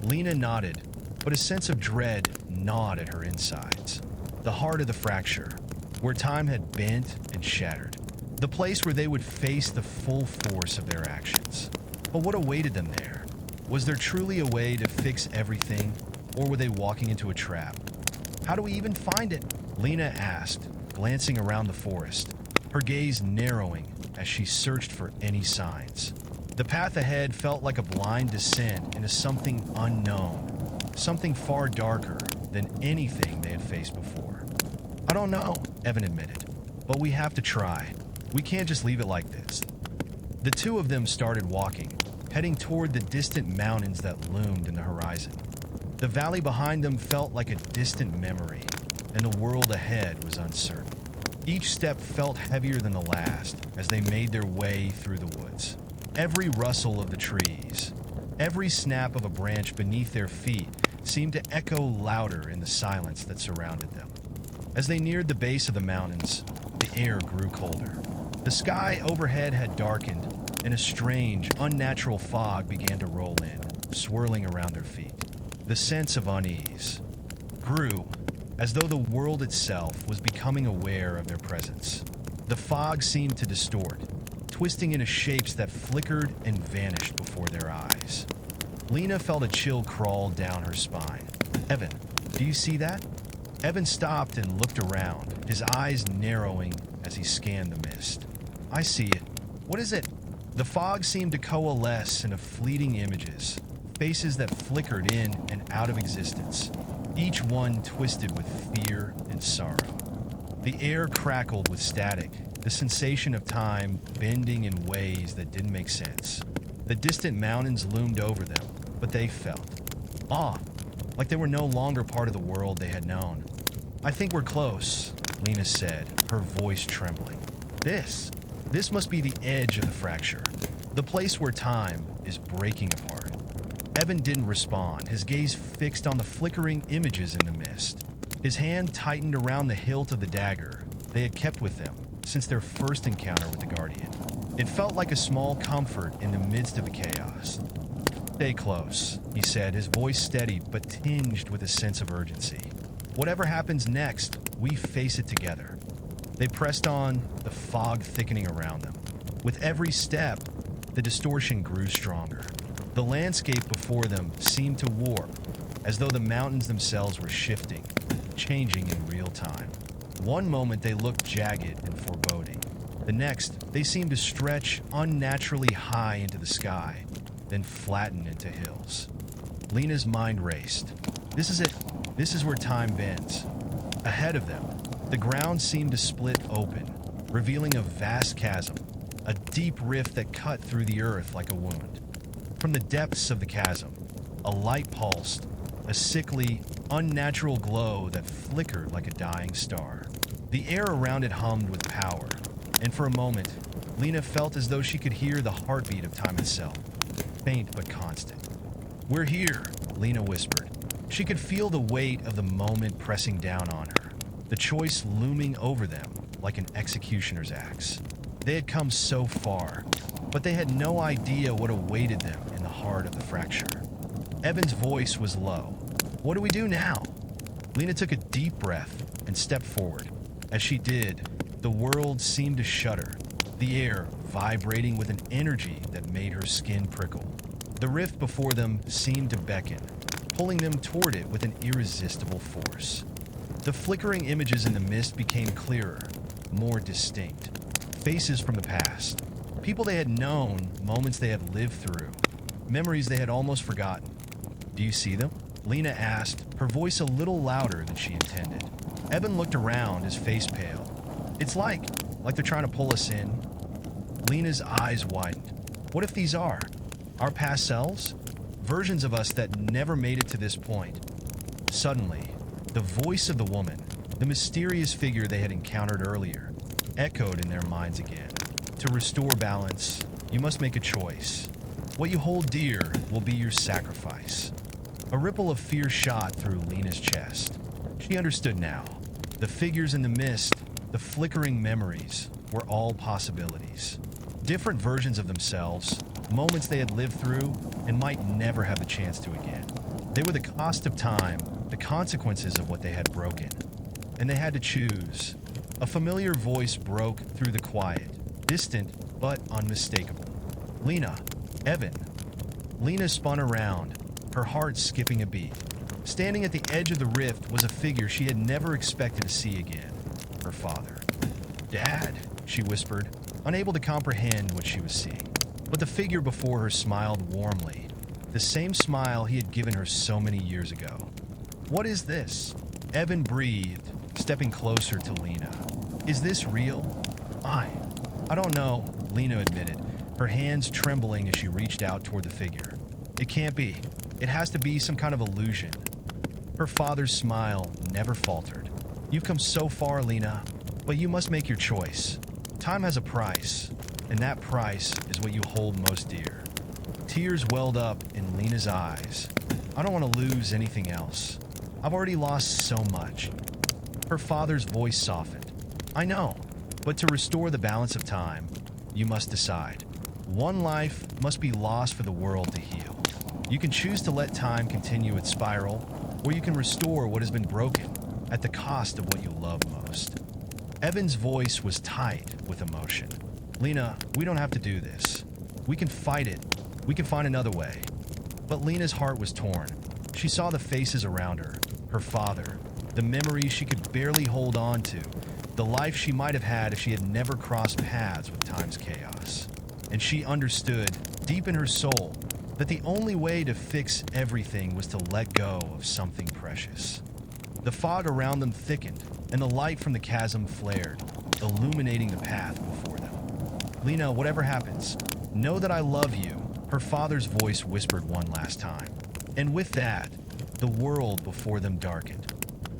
Lena nodded, but a sense of dread gnawed at her insides. The heart of the fracture, where time had bent and shattered. The place where they would face the full force of their actions. But what awaited them there? Was there truly a way to fix everything, or were they walking into a trap? How do we even find it? Lena asked, glancing around the forest, her gaze narrowing as she searched for any signs. The path ahead felt like a blind descent into something unknown, something far darker than anything they had faced before. I don't know, Evan admitted, but we have to try. We can't just leave it like this. The two of them started walking, heading toward the distant mountains that loomed in the horizon. The valley behind them felt like a distant memory, and the world ahead was uncertain. Each step felt heavier than the last as they made their way through the woods. Every rustle of the trees, every snap of a branch beneath their feet seemed to echo louder in the silence that surrounded them. As they neared the base of the mountains, the air grew colder. The sky overhead had darkened, and a strange, unnatural fog began to roll in, swirling around their feet. The sense of unease grew, as though the world itself was becoming aware of their presence. The fog seemed to distort, twisting into shapes that flickered and vanished before their eyes. Lena felt a chill crawl down her spine. Evan, do you see that? Evan stopped and looked around, his eyes narrowing as he scanned the mist. I see it. What is it? The fog seemed to coalesce into fleeting images, faces that flickered in and out of existence, each one twisted with fear and sorrow. The air crackled with static, the sensation of time bending in ways that didn't make sense. The distant mountains loomed over them, but they felt awe, like they were no longer part of the world they had known. I think we're close, Lena said, her voice trembling. This must be the edge of the fracture, the place where time is breaking apart. Evan didn't respond, his gaze fixed on the flickering images in the mist. His hand tightened around the hilt of the dagger they had kept with them since their first encounter with the Guardian. It felt like a small comfort in the midst of the chaos. Stay close, he said, his voice steady but tinged with a sense of urgency. Whatever happens next, we face it together. They pressed on, the fog thickening around them. With every step, the distortion grew stronger. The landscape before them seemed to warp, as though the mountains themselves were shifting, changing in real time. One moment they looked jagged and foreboding. The next, they seemed to stretch unnaturally high into the sky, then flatten into hills. Lena's mind raced. This is it. This is where time bends. Ahead of them, the ground seemed to split open, revealing a vast chasm, a deep rift that cut through the earth like a wound. From the depths of the chasm, a light pulsed, a sickly, unnatural glow that flickered like a dying star. The air around it hummed with power, and for a moment, Lena felt as though she could hear the heartbeat of time itself, faint but constant. We're here, Lena whispered. She could feel the weight of the moment pressing down on her, the choice looming over them like an executioner's axe. They had come so far, but they had no idea what awaited them in the heart of the fracture. Evan's voice was low. What do we do now? Lena took a deep breath and stepped forward. As she did, the world seemed to shudder, the air vibrating with an energy that made her skin prickle. The rift before them seemed to beckon, pulling them toward it with an irresistible force. The flickering images in the mist became clearer, more distinct. Faces from the past, people they had known, moments they had lived through, memories they had almost forgotten. Do you see them? Lena asked, her voice a little louder than she intended. Evan looked around, his face pale. It's like they're trying to pull us in. Lena's eyes widened. What if these are our past selves? Versions of us that never made it to this point. Suddenly, the voice of the woman, the mysterious figure they had encountered earlier, echoed in their minds again. To restore balance, you must make a choice. What you hold dear will be your sacrifice. A ripple of fear shot through Lena's chest. She understood now. The figures in the mist, the flickering memories, were all possibilities. Different versions of themselves, moments they had lived through and might never have the chance to again. They were the cost of time, the consequences of what they had broken. And they had to choose. A familiar voice broke through the quiet, distant but unmistakable. Lena, Evan. Lena spun around, her heart skipping a beat. Standing at the edge of the rift was a figure she had never expected to see again. Her father. Dad, she whispered, unable to comprehend what she was seeing. But the figure before her smiled warmly, the same smile he had given her so many years ago. What is this? Evan breathed, stepping closer to Lena. Is this real? I don't know, Lena admitted, her hands trembling as she reached out toward the figure. It can't be. It has to be some kind of illusion. Her father's smile never faltered. You've come so far, Lena, but you must make your choice. Time has a price, and that price is what you hold most dear. Tears welled up in Lena's eyes. I don't want to lose anything else. I've already lost so much. Her father's voice softened. I know, but to restore the balance of time, you must decide. One life must be lost for the world to heal. You can choose to let time continue its spiral, or you can restore what has been broken at the cost of what you love most. Evan's voice was tight with emotion. Lena, we don't have to do this. We can fight it. We can find another way. But Lena's heart was torn. She saw the faces around her, her father, the memories she could barely hold on to, the life she might have had if she had never crossed paths with time's chaos. And she understood, deep in her soul, that the only way to fix everything was to let go of something precious. The fog around them thickened, and the light from the chasm flared, illuminating the path before them. Lena, whatever happens, know that I love you, her father's voice whispered one last time. And with that, the world before them darkened.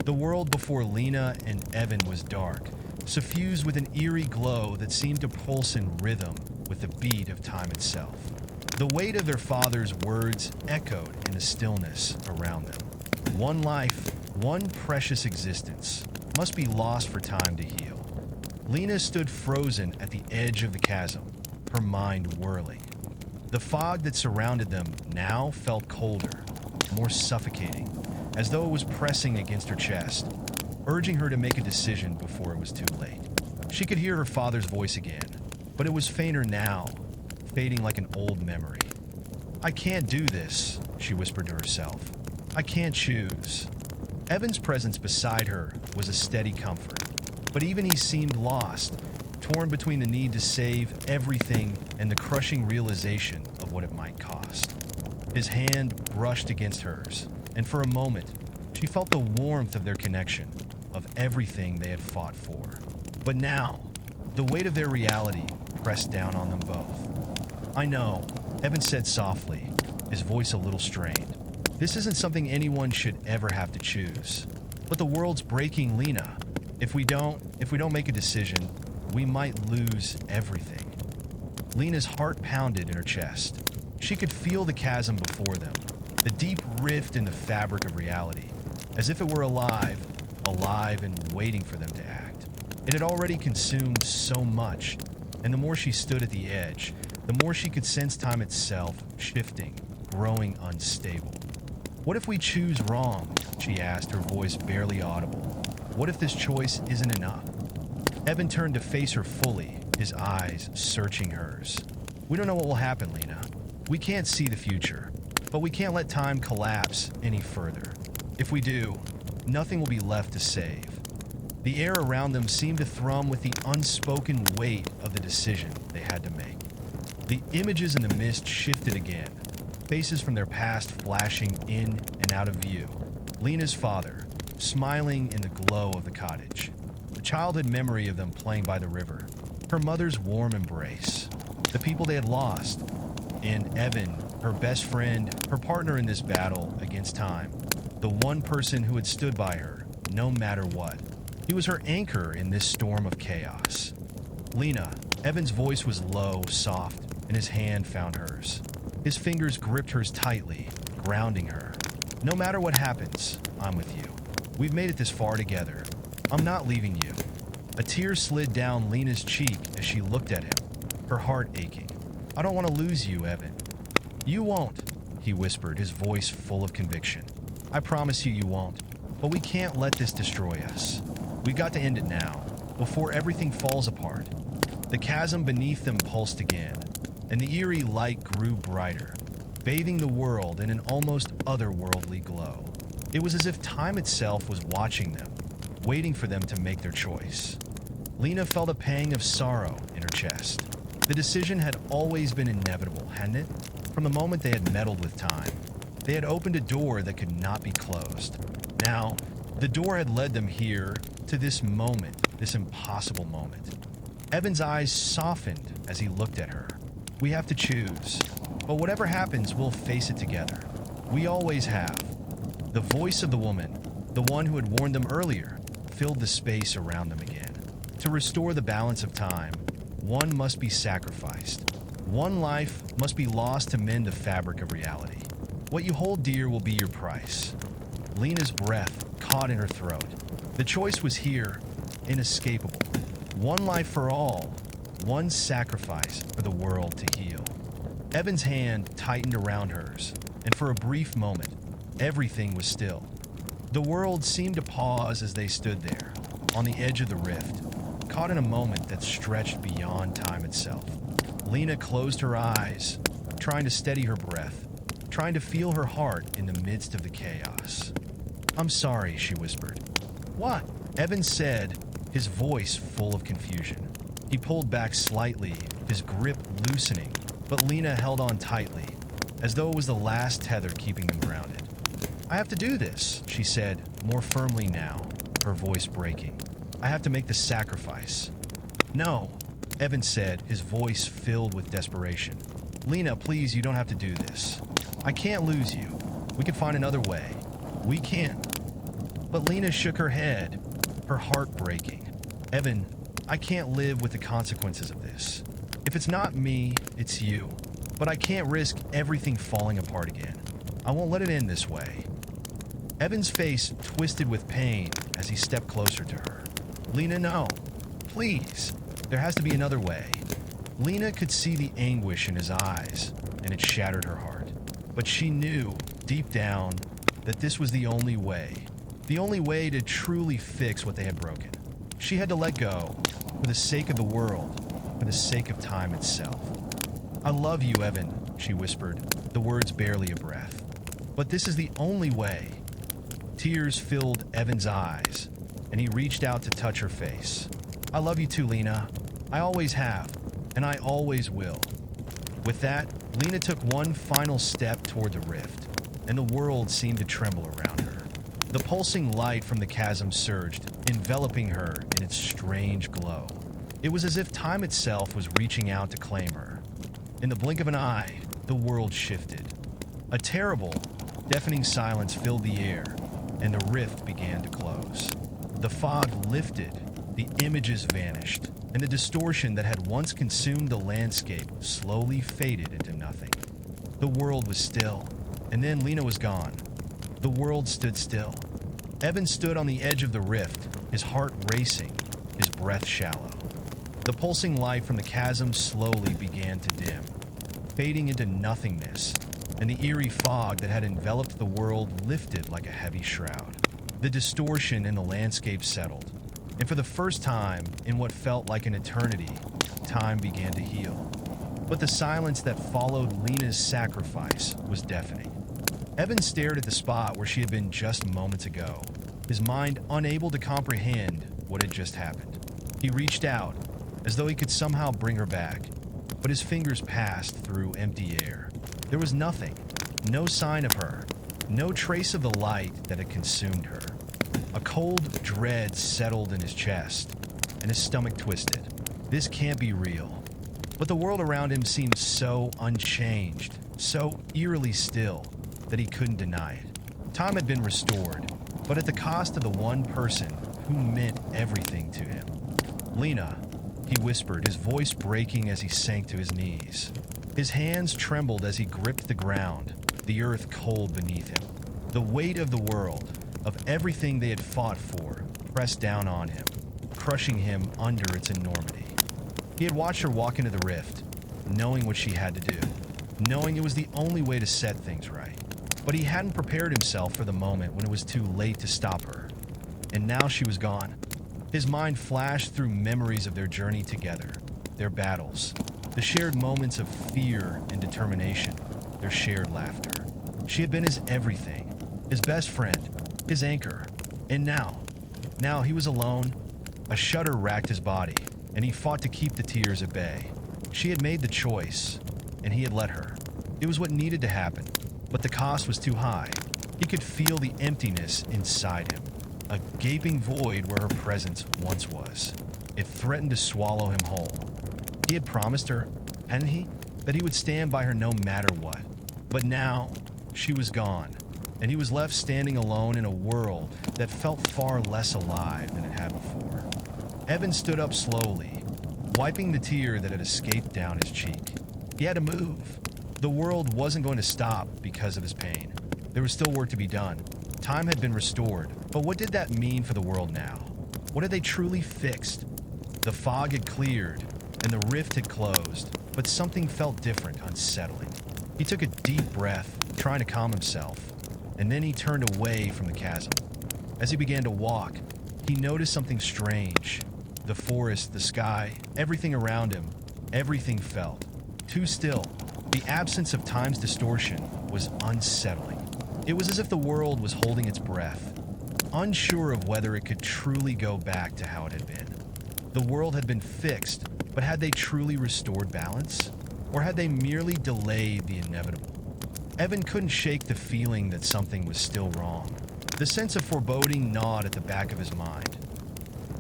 The world before Lena and Evan was dark, suffused with an eerie glow that seemed to pulse in rhythm with the beat of time itself. The weight of their father's words echoed in the stillness around them. One life, one precious existence, must be lost for time to heal. Lena stood frozen at the edge of the chasm, her mind whirling. The fog that surrounded them now felt colder, more suffocating, as though it was pressing against her chest, urging her to make a decision before it was too late. She could hear her father's voice again, but it was fainter now, fading like an old memory. I can't do this, she whispered to herself. I can't choose. Evan's presence beside her was a steady comfort, but even he seemed lost, torn between the need to save everything and the crushing realization of what it might cost. His hand brushed against hers, and for a moment, she felt the warmth of their connection, of everything they had fought for. But now, the weight of their reality pressed down on them both. I know, Evan said softly, his voice a little strained. This isn't something anyone should ever have to choose. But the world's breaking, Lena. If we don't make a decision, we might lose everything. Lena's heart pounded in her chest. She could feel the chasm before them, the deep rift in the fabric of reality, as if it were alive and waiting for them to act. It had already consumed so much, and the more she stood at the edge, the more she could sense time itself shifting, growing unstable. What if we choose wrong? She asked, her voice barely audible. What if this choice isn't enough? Evan turned to face her fully, his eyes searching hers. We don't know what will happen, Lena. We can't see the future, but we can't let time collapse any further. If we do, nothing will be left to save. The air around them seemed to thrum with the unspoken weight of the decision they had to make. The images in the mist shifted again, faces from their past flashing in and out of view. Lena's father, smiling in the glow of the cottage. A childhood memory of them playing by the river. Her mother's warm embrace. The people they had lost. And Evan, her best friend, her partner in this battle against time. The one person who had stood by her, no matter what. He was her anchor in this storm of chaos. Lena, Evan's voice was low, soft, and his hand found hers. His fingers gripped hers tightly, grounding her. No matter what happens, I'm with you. We've made it this far together. I'm not leaving you. A tear slid down Lena's cheek as she looked at him, her heart aching. I don't want to lose you, Evan. You won't, he whispered, his voice full of conviction. I promise you won't. But we can't let this destroy us. We've got to end it now, before everything falls apart. The chasm beneath them pulsed again, and the eerie light grew brighter, bathing the world in an almost otherworldly glow. It was as if time itself was watching them, waiting for them to make their choice. Lena felt a pang of sorrow in her chest. The decision had always been inevitable, hadn't it? From the moment they had meddled with time, they had opened a door that could not be closed. Now, the door had led them here to this moment, this impossible moment. Evan's eyes softened as he looked at her. We have to choose, but whatever happens, we'll face it together. We always have. The voice of the woman, the one who had warned them earlier, filled the space around them again. To restore the balance of time, one must be sacrificed. One life must be lost to mend the fabric of reality. What you hold dear will be your price. Lena's breath caught in her throat. The choice was here, inescapable. One life for all, one sacrifice for the world to heal. Evan's hand tightened around hers, and for a brief moment, everything was still. The world seemed to pause as they stood there, on the edge of the rift, caught in a moment that stretched beyond time itself. Lena closed her eyes, trying to steady her breath, trying to feel her heart in the midst of the chaos. I'm sorry, she whispered. What? Evan said, his voice full of confusion. He pulled back slightly, his grip loosening, but Lena held on tightly, as though it was the last tether keeping them grounded. I have to do this, she said, more firmly now, her voice breaking. I have to make the sacrifice. No, Evan said, his voice filled with desperation. Lena, please, you don't have to do this. I can't lose you. We can find another way. We can. But Lena shook her head, her heart breaking. Evan, I can't live with the consequences of this. If it's not me, it's you. But I can't risk everything falling apart again. I won't let it end this way. Evan's face twisted with pain as he stepped closer to her. Lena, no. Please. There has to be another way. Lena could see the anguish in his eyes, and it shattered her heart. But she knew, deep down, that this was the only way. The only way to truly fix what they had broken. She had to let go, for the sake of the world, for the sake of time itself. I love you, Evan, she whispered, the words barely a breath. But this is the only way. Tears filled Evan's eyes, and he reached out to touch her face. I love you too, Lena. I always have, and I always will. With that, Lena took one final step toward the rift, and the world seemed to tremble around her. The pulsing light from the chasm surged, enveloping her in its strange glow. It was as if time itself was reaching out to claim her. In the blink of an eye, the world shifted. A terrible, deafening silence filled the air, and the rift began to close. The fog lifted, the images vanished, and the distortion that had once consumed the landscape slowly faded into nothing. The world was still, and then Lena was gone. The world stood still. Evan stood on the edge of the rift, his heart racing, his breath shallow. The pulsing light from the chasm slowly began to dim, fading into nothingness, and the eerie fog that had enveloped the world lifted like a heavy shroud. The distortion in the landscape settled, and for the first time in what felt like an eternity, time began to heal. But the silence that followed Lena's sacrifice was deafening. Evan stared at the spot where she had been just moments ago, his mind unable to comprehend what had just happened. He reached out, as though he could somehow bring her back, but his fingers passed through empty air. There was nothing, no sign of her, no trace of the light that had consumed her. A cold dread settled in his chest, and his stomach twisted. This can't be real. But the world around him seemed so unchanged, so eerily still, that he couldn't deny it. Time had been restored, but at the cost of the one person who meant everything to him. "Lena," he whispered, his voice breaking as he sank to his knees. His hands trembled as he gripped the ground, the earth cold beneath him. The weight of the world, of everything they had fought for, pressed down on him, crushing him under its enormity. He had watched her walk into the rift, knowing what she had to do, knowing it was the only way to set things right. But he hadn't prepared himself for the moment when it was too late to stop her. And now she was gone. His mind flashed through memories of their journey together, their battles, the shared moments of fear and determination, their shared laughter. She had been his everything, his best friend, his anchor. And now he was alone. A shudder racked his body, and he fought to keep the tears at bay. She had made the choice, and he had let her. It was what needed to happen, but the cost was too high. He could feel the emptiness inside him, a gaping void where her presence once was. It threatened to swallow him whole. He had promised her, hadn't he, that he would stand by her no matter what. But now, she was gone, and he was left standing alone in a world that felt far less alive than it had before. Evan stood up slowly, wiping the tear that had escaped down his cheek. He had to move. The world wasn't going to stop because of his pain. There was still work to be done. Time had been restored, but what did that mean for the world now? What had they truly fixed? The fog had cleared, and the rift had closed, but something felt different, unsettling. He took a deep breath, trying to calm himself, and then he turned away from the chasm. As he began to walk, he noticed something strange. The forest, the sky, everything around him, everything felt too still. The absence of time's distortion was unsettling. It was as if the world was holding its breath, unsure of whether it could truly go back to how it had been. The world had been fixed, but had they truly restored balance? Or had they merely delayed the inevitable? Evan couldn't shake the feeling that something was still wrong. The sense of foreboding gnawed at the back of his mind.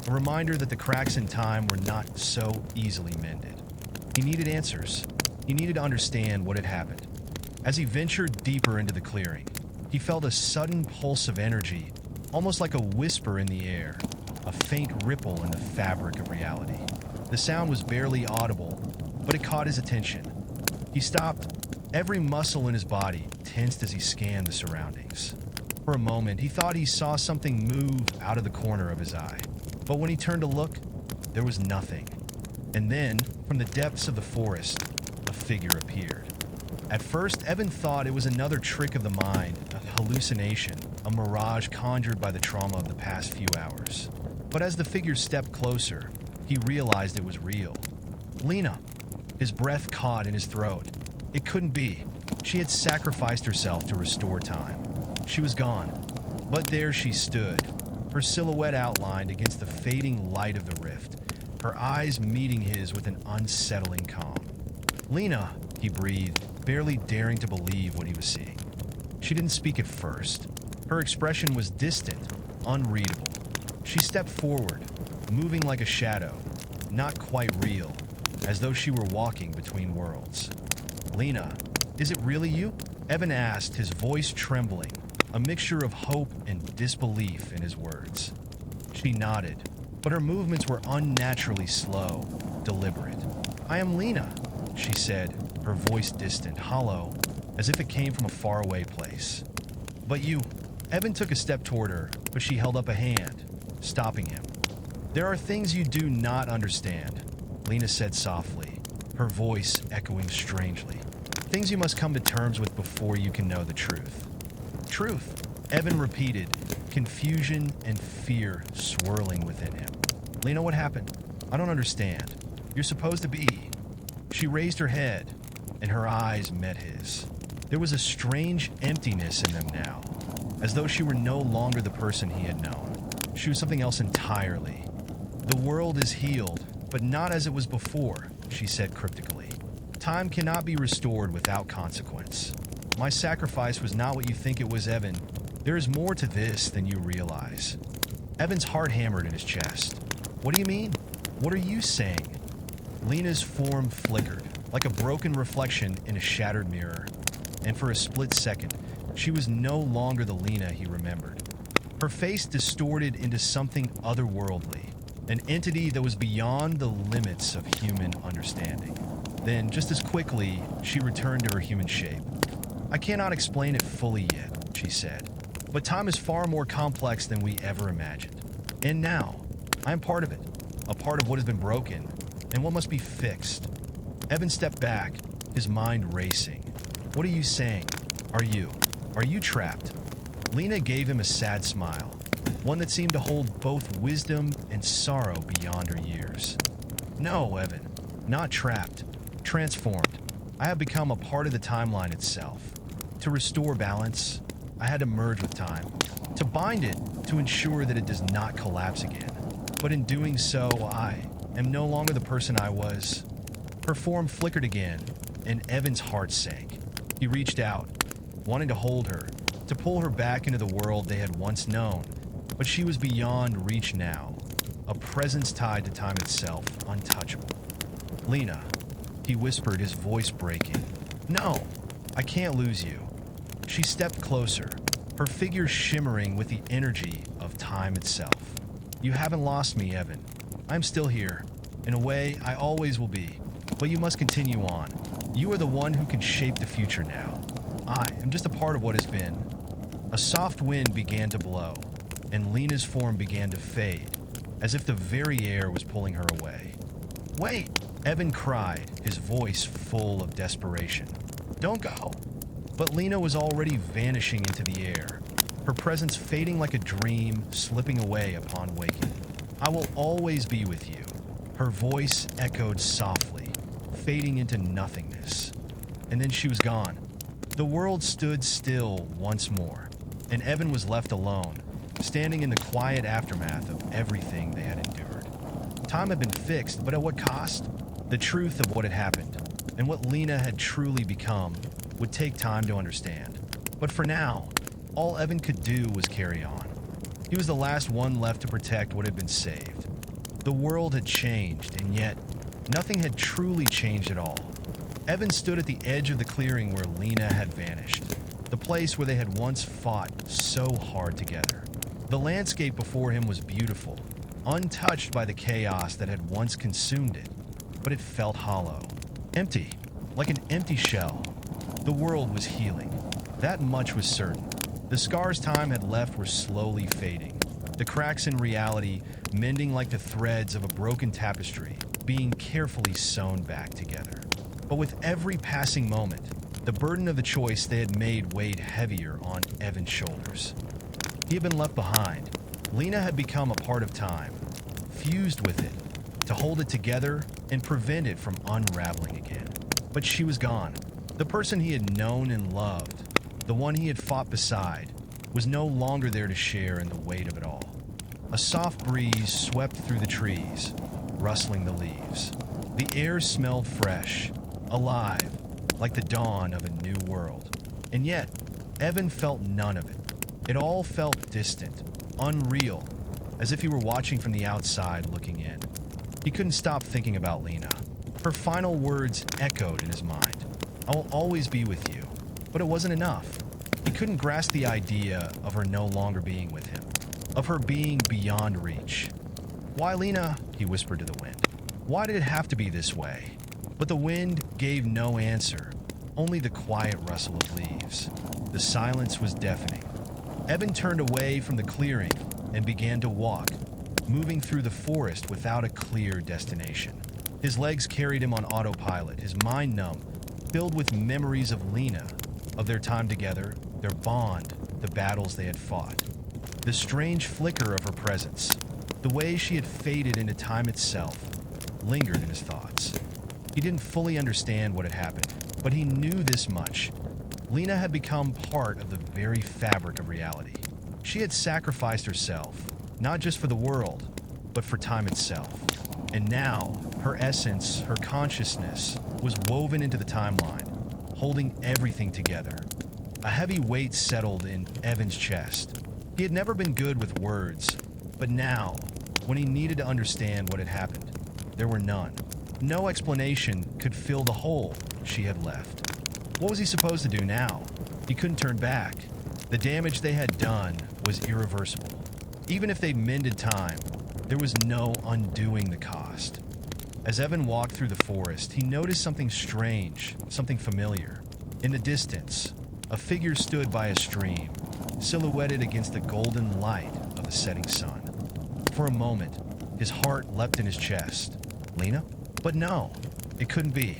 A reminder that the cracks in time were not so easily mended. He needed answers. He needed to understand what had happened. As he ventured deeper into the clearing, he felt a sudden pulse of energy, almost like a whisper in the air, a faint ripple in the fabric of reality. The sound was barely audible, but it caught his attention. He stopped. Every muscle in his body tensed as he scanned the surroundings. For a moment, he thought he saw something move out of the corner of his eye. But when he turned to look, there was nothing. And then, from the depths of the forest, a figure appeared. At first, Evan thought it was another trick of the mind, a hallucination, a mirage conjured by the trauma of the past few hours. But as the figure stepped closer, he realized it was real. Lena. His breath caught in his throat. It couldn't be. She had sacrificed herself to restore time. She was gone. But there she stood, her silhouette outlined against the fading light of the rift, her eyes meeting his with an unsettling calm. "Lena," he breathed, barely daring to believe what he was seeing. She didn't speak at first. Her expression was distant, unreadable. She stepped forward, moving like a shadow, not quite real, as though she were walking between worlds. "Lena, is it really you?" Evan asked, his voice trembling, a mixture of hope and disbelief in his words. She nodded, but her movements were unnaturally slow, deliberate. "I am Lena," she said, her voice distant, hollow, as if it came from a faraway place. "But you..." Evan took a step toward her, but she held up a hand, stopping him. "There are things you do not understand," Lena said softly, her voice echoing strangely. things you must come to terms with before you can know the truth. Truth, Evan repeated, confusion and fear swirling within him. Lena, what happened? I don't understand. You're supposed to be. She raised her head, and her eyes met his. There was a strange emptiness in them now, as though she were no longer the person he had known. She was something else entirely. The world is healed, but not as it was before, she said cryptically. Time cannot be restored without consequence. My sacrifice was not what you think it was, Evan. There is more to this than you realize. Evan's heart hammered in his chest. What do you mean? What are you saying? Lena's form flickered, like a broken reflection in a shattered mirror. And for a split second, she was no longer the Lena he remembered. Her face distorted into something otherworldly, an entity that was beyond the limits of human understanding. Then, just as quickly, she returned to her human shape. I cannot explain it fully yet, she said, but time is far more complex than we ever imagined. And now, I am part of it, a part of what has been broken, and what must be fixed. Evan stepped back, his mind racing. What are you saying? Are you trapped? Lena gave him a sad smile, one that seemed to hold both wisdom and sorrow beyond her years. No, Evan, not trapped, transformed. I have become a part of the timeline itself. To restore balance, I had to merge with time, to bind it to ensure that it does not collapse again. But in doing so, I am no longer the person I was. Her form flickered again, and Evan's heart sank. He reached out, wanting to hold her, to pull her back into the world they had once known, but she was beyond reach now, a presence tied to time itself, untouchable. Lena, he whispered, his voice breaking. No, I can't lose you. She stepped closer, her figure shimmering with the energy of time itself. You haven't lost me, Evan. I'm still here. In a way, I always will be. But you must continue on. You are the one who can shape the future now. I am just a part of what has been. A soft wind began to blow, and Lena's form began to fade, as if the very air was pulling her away. Wait! Evan cried, his voice full of desperation. Don't go! But Lena was already vanishing into the air, her presence fading like a dream, slipping away upon waking. I will always be with you. Her voice echoed softly, fading into nothingness. And then she was gone. The world stood still once more, and Evan was left alone, standing in the quiet aftermath of everything they had endured. Time had been fixed, but at what cost? The truth of what had happened, and what Lena had truly become, would take time to understand. But for now, all Evan could do was carry on. He was the last one left to protect what had been saved. The world had changed, and yet, nothing had truly changed at all. Evan stood at the edge of the clearing where Lena had vanished, the place where they had once fought so hard together. The landscape before him was beautiful, untouched by the chaos that had once consumed it, but it felt hollow, empty, like an empty shell. The world was healing. That much was certain. The scars time had left were slowly fading, the cracks in reality mending like the threads of a broken tapestry, being carefully sewn back together. But with every passing moment, the burden of the choice they had made weighed heavier on Evan's shoulders. He had been left behind. Lena had become a part of time, fused with it, to hold it together and prevent it from unraveling again. But she was gone. The person he had known and loved, the one he had fought beside, was no longer there to share in the weight of it all. A soft breeze swept through the trees, rustling the leaves. The air smelled fresh, alive, like the dawn of a new world. And yet, Evan felt none of it. It all felt distant, unreal, as if he were watching from the outside looking in. He couldn't stop thinking about Lena. Her final words echoed in his mind. I will always be with you. But it wasn't enough. He couldn't grasp the idea of her no longer being with him, of her being beyond reach. Why, Lena? He whispered to the wind. Why did it have to be this way? But the wind gave no answer, only the quiet rustle of leaves. The silence was deafening. Evan turned away from the clearing and began to walk, moving through the forest without a clear destination. His legs carried him on autopilot, his mind numb, filled with memories of Lena, of their time together, their bond, the battles they had fought. The strange flicker of her presence, the way she had faded into time itself, lingered in his thoughts. He didn't fully understand what had happened, but he knew this much. Lena had become part of the very fabric of reality. She had sacrificed herself, not just for the world, but for time itself. And now, her essence, her consciousness, was woven into the timeline, holding everything together. A heavy weight settled in Evan's chest. He had never been good with words, but now, when he needed to understand what had happened, there were none. No explanation could fill the hole she had left. What was he supposed to do now? He couldn't turn back. The damage they had done was irreversible. Even if they mended time, there was no undoing the cost. As Evan walked through the forest, he noticed something strange, something familiar. In the distance, a figure stood by a stream, silhouetted against the golden light of the setting sun. For a moment, his heart leapt in his chest. Lena? But no, it couldn't be.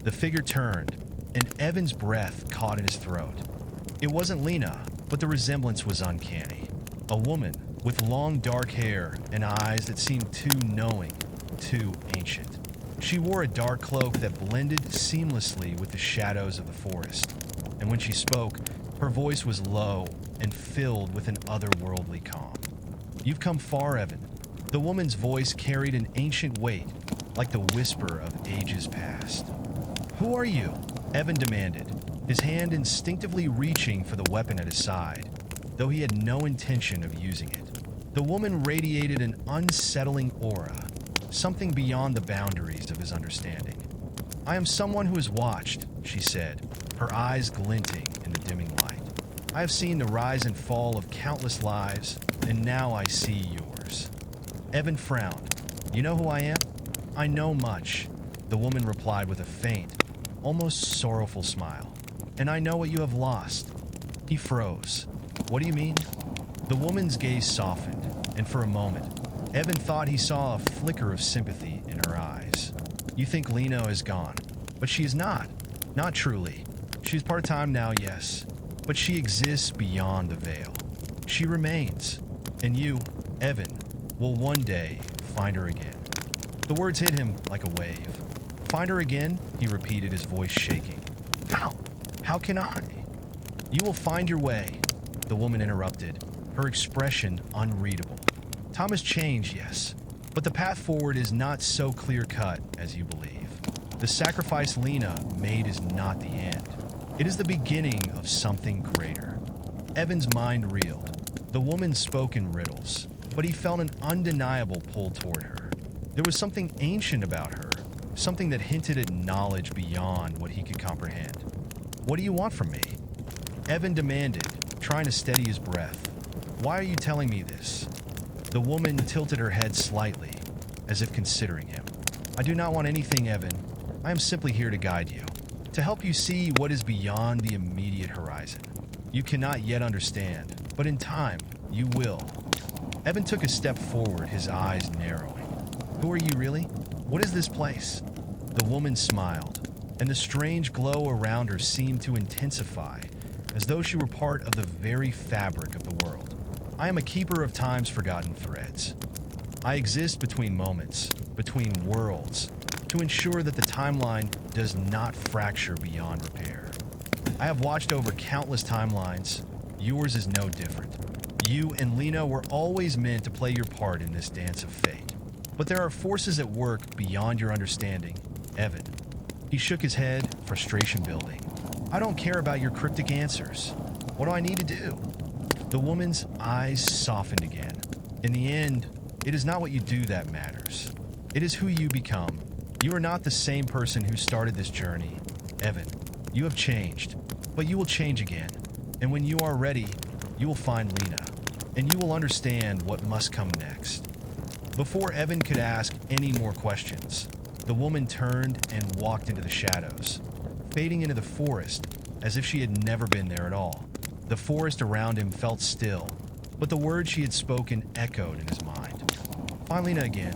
The figure turned, and Evan's breath caught in his throat. It wasn't Lena, but the resemblance was uncanny. A woman with long dark hair and eyes that seemed too knowing, too ancient. She wore a dark cloak that blended seamlessly with the shadows of the forest, and when she spoke, her voice was low and filled with an otherworldly calm. You've come far, Evan. The woman's voice carried an ancient weight, like the whisper of ages past. Who are you? Evan demanded, his hand instinctively reaching for the weapon at his side, though he had no intention of using it. The woman radiated an unsettling aura, something beyond the boundaries of his understanding. I am someone who has watched, she said, her eyes glinting in the dimming light. I have seen the rise and fall of countless lives, and now I see yours. Evan frowned. You know who I am? I know much, the woman replied with a faint, almost sorrowful smile. And I know what you have lost. He froze. What do you mean? The woman's gaze softened, and for a moment, Evan thought he saw a flicker of sympathy in her eyes. You think Lena is gone, but she is not. Not truly. She's part-time now, yes, but she exists beyond the veil. She remains, and you, Evan, will one day find her again. The words hit him like a wave. Find her again? He repeated, his voice shaking. How? How can I? You will find your way, the woman interrupted, her expression unreadable. Time has changed, yes, but the path forward is not so clear-cut as you believe. The sacrifice Lena made is not the end. It is the beginning of something greater. Evan's mind reeled. The woman spoke in riddles, but he felt an undeniable pull toward her. There was something ancient about her, something that hinted at knowledge beyond what he could comprehend. What do you want from me? Evan demanded, trying to steady his breath. Why are you telling me this? The woman tilted her head slightly, as if considering him. I do not want anything, Evan. I am simply here to guide you, to help you see what is beyond the immediate horizon. You cannot yet understand, but in time, you will. Evan took a step forward, his eyes narrowing. Who are you really? What is this place? The woman smiled, and the strange glow around her seemed to intensify, as though she were part of the very fabric of the world. I am a keeper of time's forgotten threads. I exist between moments, between worlds, to ensure that the timeline does not fracture beyond repair. I have watched over countless timelines. Yours is no different. You and Lena were always meant to play your part in this dance of fate. But there are forces at work beyond your understanding, Evan. He shook his head, frustration building. I don't care about your cryptic answers. What do I need to do? The woman's eyes softened again. In the end, it is not what you do that matters. It is who you become. You are not the same person who started this journey. Evan, you have changed, but you will change again. And when you are ready, you will find Lena, and you will understand what must come next. Before Evan could ask any more questions, the woman turned and walked into the shadows, fading into the forest as if she had never been there at all. The forest around him felt still, but the words she had spoken echoed in his mind. Find Lena again.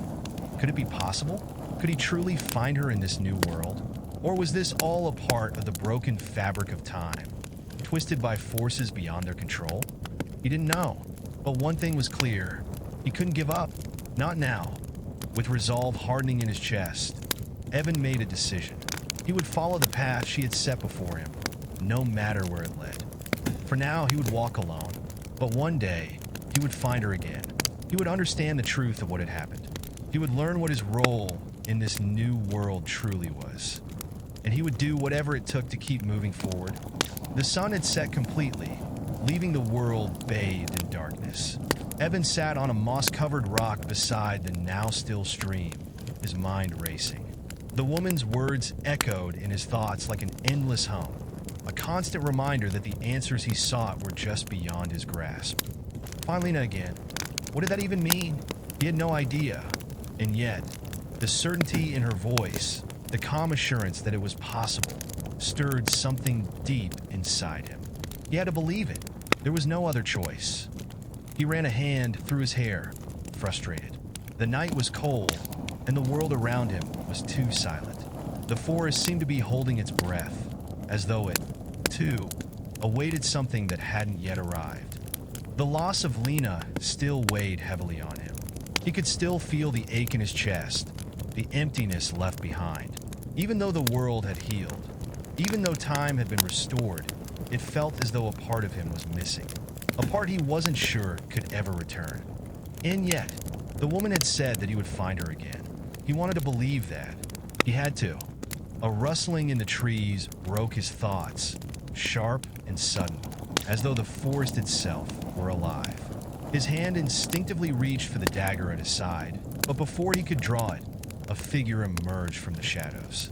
Could it be possible? Could he truly find her in this new world? Or was this all a part of the broken fabric of time, twisted by forces beyond their control? He didn't know. But one thing was clear. He couldn't give up. Not now. With resolve hardening in his chest, Evan made a decision. He would follow the path she had set before him, no matter where it led. For now, he would walk alone. But one day, he would find her again. He would understand the truth of what had happened. He would learn what his role in this new world truly was. And he would do whatever it took to keep moving forward. The sun had set completely, leaving the world bathed in darkness. Evan sat on a moss-covered rock beside the now-still stream, his mind racing. The woman's words echoed in his thoughts like an endless hum, a constant reminder that the answers he sought were just beyond his grasp. Finally, again. What did that even mean? He had no idea. And yet, the certainty in her voice, the calm assurance that it was possible, stirred something deep inside him. He had to believe it. There was no other choice. He ran a hand through his hair, frustrated. The night was cold, and the world around him was too silent. The forest seemed to be holding its breath, as though it, too, awaited something that hadn't yet arrived. The loss of Lena still weighed heavily on him. He could still feel the ache in his chest, the emptiness left behind. Even though the world had healed, even though time had been restored, it felt as though a part of him was missing. A part he wasn't sure could ever return. And yet, the woman had said that he would find her again. He wanted to believe that. He had to. A rustling in the trees broke his thoughts, sharp and sudden, as though the forest itself were alive. His hand instinctively reached for the dagger at his side, but before he could draw it, a figure emerged from the shadows.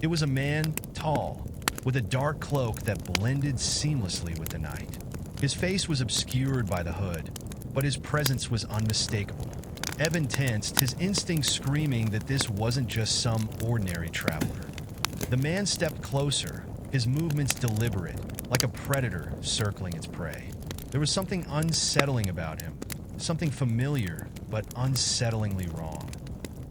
It was a man, tall, with a dark cloak that blended seamlessly with the night. His face was obscured by the hood, but his presence was unmistakable. Evan tensed, his instincts screaming that this wasn't just some ordinary traveler. The man stepped closer, his movements deliberate, like a predator circling its prey. There was something unsettling about him, something familiar but unsettlingly wrong.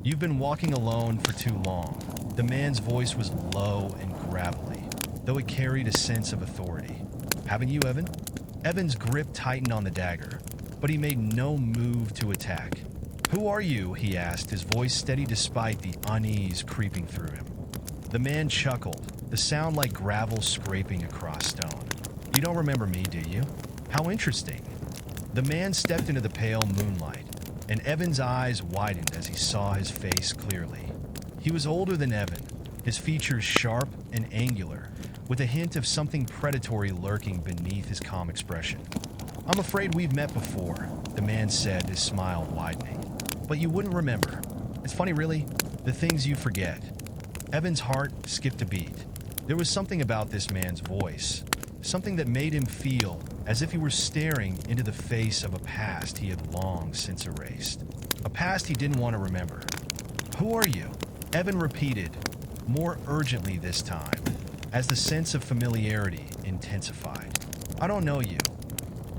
"You've been walking alone for too long." The man's voice was low and gravelly, though it carried a sense of authority. "Haven't you, Evan?" Evan's grip tightened on the dagger, but he made no move to attack. "Who are you?" he asked, his voice steady despite the unease creeping through him. The man chuckled, the sound like gravel scraping across stone. "You don't remember me, do you? How interesting." The man stepped into the pale moonlight, and Evan's eyes widened as he saw his face clearly. He was older than Evan, his features sharp and angular, with a hint of something predatory lurking beneath his calm expression. "I'm afraid we've met before," the man said, his smile widening. "But you wouldn't remember. It's funny, really, the things you forget." Evan's heart skipped a beat. There was something about this man's voice, something that made him feel as if he were staring into the face of a past he had long since erased. A past he didn't want to remember. "Who are you?" Evan repeated, more urgently this time, as the sense of familiarity intensified. "I don't know you."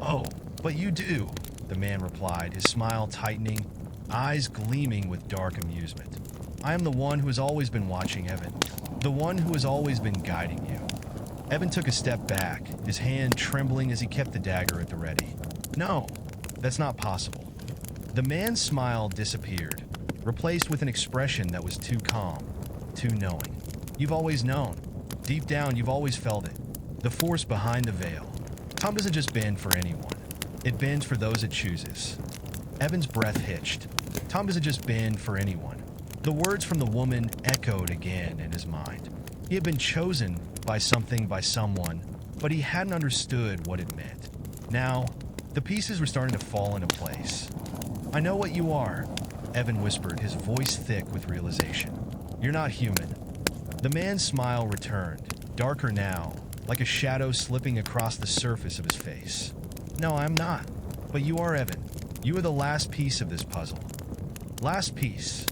"Oh, but you do," the man replied, his smile tightening, eyes gleaming with dark amusement. "I am the one who has always been watching, Evan. The one who has always been guiding you." Evan took a step back, his hand trembling as he kept the dagger at the ready. "No, that's not possible." The man's smile disappeared, replaced with an expression that was too calm, too knowing. "You've always known. Deep down, you've always felt it. The force behind the veil. Time doesn't just bend for anyone. It bends for those it chooses." Evan's breath hitched. Time doesn't just bend for anyone. The words from the woman echoed again in his mind. He had been chosen by something, by someone, but he hadn't understood what it meant. Now, the pieces were starting to fall into place. "I know what you are," Evan whispered, his voice thick with realization. "You're not human." The man's smile returned, darker now, like a shadow slipping across the surface of his face. "No, I'm not. But you are, Evan. You are the last piece of this puzzle." "Last piece?"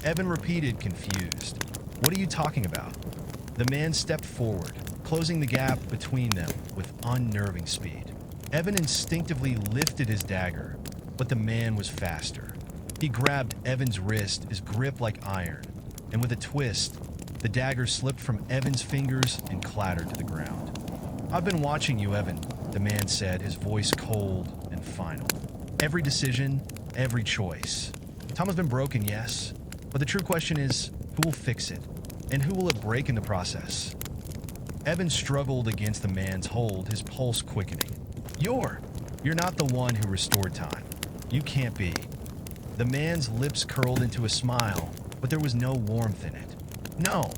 Evan repeated, confused. "What are you talking about?" The man stepped forward, closing the gap between them with unnerving speed. Evan instinctively lifted his dagger, but the man was faster. He grabbed Evan's wrist, his grip like iron, and with a twist, The dagger slipped from Evan's fingers and clattered to the ground. "I've been watching you, Evan," the man said, his voice cold and final. "Every decision, every choice. Time has been broken, yes, but the true question is, who will fix it? And who will it break in the process?" Evan struggled against the man's hold, his pulse quickening. You're not the one who restored time. You can't be." The man's lips curled into a smile, but there was no warmth in it. "No,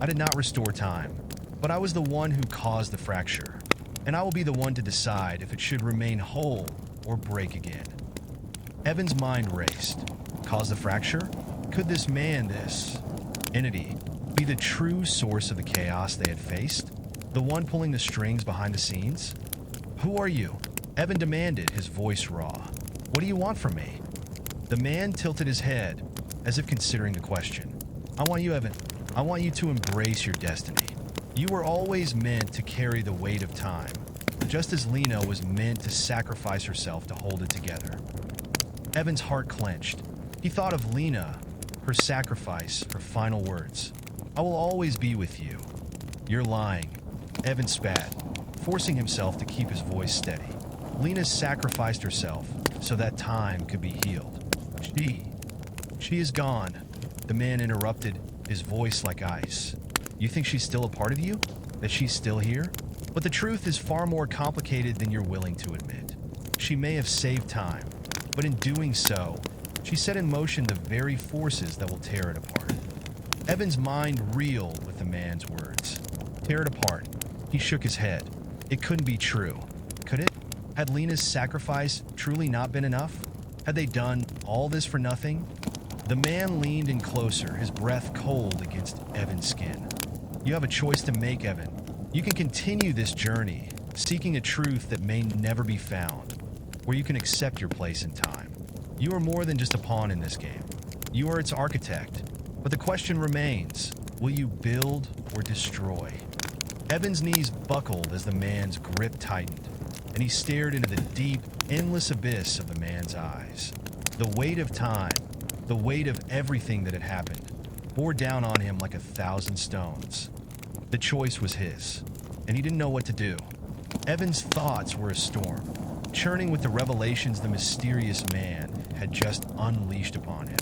I did not restore time, but I was the one who caused the fracture, and I will be the one to decide if it should remain whole or break again." Evan's mind raced. Cause the fracture? Could this man, this entity, be the true source of the chaos they had faced? The one pulling the strings behind the scenes? "Who are you?" Evan demanded, his voice raw. "What do you want from me?" The man tilted his head, as if considering the question. "I want you, Evan. I want you to embrace your destiny. You were always meant to carry the weight of time, just as Lena was meant to sacrifice herself to hold it together." Evan's heart clenched. He thought of Lena, her sacrifice, her final words. "I will always be with you." "You're lying." Evan spat, forcing himself to keep his voice steady. "Lena sacrificed herself so that time could be healed. She is gone," the man interrupted, his voice like ice. "You think she's still a part of you? That she's still here? But the truth is far more complicated than you're willing to admit. She may have saved time, but in doing so, she set in motion the very forces that will tear it apart." Evan's mind reeled with the man's words. Tear it apart. He shook his head. It couldn't be true. Could it? Had Lena's sacrifice truly not been enough? Had they done all this for nothing? The man leaned in closer, his breath cold against Evan's skin. "You have a choice to make, Evan. You can continue this journey, seeking a truth that may never be found, or you can accept your place in time. You are more than just a pawn in this game. You are its architect. But the question remains, will you build or destroy?" Evan's knees buckled as the man's grip tightened, and he stared into the deep, endless abyss of the man's eyes. The weight of time, the weight of everything that had happened, bore down on him like 1,000 stones. The choice was his, and he didn't know what to do. Evan's thoughts were a storm, churning with the revelations the mysterious man had just unleashed upon him.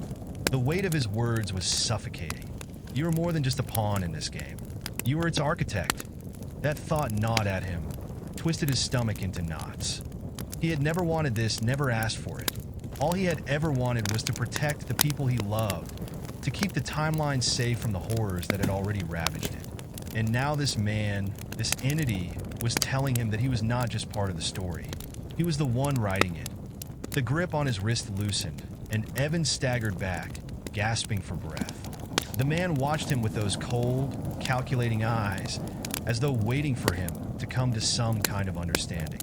The weight of his words was suffocating. "You are more than just a pawn in this game. You are its architect." That thought gnawed at him, twisted his stomach into knots. He had never wanted this, never asked for it. All he had ever wanted was to protect the people he loved, to keep the timeline safe from the horrors that had already ravaged it. And now this man, this entity, was telling him that he was not just part of the story. He was the one writing it. The grip on his wrist loosened, and Evan staggered back, gasping for breath. The man watched him with those cold, calculating eyes, as though waiting for him to come to some kind of understanding.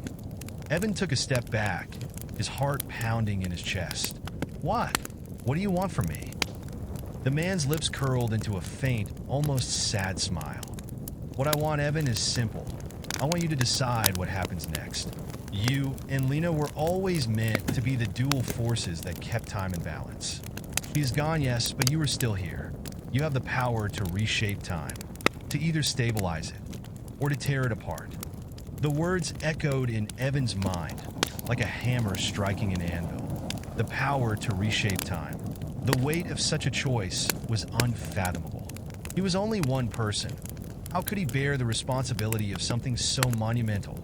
Evan took a step back, his heart pounding in his chest. "What? What do you want from me?" The man's lips curled into a faint, almost sad smile. "What I want, Evan, is simple. I want you to decide what happens next. You and Lena were always meant to be the dual forces that kept time in balance. She's gone, yes, but you are still here. You have the power to reshape time, to either stabilize it or to tear it apart." The words echoed in Evan's mind like a hammer striking an anvil. The power to reshape time. The weight of such a choice was unfathomable. He was only one person. How could he bear the responsibility of something so monumental?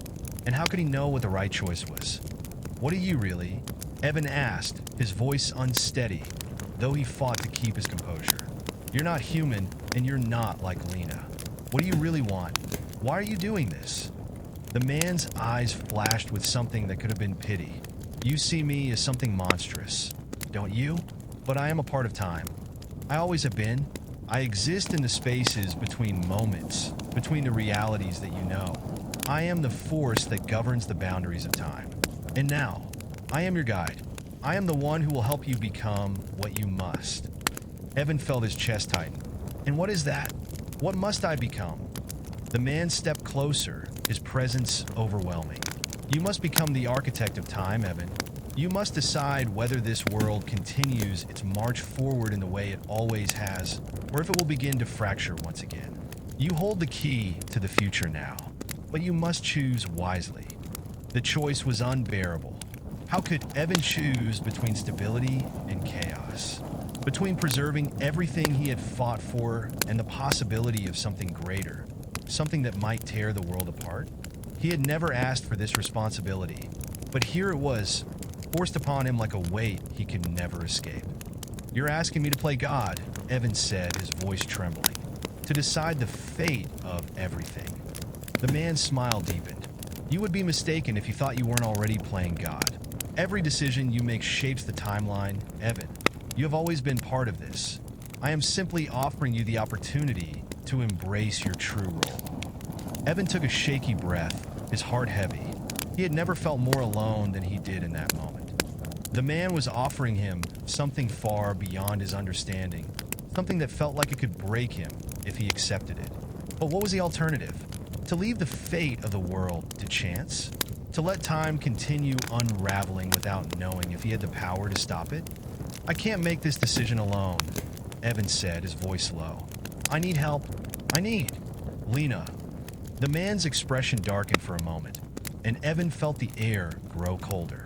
And how could he know what the right choice was? "What are you really?" Evan asked, his voice unsteady, though he fought to keep his composure. "You're not human, and you're not like Lena. What do you really want? Why are you doing this?" The man's eyes flashed with something that could have been pity. "You see me as something monstrous, don't you? But I am a part of time. I always have been. I exist in the spaces between moments, between the realities that you know. I am the force that governs the boundaries of time. And now, I am your guide. I am the one who will help you become what you must." Evan felt his chest tighten. "And what is that? What must I become?" The man stepped closer, his presence overwhelming. "You must become the architect of time, Evan. You must decide whether this world continues its march forward in the way it always has, or if it will begin to fracture once again. You hold the key to the future now, but you must choose wisely. The choice was unbearable. How could Evan choose between stability and chaos? Between preserving everything he had fought for and the possibility of something greater, something that might tear the world apart? He had never asked for this responsibility, but here it was, forced upon him like a weight he could never escape. "You're asking me to play God," Evan said, his voice trembling, "to decide the fate of everything." The man's smile deepened. "You would be mistaken if you thought you weren't already playing God. Every decision you make shapes the timeline, Evan. You have always been part of this. I am simply offering you the opportunity to embrace your true role." Evan took a shaky breath, his heart heavy. He had never felt more alone than he did in that moment. The man was offering him something far beyond his understanding, something that felt like it could break him if he accepted it. But what was the alternative? To leave the fate of the world to chance? To let time continue unraveling without knowing if he had the power to stop it? "I can't make this decision alone," Evan said, his voice low. "I need help. I need Lena." The man's expression darkened for a moment, and Evan felt the air grow colder.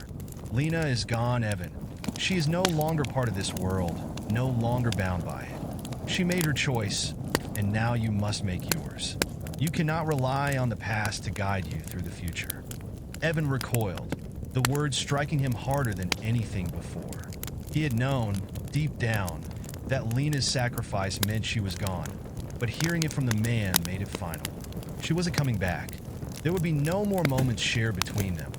"Lena is gone, Evan. She is no longer part of this world, no longer bound by it. She made her choice, and now you must make yours. You cannot rely on the past to guide you through the future." Evan recoiled, the words striking him harder than anything before. He had known, deep down, that Lena's sacrifice meant she was gone, but hearing it from the man made it final. She wasn't coming back. There would be no more moments shared between them,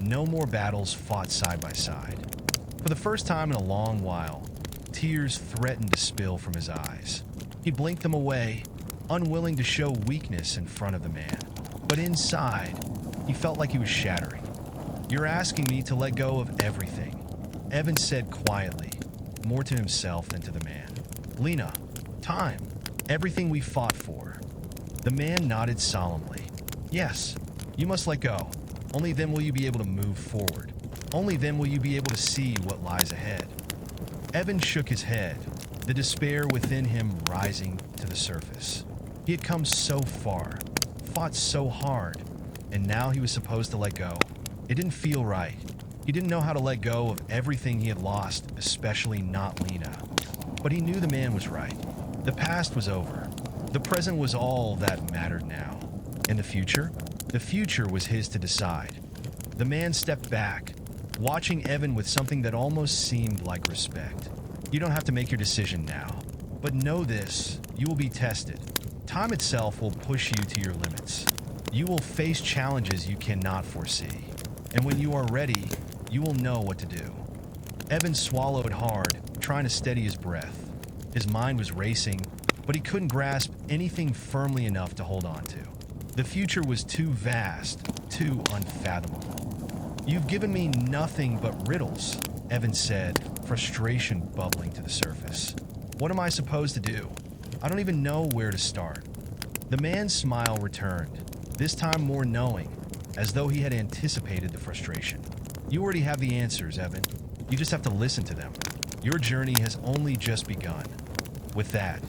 no more battles fought side by side. For the first time in a long while, tears threatened to spill from his eyes. He blinked them away, unwilling to show weakness in front of the man. But inside, he felt like he was shattering. "You're asking me to let go of everything," Evan said quietly, more to himself than to the man. "Lena, time, everything we fought for." The man nodded solemnly. "Yes, you must let go. Only then will you be able to move forward. Only then will you be able to see what lies ahead." Evan shook his head, the despair within him rising to the surface. He had come so far, fought so hard, and now he was supposed to let go. It didn't feel right. He didn't know how to let go of everything he had lost, especially not Lena. But he knew the man was right. The past was over. The present was all that mattered now. And the future? The future was his to decide. The man stepped back, watching Evan with something that almost seemed like respect. "You don't have to make your decision now. But know this, you will be tested. Time itself will push you to your limits. You will face challenges you cannot foresee. And when you are ready, you will know what to do." Evan swallowed hard, trying to steady his breath. His mind was racing, but he couldn't grasp anything firmly enough to hold on to. The future was too vast, too unfathomable. "You've given me nothing but riddles," Evan said, frustration bubbling to the surface. "What am I supposed to do? I don't even know where to start." The man's smile returned, this time more knowing, as though he had anticipated the frustration. "You already have the answers, Evan. You just have to listen to them. Your journey has only just begun." With that,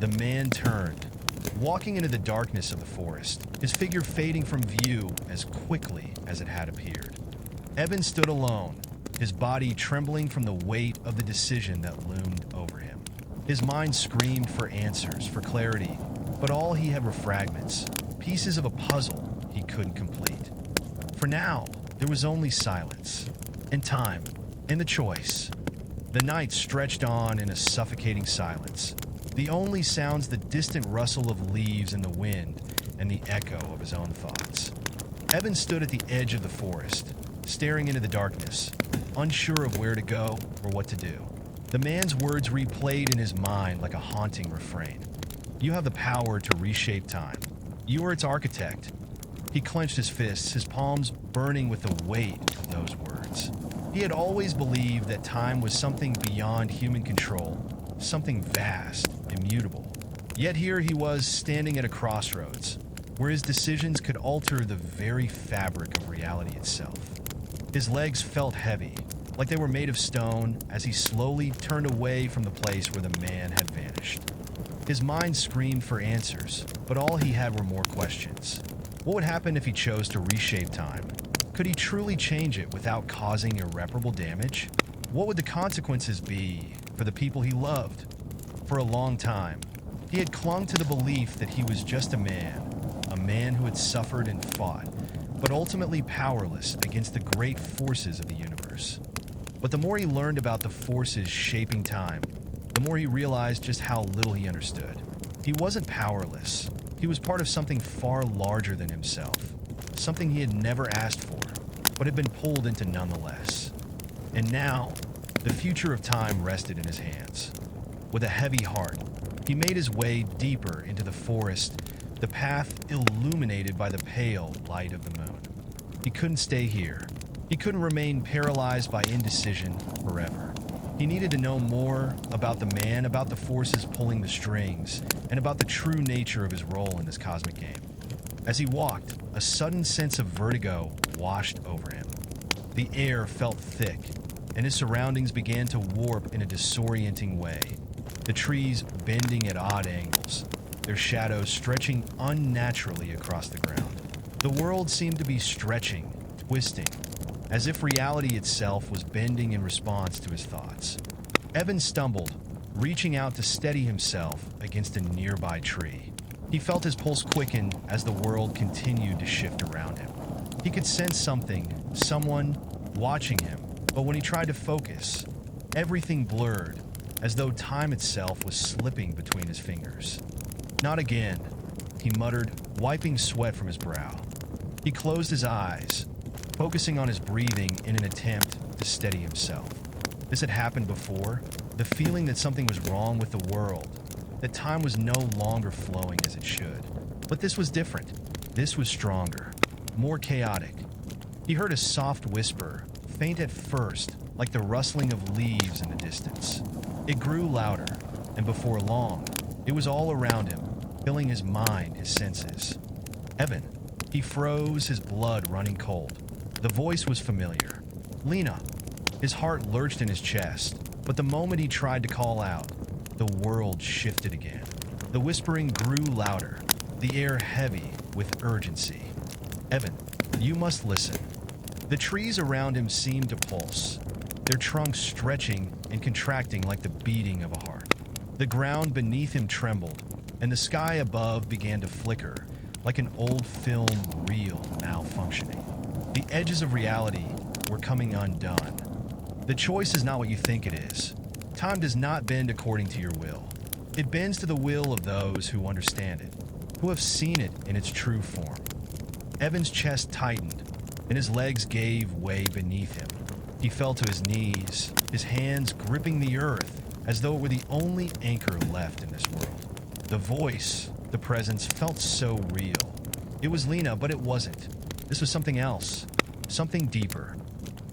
the man turned, walking into the darkness of the forest, his figure fading from view as quickly as it had appeared. Evan stood alone, his body trembling from the weight of the decision that loomed over him. His mind screamed for answers, for clarity, but all he had were fragments, pieces of a puzzle he couldn't complete. For now, there was only silence, and time, and the choice. The night stretched on in a suffocating silence. The only sounds the distant rustle of leaves in the wind and the echo of his own thoughts. Evan stood at the edge of the forest, staring into the darkness, unsure of where to go or what to do. The man's words replayed in his mind like a haunting refrain. "You have the power to reshape time. You are its architect." He clenched his fists, his palms burning with the weight of those words. He had always believed that time was something beyond human control, something vast, immutable. Yet here he was standing at a crossroads, where his decisions could alter the very fabric of reality itself. His legs felt heavy, like they were made of stone, as he slowly turned away from the place where the man had vanished. His mind screamed for answers, but all he had were more questions. What would happen if he chose to reshape time? Could he truly change it without causing irreparable damage? What would the consequences be for the people he loved? For a long time, he had clung to the belief that he was just a man who had suffered and fought, but ultimately powerless against the great forces of the universe. But the more he learned about the forces shaping time, the more he realized just how little he understood. He wasn't powerless. He was part of something far larger than himself, something he had never asked for, but had been pulled into nonetheless. And now, the future of time rested in his hands. With a heavy heart, he made his way deeper into the forest, the path illuminated by the pale light of the moon. He couldn't stay here. He couldn't remain paralyzed by indecision forever. He needed to know more about the man, about the forces pulling the strings, and about the true nature of his role in this cosmic game. As he walked, a sudden sense of vertigo washed over him. The air felt thick, and his surroundings began to warp in a disorienting way. The trees bending at odd angles, their shadows stretching unnaturally across the ground. The world seemed to be stretching, twisting, as if reality itself was bending in response to his thoughts. Evan stumbled, reaching out to steady himself against a nearby tree. He felt his pulse quicken as the world continued to shift around him. He could sense something, someone, watching him, but when he tried to focus, everything blurred, as though time itself was slipping between his fingers. "Not again," he muttered, wiping sweat from his brow. He closed his eyes, focusing on his breathing in an attempt to steady himself. This had happened before, the feeling that something was wrong with the world, that time was no longer flowing as it should. But this was different. This was stronger, more chaotic. He heard a soft whisper, faint at first, like the rustling of leaves in the distance. It grew louder, and before long, it was all around him, filling his mind, his senses. Evan. He froze, his blood running cold. The voice was familiar. Lena. His heart lurched in his chest, but the moment he tried to call out, the world shifted again. The whispering grew louder, the air heavy with urgency. "Evan, you must listen." The trees around him seemed to pulse, their trunks stretching and contracting like the beating of a heart. The ground beneath him trembled, and the sky above began to flicker, like an old film reel malfunctioning. The edges of reality were coming undone. The choice is not what you think it is. Time does not bend according to your will. It bends to the will of those who understand it, who have seen it in its true form. Evan's chest tightened, and his legs gave way beneath him. He fell to his knees, his hands gripping the earth as though it were the only anchor left in this world. The voice, the presence, felt so real. It was Lena, but it wasn't. This was something else, something deeper.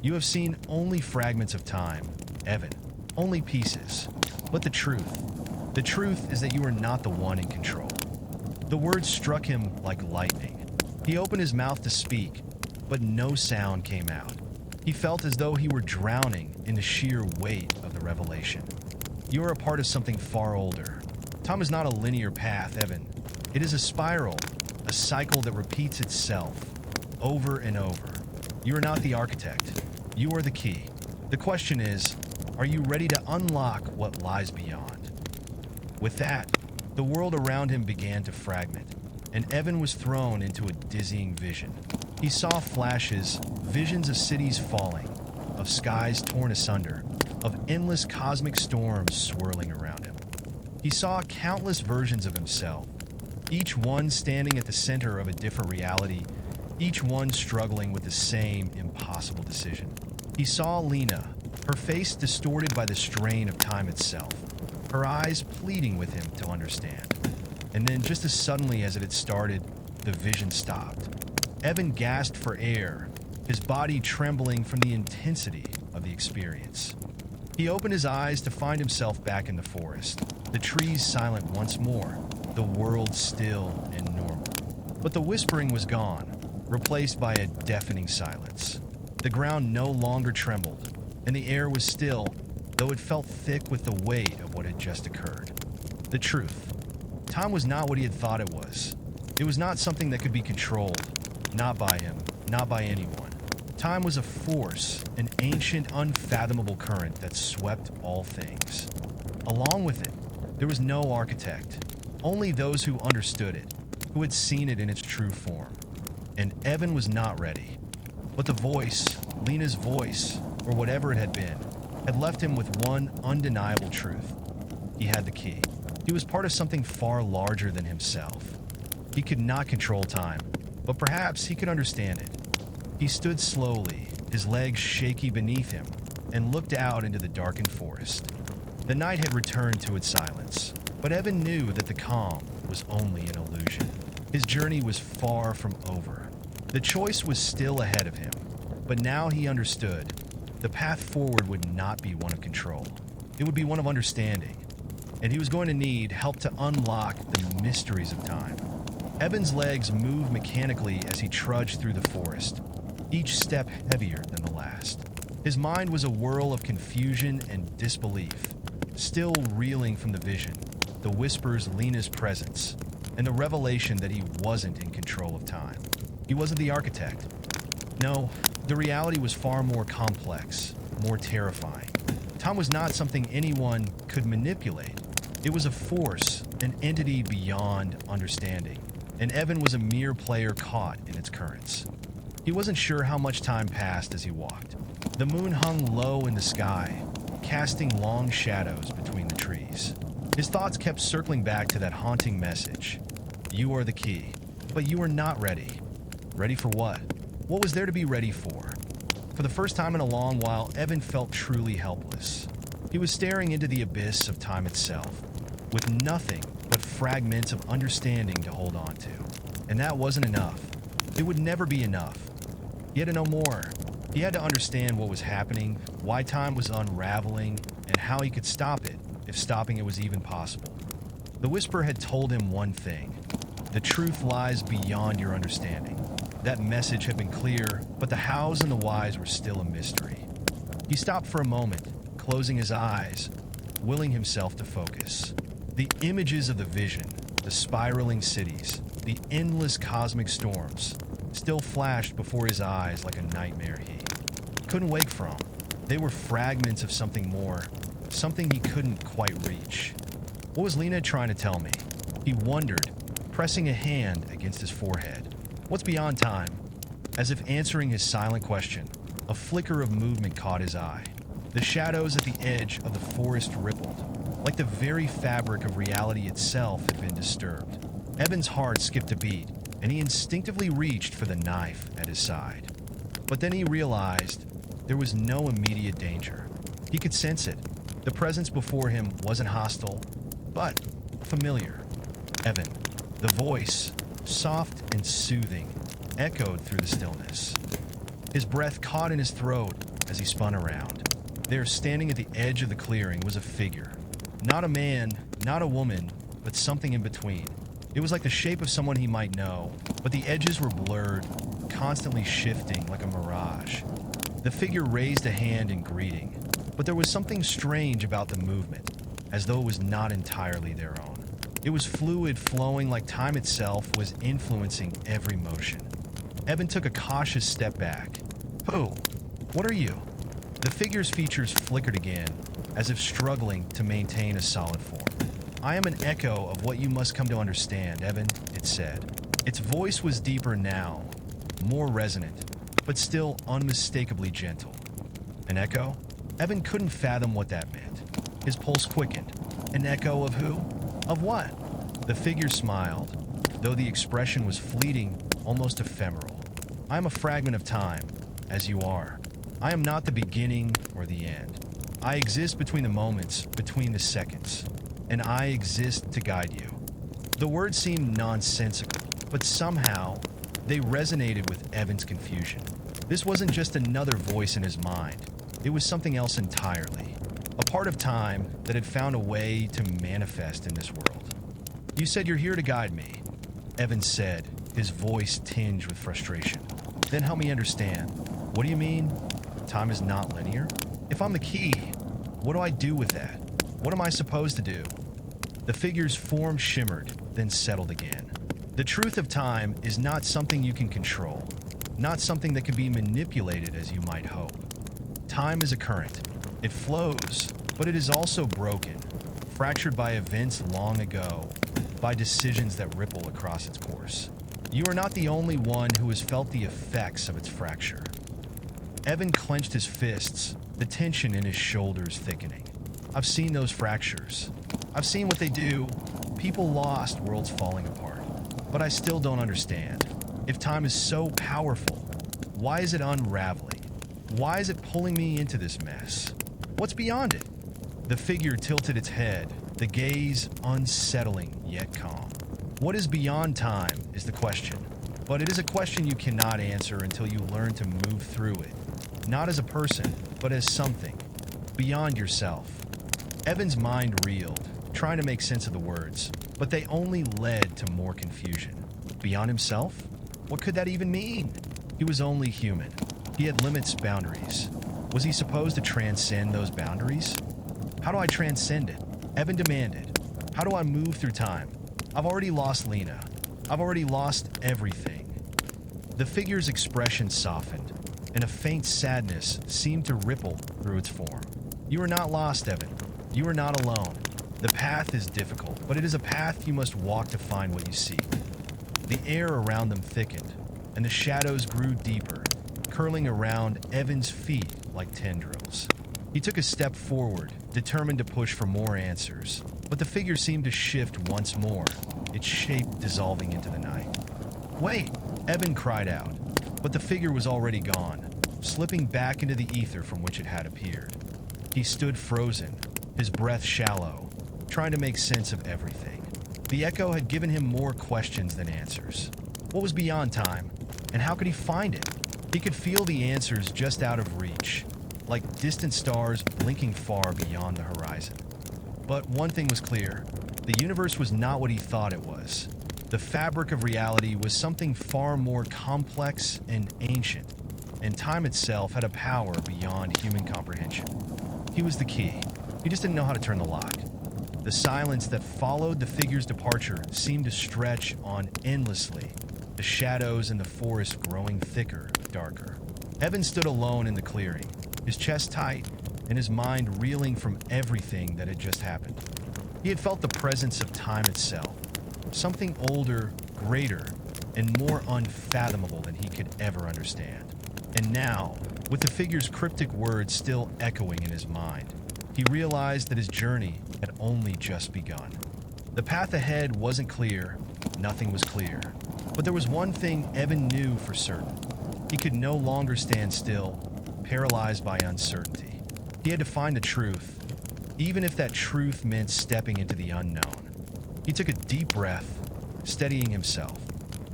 "You have seen only fragments of time, Evan, only pieces. But the truth is that you are not the one in control." The words struck him like lightning. He opened his mouth to speak, but no sound came out. He felt as though he were drowning in the sheer weight of the revelation. "You are a part of something far older. Time is not a linear path, Evan. It is a spiral, a cycle that repeats itself over and over. You are not the architect. You are the key. The question is, are you ready to unlock what lies beyond?" With that, the world around him began to fragment, and Evan was thrown into a dizzying vision. He saw flashes, visions of cities falling, of skies torn asunder, of endless cosmic storms swirling around him. He saw countless versions of himself, each one standing at the center of a different reality, each one struggling with the same impossible decision. He saw Lena, her face distorted by the strain of time itself, her eyes pleading with him to understand. And then, just as suddenly as it had started, the vision stopped. Evan gasped for air, his body trembling from the intensity of the experience. He opened his eyes to find himself back in the forest, the trees silent once more, the world still and normal. But the whispering was gone, replaced by a deafening silence. The ground no longer trembled, and the air was still, though it felt thick with the weight of what had just occurred. The truth. Time was not what he had thought it was. It was not something that could be controlled, not by him, not by anyone. Time was a force, an ancient, unfathomable current that swept all things. Along with it, there was no architect, only those who understood it, who had seen it in its true form. And Evan was not ready. But the voice, Lena's voice, or whatever it had been, had left him with one undeniable truth. He had the key. He was part of something far larger than himself. He could not control time, but perhaps he could understand it. He stood slowly, his legs shaky beneath him, and looked out into the darkened forest. The night had returned to its silence, but Evan knew that the calm was only an illusion. His journey was far from over. The choice was still ahead of him, but now he understood. The path forward would not be one of control. It would be one of understanding, and he was going to need help to unlock the mysteries of time. Evan's legs moved mechanically as he trudged through the forest, each step heavier than the last. His mind was a whirl of confusion and disbelief, still reeling from the vision, the whispers Lena's presence, and the revelation that he wasn't in control of time. He wasn't the architect. No, the reality was far more complex, more terrifying. Time was not something anyone could manipulate. It was a force, an entity beyond understanding, and Evan was a mere player caught in its currents. He wasn't sure how much time passed as he walked. The moon hung low in the sky, casting long shadows between the trees. His thoughts kept circling back to that haunting message. You are the key, but you are not ready. Ready for what? What was there to be ready for? For the first time in a long while, Evan felt truly helpless. He was staring into the abyss of time itself, with nothing but fragments of understanding to hold on to. And that wasn't enough. It would never be enough. He had to know more. He had to understand what was happening, why time was unraveling, and how he could stop it, if stopping it was even possible. The whisper had told him one thing. The truth lies beyond your understanding. That message had been clear, but the hows and the whys were still a mystery. He stopped for a moment, closing his eyes, willing himself to focus. The images of the vision, the spiraling cities, the endless cosmic storms, still flashed before his eyes like a nightmare he couldn't wake from. They were fragments of something more, something he couldn't quite reach. What was Lena trying to tell me? He wondered, pressing a hand against his forehead. What's beyond time? As if answering his silent question, a flicker of movement caught his eye. The shadows at the edge of the forest rippled, like the very fabric of reality itself had been disturbed. Evan's heart skipped a beat, and he instinctively reached for the knife at his side. But then he realized there was no immediate danger. He could sense it. The presence before him wasn't hostile, but familiar. Evan, the voice, soft and soothing, echoed through the stillness. His breath caught in his throat as he spun around. There, standing at the edge of the clearing, was a figure. Not a man, not a woman, but something in between. It was like the shape of someone he might know, but the edges were blurred, constantly shifting like a mirage. The figure raised a hand in greeting, but there was something strange about the movement, as though it was not entirely their own. It was fluid, flowing like time itself was influencing every motion. Evan took a cautious step back. Who? What are you? The figure's features flickered again, as if struggling to maintain a solid form. I am an echo of what you must come to understand, Evan, it said. Its voice was deeper now, more resonant, but still unmistakably gentle. An echo? Evan couldn't fathom what that meant. His pulse quickened. An echo of who? Of what? The figure smiled, though the expression was fleeting, almost ephemeral. I am a fragment of time, as you are. I am not the beginning or the end. I exist between the moments, between the seconds, and I exist to guide you. The words seemed nonsensical, but somehow they resonated with Evan's confusion. This wasn't just another voice in his mind. It was something else entirely. A part of time that had found a way to manifest in this world. You said you're here to guide me, Evan said, his voice tinged with frustration. Then help me understand. What do you mean? Time is not linear? If I'm the key, what do I do with that? What am I supposed to do? The figure's form shimmered, then settled again. The truth of time is not something you can control, not something that can be manipulated as you might hope. Time is a current. It flows, but it is also broken, fractured by events long ago, by decisions that ripple across its course. You are not the only one who has felt the effects of its fracture. Evan clenched his fists, the tension in his shoulders thickening. I've seen those fractures. I've seen what they do. People lost, worlds falling apart. But I still don't understand. If time is so powerful, why is it unraveling? Why is it pulling me into this mess? What's beyond it? The figure tilted its head, the gaze unsettling yet calm. What is beyond time is the question, but it is a question you cannot answer until you learn to move through it, not as a person, but as something, beyond yourself. Evan's mind reeled, trying to make sense of the words, but they only led to more confusion. Beyond himself? What could that even mean? He was only human. He had limits, boundaries. Was he supposed to transcend those boundaries? How do I transcend it? Evan demanded. How do I move through time? I've already lost Lena. I've already lost everything. The figure's expression softened, and a faint sadness seemed to ripple through its form. You are not lost, Evan. You are not alone. The path is difficult, but it is a path you must walk to find what you seek. The air around them thickened, and the shadows grew deeper, curling around Evan's feet like tendrils. He took a step forward, determined to push for more answers, but the figure seemed to shift once more, its shape dissolving into the night. Wait! Evan cried out, but the figure was already gone, slipping back into the ether from which it had appeared. He stood frozen, his breath shallow, trying to make sense of everything. The echo had given him more questions than answers. What was beyond time, and how could he find it? He could feel the answers just out of reach, like distant stars blinking far beyond the horizon. But one thing was clear. The universe was not what he thought it was. The fabric of reality was something far more complex and ancient, and time itself had a power beyond human comprehension. He was the key. He just didn't know how to turn the lock. The silence that followed the figure's departure seemed to stretch on endlessly, the shadows in the forest growing thicker, darker. Evan stood alone in the clearing, his chest tight and his mind reeling from everything that had just happened. He had felt the presence of time itself, something older, greater, and more unfathomable than he could ever understand. And now, with the figure's cryptic words still echoing in his mind, he realized that his journey had only just begun. The path ahead wasn't clear, nothing was clear. But there was one thing Evan knew for certain. He could no longer stand still, paralyzed by uncertainty. He had to find the truth, even if that truth meant stepping into the unknown. He took a deep breath, steadying himself.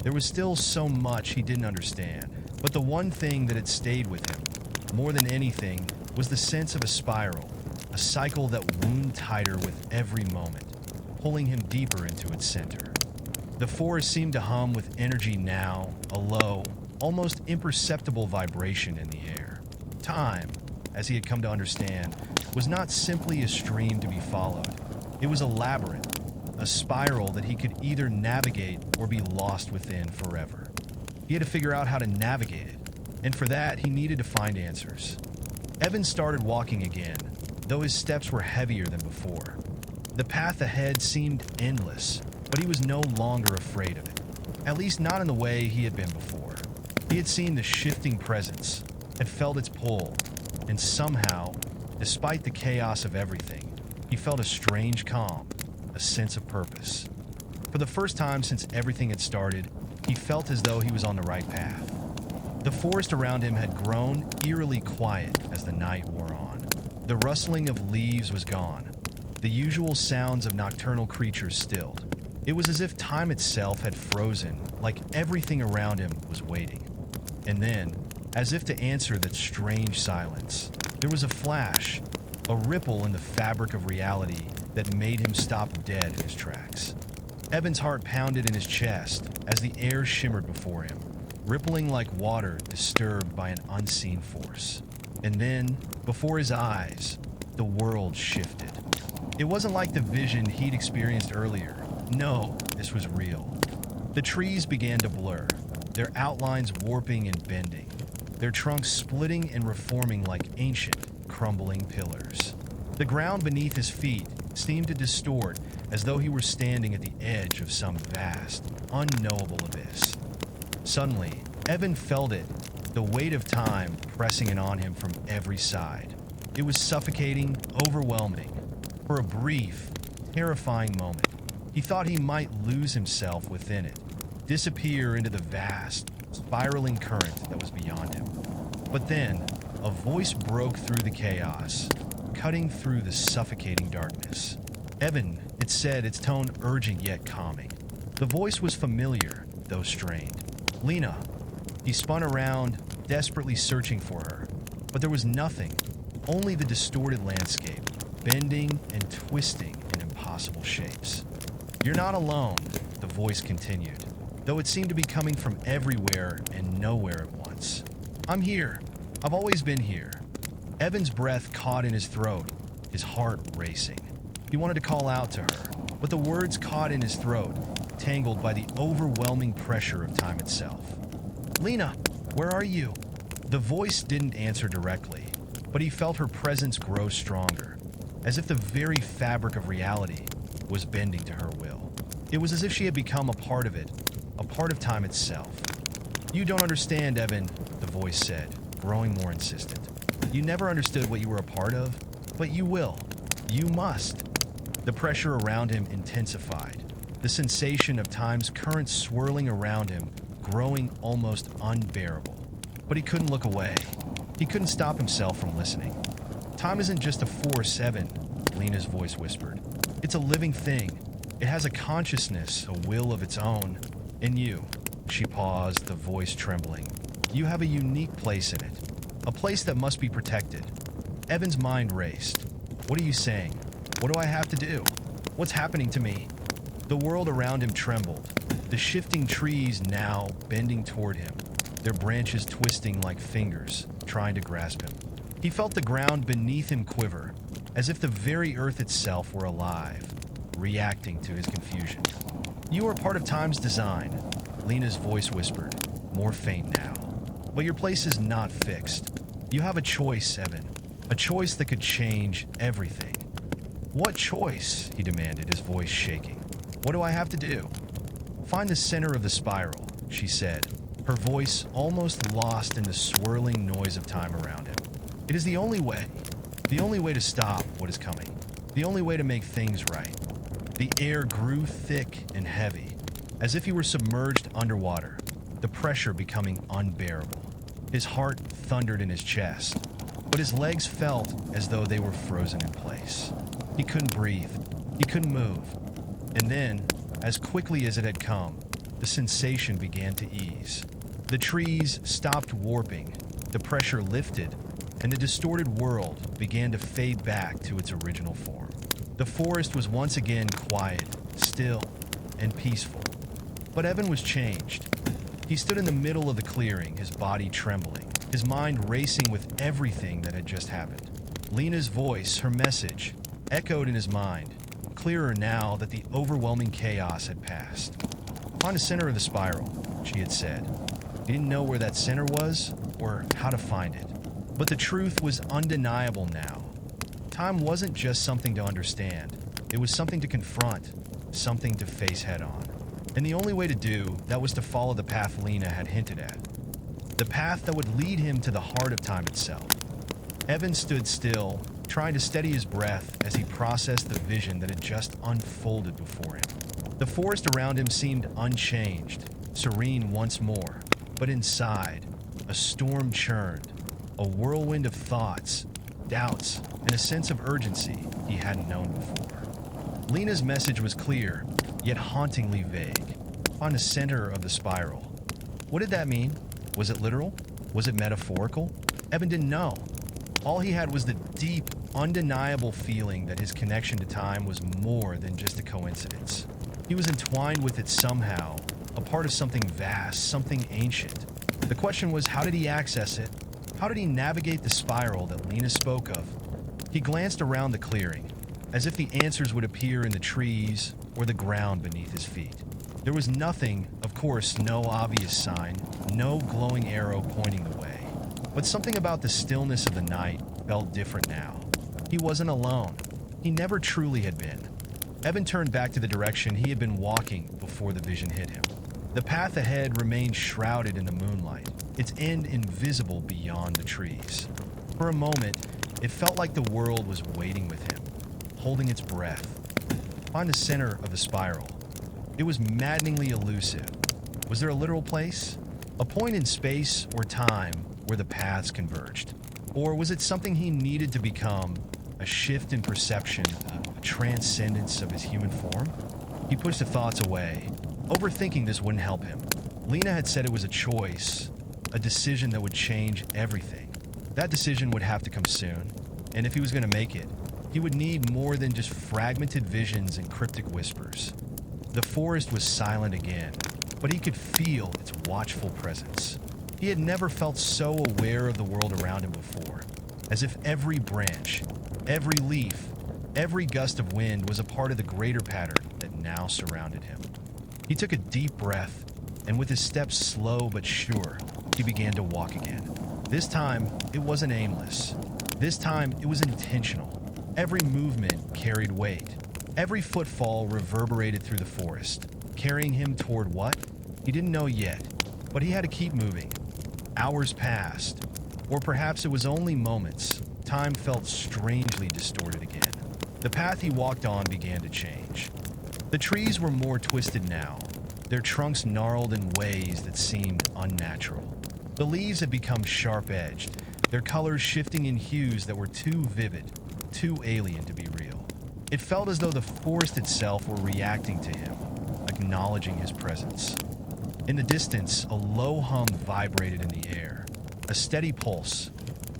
There was still so much he didn't understand, but the one thing that had stayed with him, more than anything, was the sense of a spiral, a cycle that wound tighter with every moment, pulling him deeper into its center. The forest seemed to hum with energy now, a low, almost imperceptible vibration in the air. Time, as he had come to understand, was not simply a stream to be followed. It was a labyrinth, a spiral that he could either navigate or be lost within forever. He had to figure out how to navigate it, and for that he needed to find answers. Evan started walking again, though his steps were heavier than before. The path ahead seemed endless, but he was no longer afraid of it, at least not in the way he had been before. He had seen the shifting presence, had felt its pull, and somehow, despite the chaos of everything, he felt a strange calm, a sense of purpose. For the first time since everything had started, he felt as though he was on the right path. The forest around him had grown eerily quiet as the night wore on. The rustling of leaves was gone, the usual sounds of nocturnal creatures stilled. It was as if time itself had frozen, like everything around him was waiting. And then, as if to answer that strange silence, there was a flash, a ripple in the fabric of reality that made him stop dead in his tracks. Evan's heart pounded in his chest as the air shimmered before him, rippling like water disturbed by an unseen force. And then, before his eyes, the world shifted. It wasn't like the vision he'd experienced earlier. No, this was real. The trees began to blur, their outlines warping and bending, their trunks splitting and reforming like ancient, crumbling pillars. The ground beneath his feet seemed to distort as though he were standing at the edge of some vast, unknowable abyss. Suddenly, Evan felt it, the weight of time pressing in on him from every side. It was suffocating, overwhelming. For a brief, terrifying moment, he thought he might lose himself within it, disappear into the vast, spiraling current that was beyond him. But then, a voice broke through the chaos, cutting through the suffocating darkness. Evan, it said, its tone urgent yet calming. The voice was familiar, though strained. Lena. He spun around, desperately searching for her. But there was nothing, only the distorted landscape, bending and twisting in impossible shapes. You're not alone, the voice continued, though it seemed to be coming from everywhere and nowhere at once. I'm here. I've always been here. Evan's breath caught in his throat, his heart racing. He wanted to call out to her, but the words caught in his throat, tangled by the overwhelming pressure of time itself. Lena, where are you? The voice didn't answer directly, but he felt her presence grow stronger, as if the very fabric of reality was bending to her will. It was as if she had become a part of it, a part of time itself. You don't understand, Evan, the voice said, growing more insistent. You never understood what you were a part of, but you will. You must. The pressure around him intensified, the sensation of time's current swirling around him growing almost unbearable. But he couldn't look away. He couldn't stop himself from listening. Time isn't just a force, Evan, Lena's voice whispered. It's a living thing. It has a consciousness, a will of its own. And you, she paused, the voice trembling. You have a unique place in it. A place that must be protected. Evan's mind raced. What are you saying? What do I have to do? What's happening to me? The world around him trembled, the shifting trees now bending toward him, their branches twisting like fingers, trying to grasp him. He felt the ground beneath him quiver, as if the very earth itself were alive, reacting to his confusion. You are part of time's design, Lena's voice whispered, more faint now. But your place is not fixed. You have a choice, Evan, a choice that could change everything. What choice? He demanded, his voice shaking. What do I have to do? Find the center of the spiral, she said, her voice almost lost in the swirling noise of time around him. It is the only way to stop what is coming, the only way to make things right. The air grew thick and heavy, as if he were submerged underwater, the pressure becoming unbearable. His heart thundered in his chest, but his legs felt as though they were frozen in place. He couldn't breathe. He couldn't move. And then, as quickly as it had come, the sensation began to ease. The trees stopped warping, the pressure lifted, and the distorted world began to fade back to its original form. The forest was once again quiet, still, and peaceful. But Evan was changed. He stood in the middle of the clearing, his body trembling, his mind racing with everything that had just happened. Lena's voice, her message, echoed in his mind, clearer now that the overwhelming chaos had passed. Find the center of the spiral, she had said. He didn't know where that center was or how to find it. But the truth was undeniable now. Time wasn't just something to understand. It was something to confront, something to face head on. And the only way to do that was to follow the path Lena had hinted at. The path that would lead him to the heart of time itself. Evan stood still, trying to steady his breath as he processed the vision that had just unfolded before him. The forest around him seemed unchanged, serene once more, but inside, a storm churned, a whirlwind of thoughts, doubts, and a sense of urgency he hadn't known before. Lena's message was clear, yet hauntingly vague. Find the center of the spiral. What did that mean? Was it literal? Was it metaphorical? Evan didn't know. All he had was the deep, undeniable feeling that his connection to time was more than just a coincidence. He was entwined with it somehow, a part of something vast, something ancient. The question was, how did he access it? How did he navigate the spiral that Lena spoke of? He glanced around the clearing, as if the answers would appear in the trees or the ground beneath his feet. There was nothing, of course, no obvious sign, no glowing arrow pointing the way. But something about the stillness of the night felt different now. He wasn't alone. He never truly had been. Evan turned back to the direction he had been walking before the vision hit him. The path ahead remained shrouded in the moonlight, its end invisible beyond the trees. For a moment, it felt like the world was waiting with him, holding its breath. Find the center of the spiral. It was maddeningly elusive. Was there a literal place? A point in space or time where the paths converged? Or was it something he needed to become, a shift in perception, a transcendence of his human form? He pushed the thoughts away. Overthinking this wouldn't help him. Lena had said it was a choice, a decision that would change everything. That decision would have to come soon, and if he was going to make it, he would need more than just fragmented visions and cryptic whispers. The forest was silent again, but he could feel its watchful presence. He had never felt so aware of the world around him before, as if every branch, every leaf, every gust of wind was a part of the greater pattern that now surrounded him. He took a deep breath, and with his steps slow but sure, he began to walk again. This time, it wasn't aimless. This time, it was intentional. Every movement carried weight. Every footfall reverberated through the forest, carrying him toward what? He didn't know yet, but he had to keep moving. Hours passed, or perhaps it was only moments. Time felt strangely distorted again. The path he walked on began to change. The trees were more twisted now, their trunks gnarled in ways that seemed unnatural. The leaves had become sharp-edged, their colors shifting in hues that were too vivid, too alien to be real. It felt as though the forest itself were reacting to him, acknowledging his presence. In the distance, a low hum vibrated in the air, a steady pulse,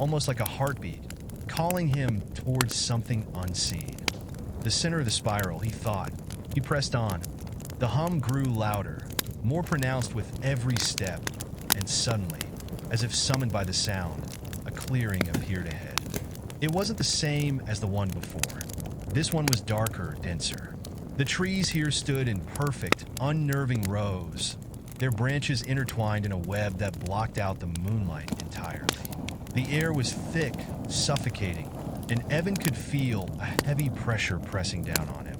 almost like a heartbeat, calling him towards something unseen. The center of the spiral, he thought. He pressed on. The hum grew louder, more pronounced with every step, and suddenly, as if summoned by the sound, a clearing appeared ahead. It wasn't the same as the one before. This one was darker, denser. The trees here stood in perfect, unnerving rows, their branches intertwined in a web that blocked out the moonlight entirely. The air was thick, suffocating, and Evan could feel a heavy pressure pressing down on him.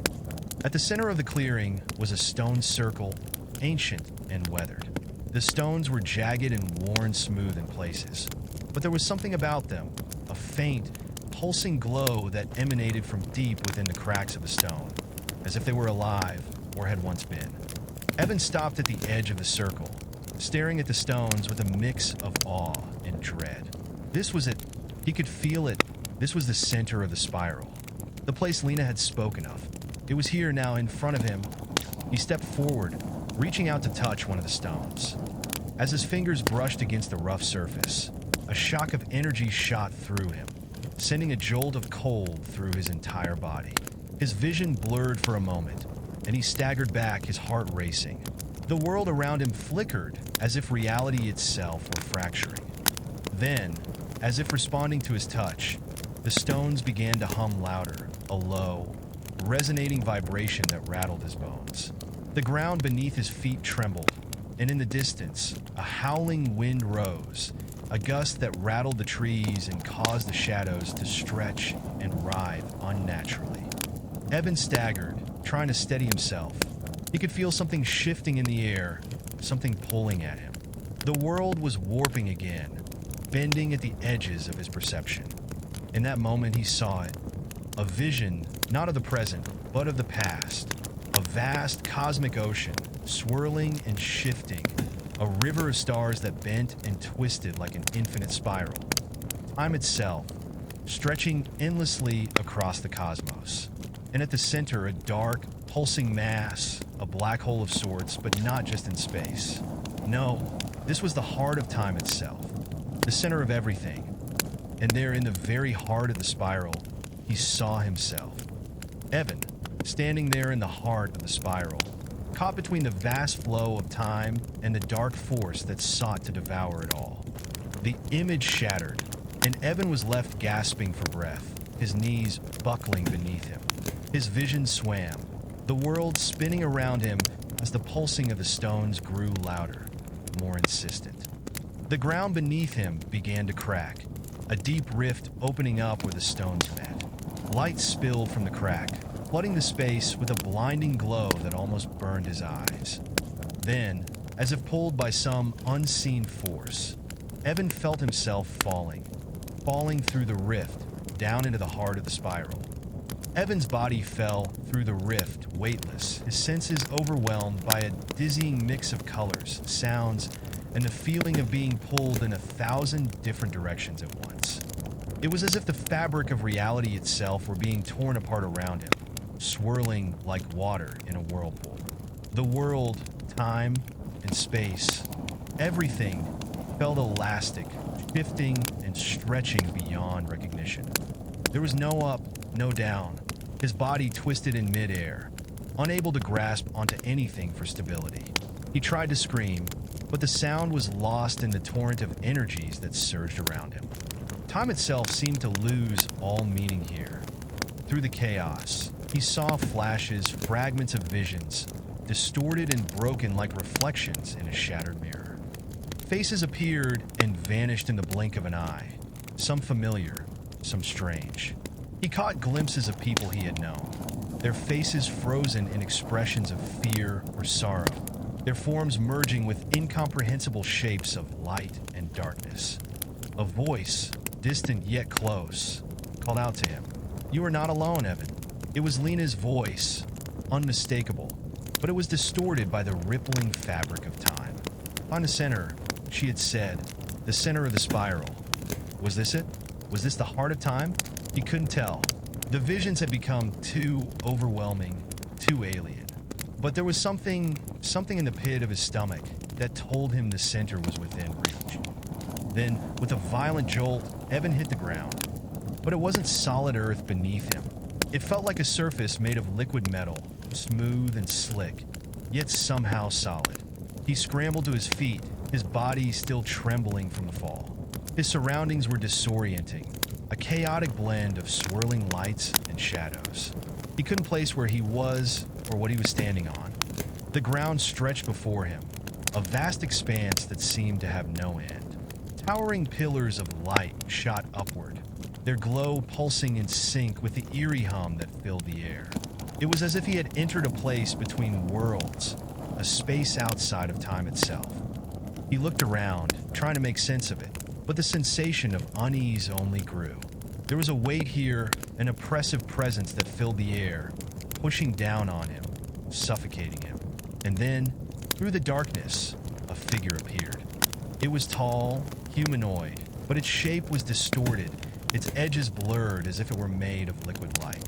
At the center of the clearing was a stone circle, ancient and weathered. The stones were jagged and worn smooth in places, but there was something about them, a faint, pulsing glow that emanated from deep within the cracks of the stone, as if they were alive or had once been. Evan stopped at the edge of the circle, staring at the stones with a mix of awe and dread. This was it. He could feel it. This was the center of the spiral, the place Lena had spoken of. It was here now in front of him. He stepped forward, reaching out to touch one of the stones. As his fingers brushed against the rough surface, a shock of energy shot through him, sending a jolt of cold through his entire body. His vision blurred for a moment, and he staggered back, his heart racing. The world around him flickered, as if reality itself were fracturing. Then, as if responding to his touch, the stones began to hum louder, a low, resonating vibration that rattled his bones. The ground beneath his feet trembled, and in the distance, a howling wind rose, a gust that rattled the trees and caused the shadows to stretch and writhe unnaturally. Evan staggered, trying to steady himself. He could feel something shifting in the air, something pulling at him. The world was warping again, bending at the edges of his perception. In that moment, he saw it. A vision, not of the present, but of the past. A vast cosmic ocean, swirling and shifting. A river of stars that bent and twisted like an infinite spiral. Time itself, stretching endlessly across the cosmos. And at the center, a dark, pulsing mass, a black hole of sorts, but not just in space. No, this was the heart of time itself, the center of everything. And there, in the very heart of the spiral, he saw himself. Evan, standing there in the heart of the spiral, caught between the vast flow of time and the dark force that sought to devour it all. The image shattered, and Evan was left gasping for breath, his knees buckling beneath him. His vision swam, the world spinning around him as the pulsing of the stones grew louder, more insistent. The ground beneath him began to crack, a deep rift opening up where the stones met. Light spilled from the crack, flooding the space with a blinding glow that almost burned his eyes. Then, as if pulled by some unseen force, Evan felt himself falling through the rift, down into the heart of the spiral. Evan's body fell through the rift, weightless, his senses overwhelmed by a dizzying mix of colors, sounds, and the feeling of being pulled in 1,000 different directions at once. It was as if the fabric of reality itself were being torn apart around him, swirling like water in a whirlpool. The world, time, and space, everything felt elastic, shifting and stretching beyond recognition. There was no up, no down. His body twisted in midair, unable to grasp onto anything for stability. He tried to scream, but the sound was lost in the torrent of energies that surged around him. Time itself seemed to lose all meaning here. Through the chaos, he saw flashes, fragments of visions, distorted and broken like reflections in a shattered mirror. Faces appeared and vanished in the blink of an eye, some familiar, some strange. He caught glimpses of people he had known, their faces frozen in expressions of fear or sorrow, their forms merging with incomprehensible shapes of light and darkness. A voice, distant yet close, called out to him. "You are not alone, Evan." It was Lena's voice, unmistakable, but it was distorted by the rippling fabric of time. "Find the center," she had said, "the center of the spiral." Was this it? Was this the heart of time? He couldn't tell. The visions had become too overwhelming, too alien. But there was something in the pit of his stomach that told him the center was within reach. Then, with a violent jolt, Evan hit the ground. But it wasn't solid earth beneath him. It felt like a surface made of liquid metal, smooth and slick, yet somehow solid. He scrambled to his feet, his body still trembling from the fall. His surroundings were disorienting, a chaotic blend of swirling lights and shadows. He couldn't place where he was or what he was standing on. The ground stretched before him, a vast expanse that seemed to have no end. Towering pillars of light shot upward, their glow pulsing in sync with the eerie hum that filled the air. It was as if he had entered a place between worlds, a space outside of time itself. He looked around, trying to make sense of it, but the sensation of unease only grew. There was a weight here, an oppressive presence that filled the air, pushing down on him, suffocating him. And then, through the darkness, a figure appeared. It was tall, humanoid, but its shape was distorted, its edges blurred as if it were made of liquid light.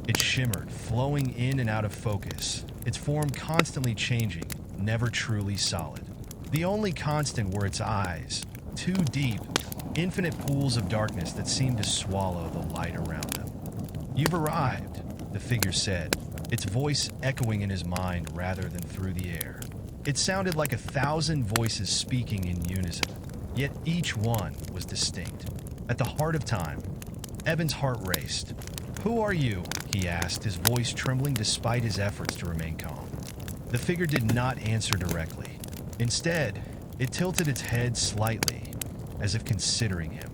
It shimmered, flowing in and out of focus, its form constantly changing, never truly solid. The only constant were its eyes, two deep, infinite pools of darkness that seemed to swallow the light around them. "You've arrived," the figure said, its voice echoing in his mind rather than through the air. It sounded like 1,000 voices speaking in unison, yet each one was distinct. At the heart of time, Evan's heart raced. "Who are you?" he asked, his voice trembling despite his efforts to remain calm. The figure did not answer directly. Instead, it tilted its head slightly, as if considering him.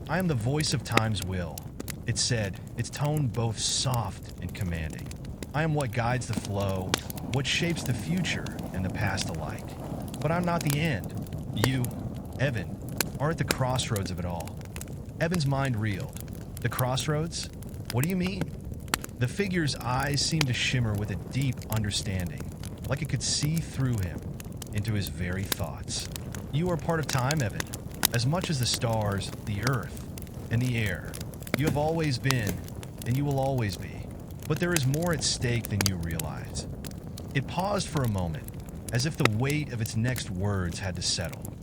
"I am the voice of time's will," it said, its tone both soft and commanding. "I am what guides the flow, what shapes the future and the past alike. But I'm not the end. You, Evan, are at the crossroads of it all." Evan's mind reeled. "The crossroads? What do you mean?" The figure's eyes seemed to shimmer with a deep understanding, like it could see through him, into his very thoughts. "You are part of time, Evan, as much as the stars, the earth, and the air. You have always been, and you will always be. But there is more at stake than you realize." It paused for a moment, as if the weight of its next words had to settle.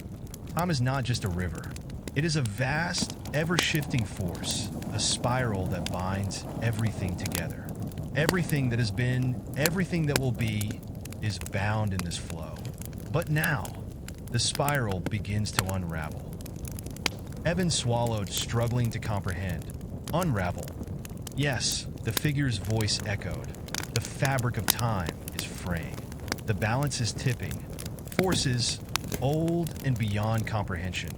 Time is not just a river. It is a vast, ever-shifting force, a spiral that binds everything together. Everything that has been, everything that will be, is bound in this flow. But now, the spiral begins to unravel. Evan swallowed, struggling to comprehend. Unravel. Yes, the figure's voice echoed. The fabric of time is fraying. The balance is tipping. Forces, old and beyond comprehension,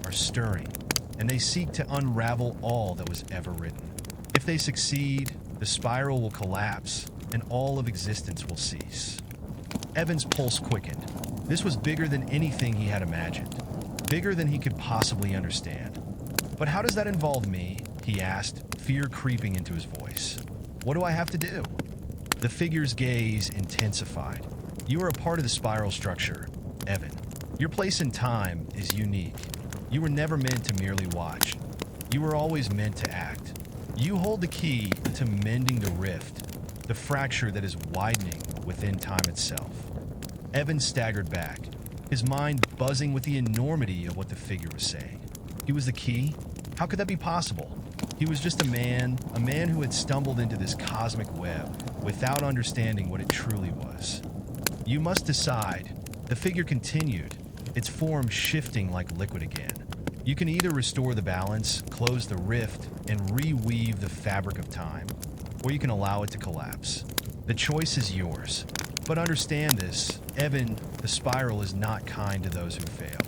are stirring, and they seek to unravel all that was ever written. If they succeed, the spiral will collapse, and all of existence will cease. Evan's pulse quickened. This was bigger than anything he had imagined, bigger than he could possibly understand. But how does that involve me? He asked, fear creeping into his voice. What do I have to do? The figure's gaze intensified. You are a part of the spiral structure, Evan. Your place in time is unique. You were never meant to merely watch. You were always meant to act. You hold the key to mending the rift, the fracture that is widening within time itself. Evan staggered back, his mind buzzing with the enormity of what the figure was saying. He was the key? How could that be possible? He was just a man who had stumbled into this cosmic web without understanding what it truly was. You must decide. The figure continued, its form shifting like liquid again. You can either restore the balance, close the rift, and reweave the fabric of time, or you can allow it to collapse. The choice is yours. But understand this, Evan, the spiral is not kind to those who fail.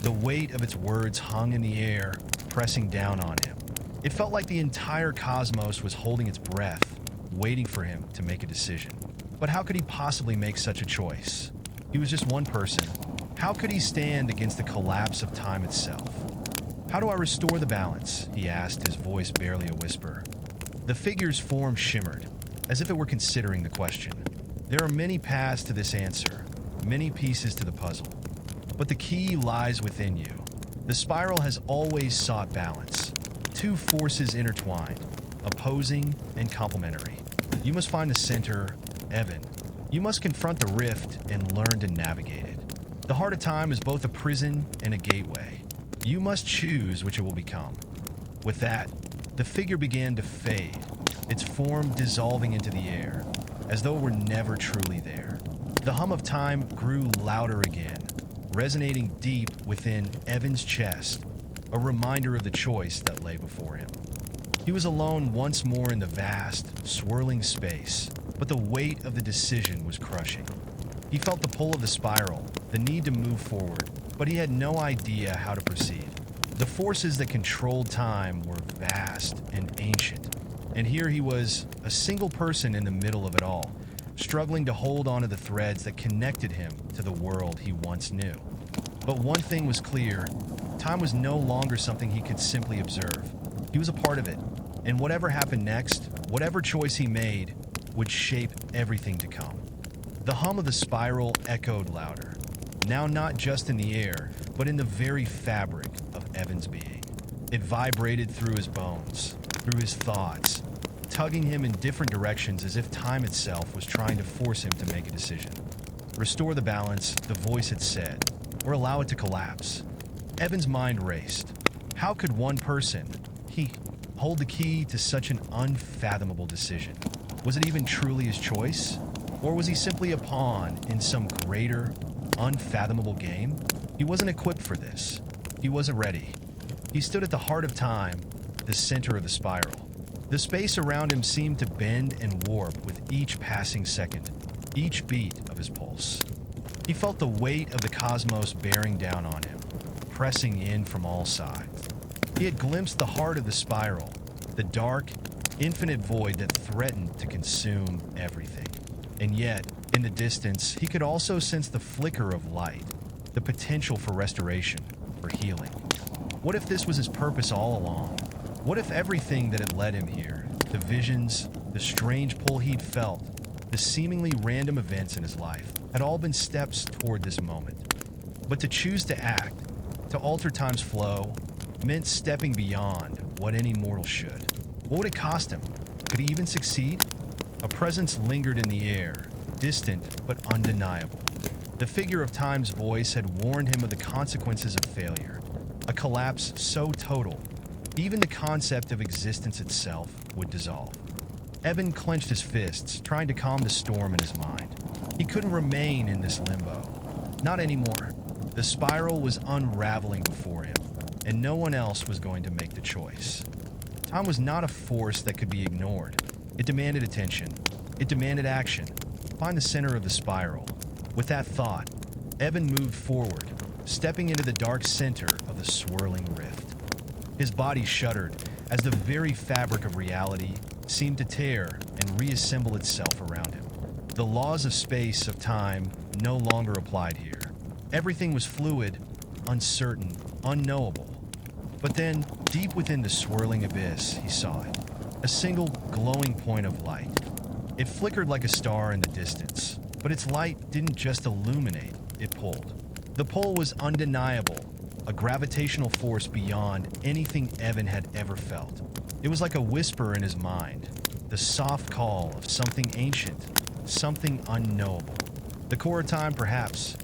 The weight of its words hung in the air, pressing down on him. It felt like the entire cosmos was holding its breath, waiting for him to make a decision. But how could he possibly make such a choice? He was just one person. How could he stand against the collapse of time itself? How do I restore the balance? He asked, his voice barely a whisper. The figure's form shimmered, as if it were considering the question. There are many paths to this answer, many pieces to the puzzle. But the key lies within you. The spiral has always sought balance. Two forces intertwined, opposing and complementary. You must find the center, Evan. You must confront the rift and learn to navigate it. The heart of time is both a prison and a gateway. You must choose which it will become. With that, the figure began to fade, its form dissolving into the air, as though it were never truly there. The hum of time grew louder again, resonating deep within Evan's chest, a reminder of the choice that lay before him. He was alone once more in the vast, swirling space, but the weight of the decision was crushing. He felt the pull of the spiral, the need to move forward, but he had no idea how to proceed. The forces that controlled time were vast and ancient, and here he was, a single person in the middle of it all, struggling to hold onto the threads that connected him to the world he once knew. But one thing was clear, time was no longer something he could simply observe. He was a part of it, and whatever happened next, whatever choice he made, would shape everything to come. The hum of the spiral echoed louder, now not just in the air, but in the very fabric of Evan's being. It vibrated through his bones, through his thoughts, tugging him in different directions as if time itself was trying to force him to make a decision. Restore the balance, the voice had said, or allow it to collapse. Evan's mind raced. How could one person, he, hold the key to such an unfathomable decision? Was it even truly his choice? Or was he simply a pawn in some greater, unfathomable game? He wasn't equipped for this. He wasn't ready. He stood at the heart of time, the center of the spiral. The space around him seemed to bend and warp with each passing second, each beat of his pulse. He felt the weight of the cosmos bearing down on him, pressing in from all sides. He had glimpsed the heart of the spiral, the dark, infinite void that threatened to consume everything. And yet, in the distance, he could also sense the flicker of light, the potential for restoration, for healing. What if this was his purpose all along? What if everything that had led him here, the visions, the strange pull he'd felt, the seemingly random events in his life, had all been steps toward this moment? But to choose to act, to alter time's flow, meant stepping beyond what any mortal should. What would it cost him? Could he even succeed? A presence lingered in the air, distant but undeniable. The figure of time's voice had warned him of the consequences of failure, a collapse so total, even the concept of existence itself would dissolve. Evan clenched his fists, trying to calm the storm in his mind. He couldn't remain in this limbo. Not anymore. The spiral was unraveling before him, and no one else was going to make the choice. Time was not a force that could be ignored. It demanded attention. It demanded action. Find the center of the spiral. With that thought, Evan moved forward, stepping into the dark center of the swirling rift. His body shuddered as the very fabric of reality seemed to tear and reassemble itself around him. The laws of space, of time, no longer applied here. Everything was fluid, uncertain, unknowable. But then, deep within the swirling abyss, he saw it. A single glowing point of light. It flickered like a star in the distance, but its light didn't just illuminate, it pulled. The pull was undeniable, a gravitational force beyond anything Evan had ever felt. It was like a whisper in his mind, the soft call of something ancient, something unknowable. The core of time, perhaps.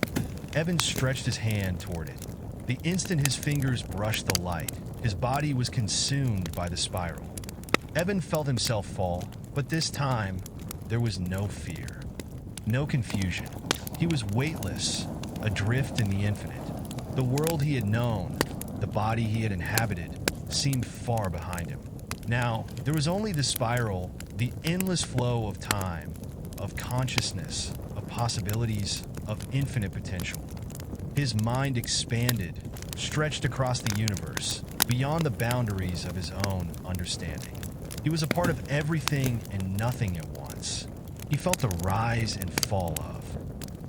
Evan stretched his hand toward it. The instant his fingers brushed the light, his body was consumed by the spiral. Evan felt himself fall, but this time, there was no fear, no confusion. He was weightless, adrift in the infinite. The world he had known, the body he had inhabited, seemed far behind him. Now, there was only the spiral, the endless flow of time, of consciousness, of possibilities, of infinite potential. His mind expanded, stretched across the universe, beyond the boundaries of his own understanding. He was a part of everything and nothing at once. He felt the rise and fall of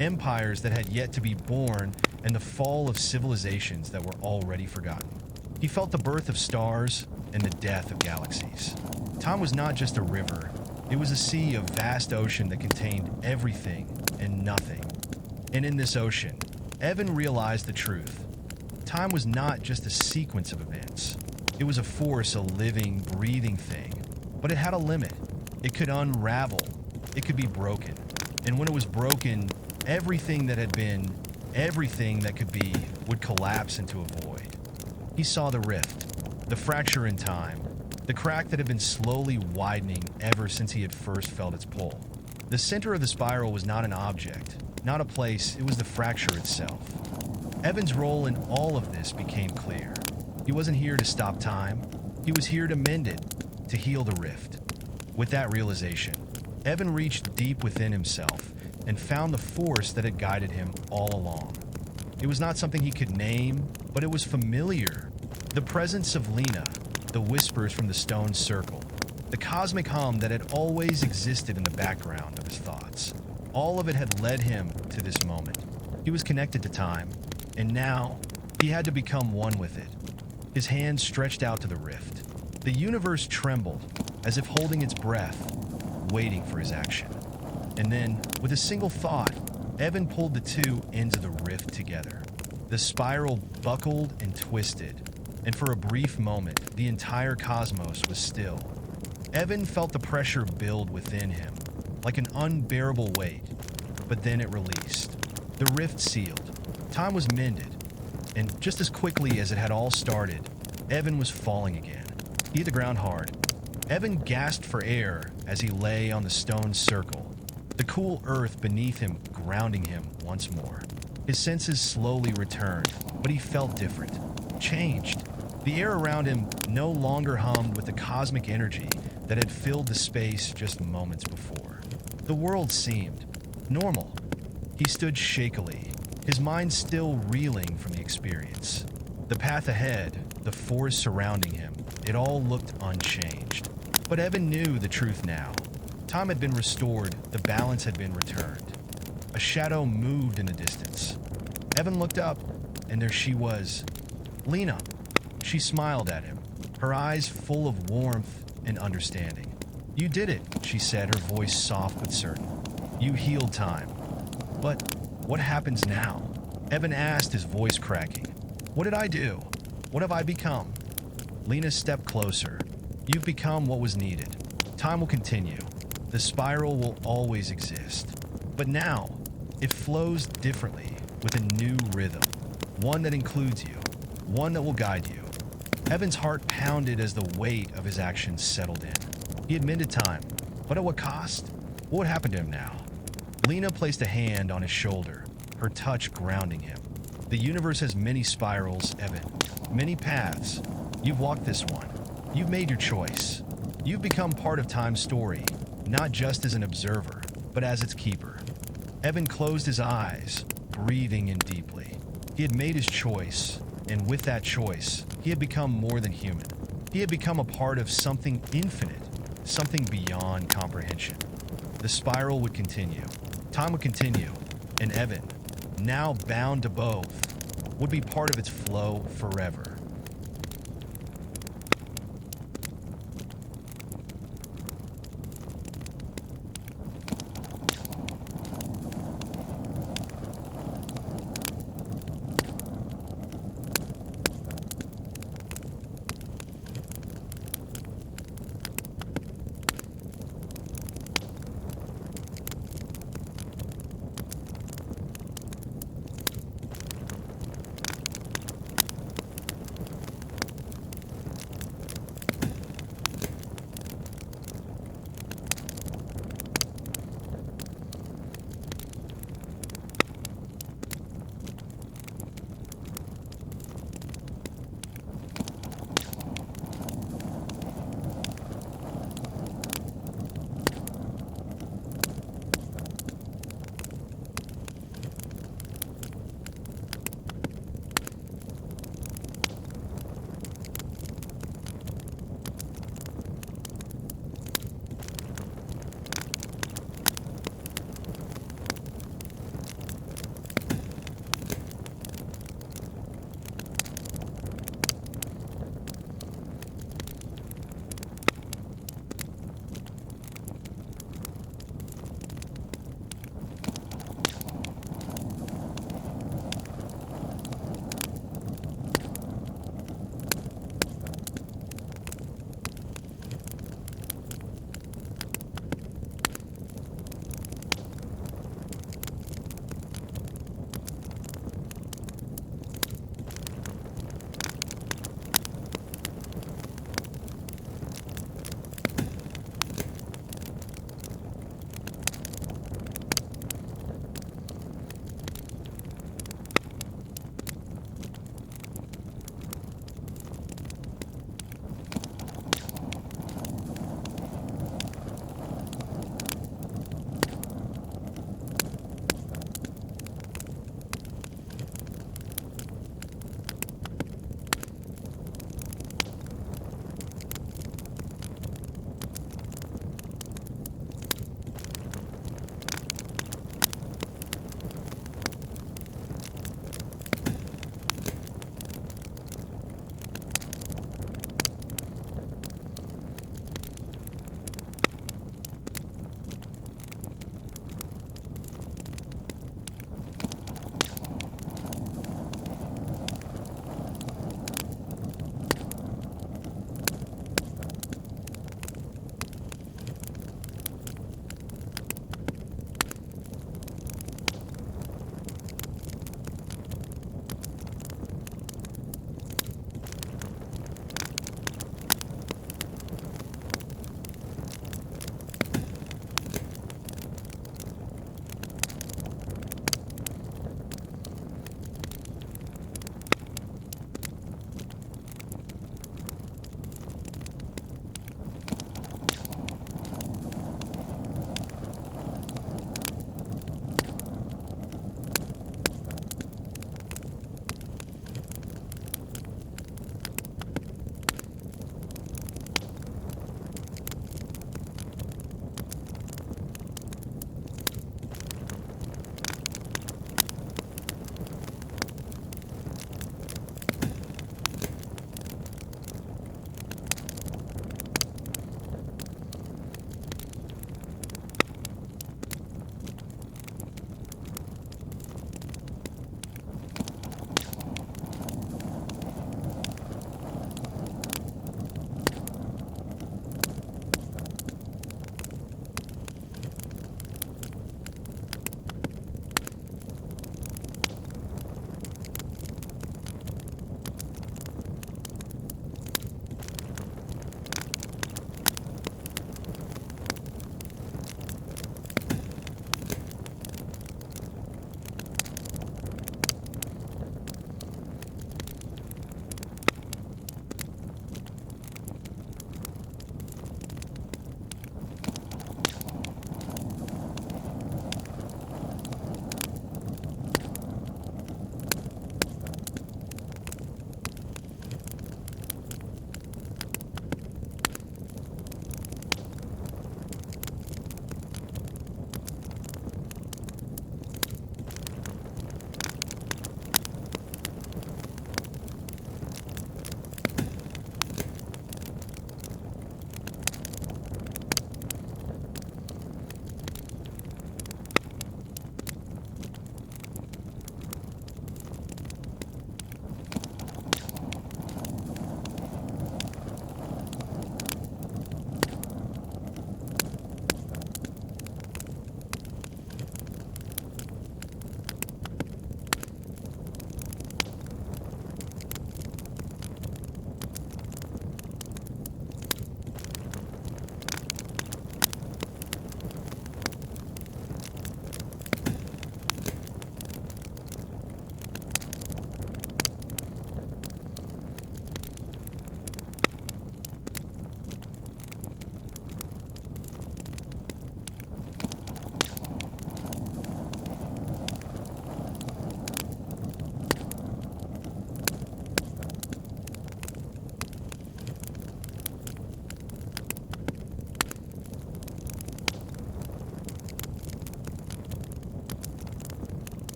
empires that had yet to be born and the fall of civilizations that were already forgotten. He felt the birth of stars and the death of galaxies. Time was not just a river. It was a sea of vast ocean that contained everything and nothing. And in this ocean, Evan realized the truth. Time was not just a sequence of events. It was a force, a living, breathing thing. But it had a limit. It could unravel. It could be broken. And when it was broken, everything that had been, everything that could be, would collapse into a void. He saw the rift, the fracture in time, the crack that had been slowly widening ever since he had first felt its pull. The center of the spiral was not an object, not a place, it was the fracture itself. Evan's role in all of this became clear. He wasn't here to stop time. He was here to mend it, to heal the rift. With that realization, Evan reached deep within himself and found the force that had guided him all along. It was not something he could name, but it was familiar. The presence of Lena, the whispers from the stone circle, the cosmic hum that had always existed in the background of his thoughts. All of it had led him to this moment. He was connected to time, and now he had to become one with it. His hands stretched out to the rift. The universe trembled, as if holding its breath, waiting for his action. And then, with a single thought, Evan pulled the two ends of the rift together. The spiral buckled and twisted, and for a brief moment, the entire cosmos was still. Evan felt the pressure build within him, like an unbearable weight, but then it released. The rift sealed. Time was mended, and just as quickly as it had all started, Evan was falling again. He hit the ground hard. Evan gasped for air as he lay on the stone circle, the cool earth beneath him grounding him once more. His senses slowly returned, but he felt different, changed. The air around him no longer hummed with the cosmic energy that had filled the space just moments before. The world seemed normal. He stood shakily, his mind still reeling from the experience. The path ahead, the forest surrounding him, it all looked unchanged. But Evan knew the truth now. Time had been restored, the balance had been returned. A shadow moved in the distance. Evan looked up, and there she was, Lena. She smiled at him, her eyes full of warmth and understanding. "You did it," she said, her voice soft but certain. "You healed time. But what happens now?" Evan asked, his voice cracking. "What did I do? What have I become?" Lena stepped closer. "You've become what was needed. Time will continue. The spiral will always exist. But now, it flows differently, with a new rhythm. One that includes you. One that will guide you." Evan's heart pounded as the weight of his actions settled in. He had mended time, but at what cost? What would happen to him now? Lena placed a hand on his shoulder, her touch grounding him. "The universe has many spirals, Evan. Many paths. You've walked this one. You've made your choice. You've become part of time's story, not just as an observer, but as its keeper. Evan closed his eyes, breathing in deeply. He had made his choice, and with that choice, he had become more than human. He had become a part of something infinite, something beyond comprehension. The spiral would continue. Time would continue, and Evan, now bound to both, would be part of its flow forever.